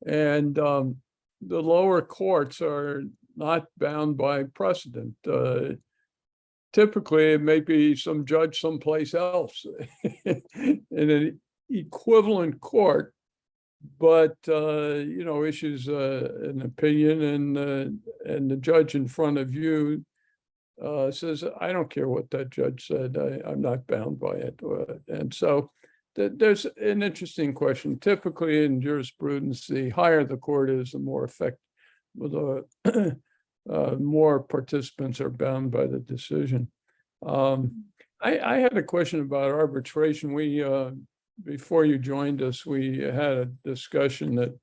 And the lower courts are not bound by precedent. Typically, it may be some judge someplace else in an equivalent court, but issues an opinion, and the judge in front of you says, I don't care what that judge said, I'm not bound by it. And so there's an interesting question. Typically in jurisprudence, the higher the court is, the more more participants are bound by the decision. I had a question about arbitration. We, before you joined us, we had a discussion that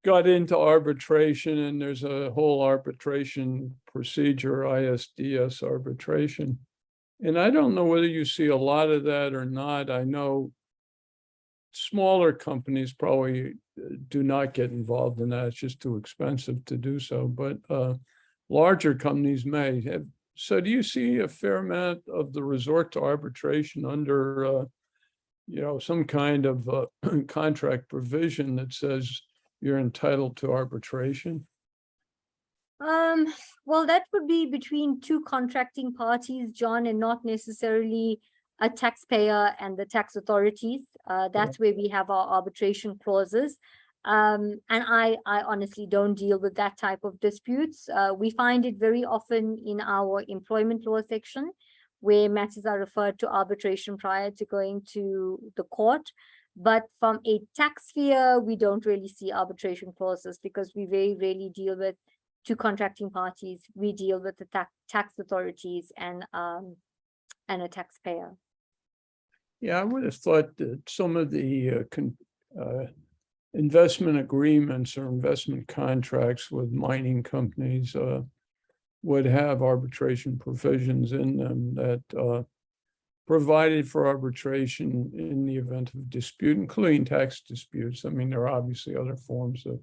got into arbitration, and there's a whole arbitration procedure, ISDS arbitration. And I don't know whether you see a lot of that or not. I know smaller companies probably do not get involved in that. It's just too expensive to do so, but larger companies may have. So do you see a fair amount of the resort to arbitration under, some kind of contract provision that says you're entitled to arbitration? Well, that would be between two contracting parties, John, and not necessarily a taxpayer and the tax authorities. That's where we have our arbitration clauses. And I honestly don't deal with that type of disputes. We find it very often in our employment law section, where matters are referred to arbitration prior to going to the court. But from a tax sphere, we don't really see arbitration clauses because we very rarely deal with two contracting parties. We deal with the tax authorities and a taxpayer. Yeah, I would have thought that some of the investment agreements or investment contracts with mining companies would have arbitration provisions in them that provided for arbitration in the event of dispute, including tax disputes. I mean, there are obviously other forms of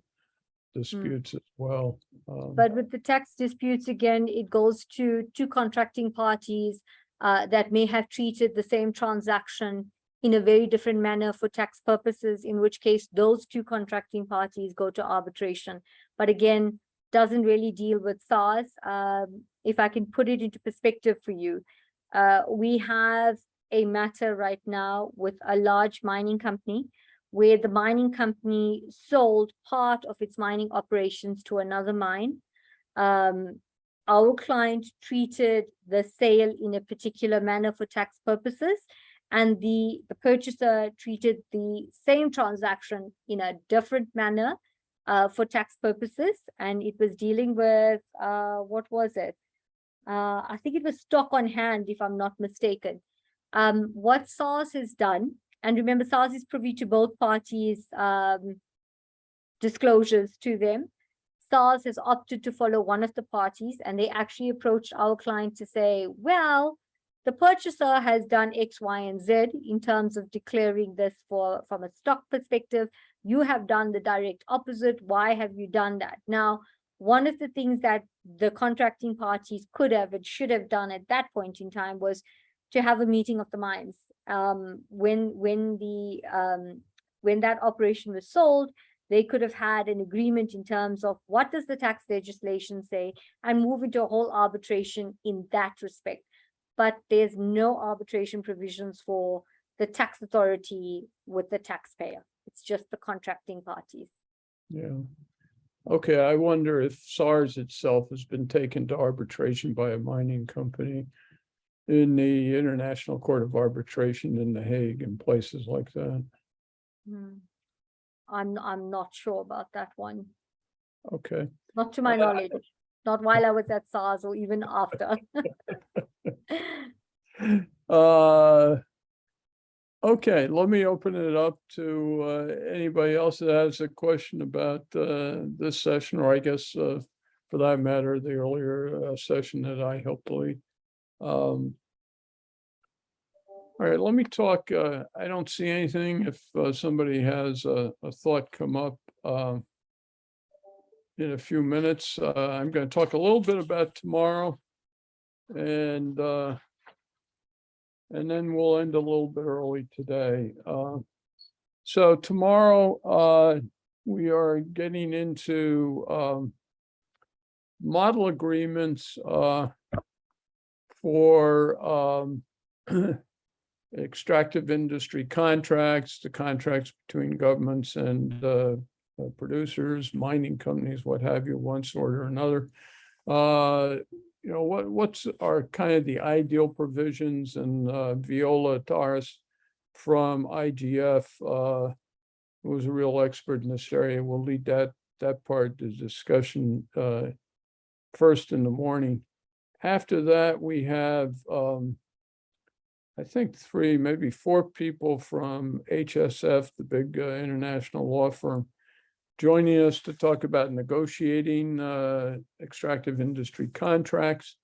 disputes as well. But with the tax disputes, again, it goes to two contracting parties that may have treated the same transaction in a very different manner for tax purposes, in which case those two contracting parties go to arbitration. But again, doesn't really deal with SARS. If I can put it into perspective for you, we have a matter right now with a large mining company where the mining company sold part of its mining operations to another mine. Our client treated the sale in a particular manner for tax purposes, and the purchaser treated the same transaction in a different manner for tax purposes. And it was dealing with, what was it? I think it was stock on hand, if I'm not mistaken. What SARS has done, and remember, SARS is privy to both parties' disclosures to them. SARS has opted to follow one of the parties, and they actually approached our client to say, well, the purchaser has done X, Y, and Z in terms of declaring this from a stock perspective. You have done the direct opposite. Why have you done that? Now, one of the things that the contracting parties could have and should have done at that point in time was to have a meeting of the minds. When that operation was sold, they could have had an agreement in terms of what does the tax legislation say and move into a whole arbitration in that respect. But there's no arbitration provisions for the tax authority with the taxpayer. It's just the contracting parties. Yeah. Okay, I wonder if SARS itself has been taken to arbitration by a mining company in the International Court of Arbitration in The Hague and places like that. I'm not sure about that one. Okay. Not to my knowledge. Not while I was at SARS or even after. Okay, let me open it up to anybody else that has a question about this session, or I guess for that matter, the earlier session that I helped lead. All right, let me talk. I don't see anything. If somebody has a thought come up in a few minutes, I'm going to talk a little bit about tomorrow, and then we'll end a little bit early today. So tomorrow we are getting into model agreements for extractive industry contracts, the contracts between governments and producers, mining companies, what have you, one sort or another. what's our kind of the ideal provisions, and Viola Taras from IGF, who was a real expert in this area, will lead that part of the discussion first in the morning. After that, we have I think 3, maybe 4 people from HSF, the big international law firm, joining us to talk about negotiating extractive industry contracts.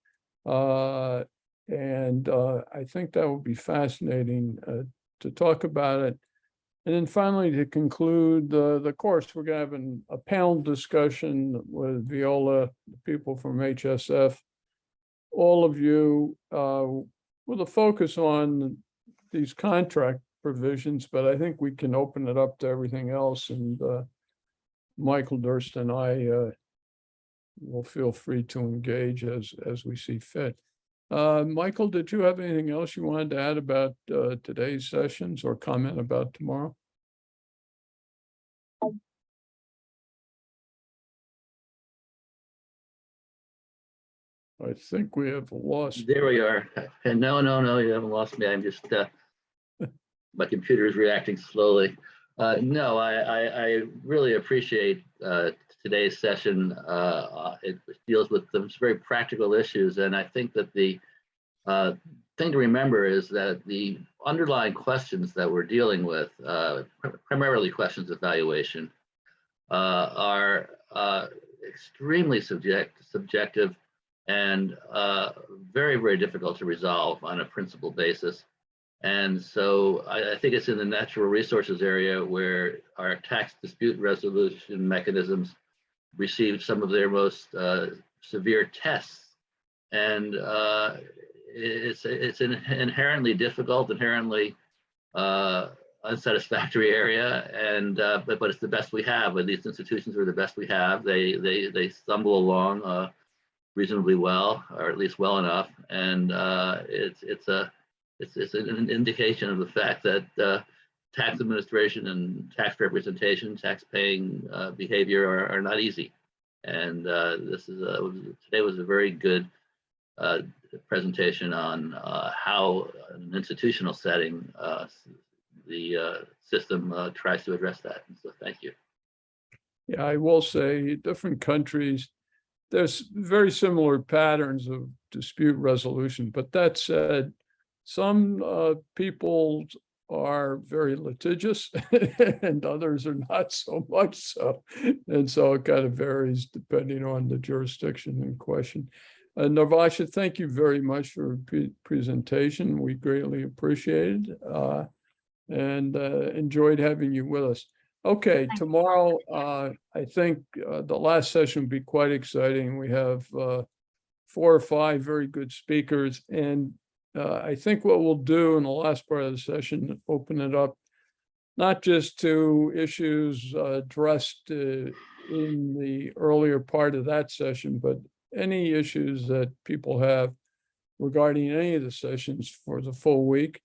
And I think that will be fascinating to talk about it. And then finally, to conclude the course, we're going to have a panel discussion with Viola, the people from HSF, all of you, with a focus on these contract provisions, but I think we can open it up to everything else. And Michael Durst and I will feel free to engage as we see fit. Michael, did you have anything else you wanted to add about today's sessions or comment about tomorrow? I think we have lost. There we are. And no, you haven't lost me. I'm just, my computer is reacting slowly. No, I really appreciate today's session. It deals with some very practical issues. And I think that the thing to remember is that the underlying questions that we're dealing with, primarily questions of valuation, are extremely subjective and very, very difficult to resolve on a principal basis. And so I think it's in the natural resources area where our tax dispute resolution mechanisms received some of their most severe tests. And it's an inherently difficult, inherently unsatisfactory area, and but it's the best we have. And these institutions are the best we have. They stumble along reasonably well, or at least well enough, and it's an indication of the fact that tax administration and tax representation, tax paying behavior are not easy. And this is today was a very good presentation on how in an institutional setting the system tries to address that. And so thank you. Yeah, I will say different countries, there's very similar patterns of dispute resolution, but that said, some people are very litigious and others are not so much so. And so it kind of varies depending on the jurisdiction in question. Narvasha, thank you very much for presentation. We greatly appreciated and enjoyed having you with us. Okay, tomorrow, I think the last session will be quite exciting. We have 4 or 5 very good speakers. And I think what we'll do in the last part of the session, open it up, not just to issues addressed in the earlier part of that session, but any issues that people have regarding any of the sessions for the full week.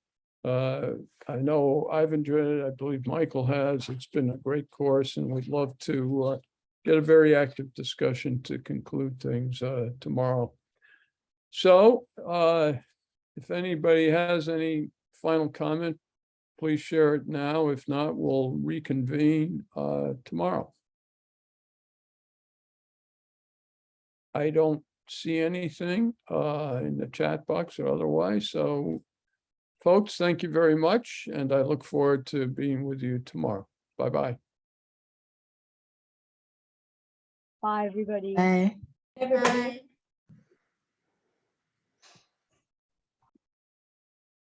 I know I've enjoyed it. I believe Michael has. It's been a great course, and we'd love to get a very active discussion to conclude things tomorrow. So if anybody has any final comment, please share it now. If not, we'll reconvene tomorrow. I don't see anything in the chat box or otherwise. So folks, thank you very much. And I look forward to being with you tomorrow. Bye-bye. Bye, everybody. Bye. Bye.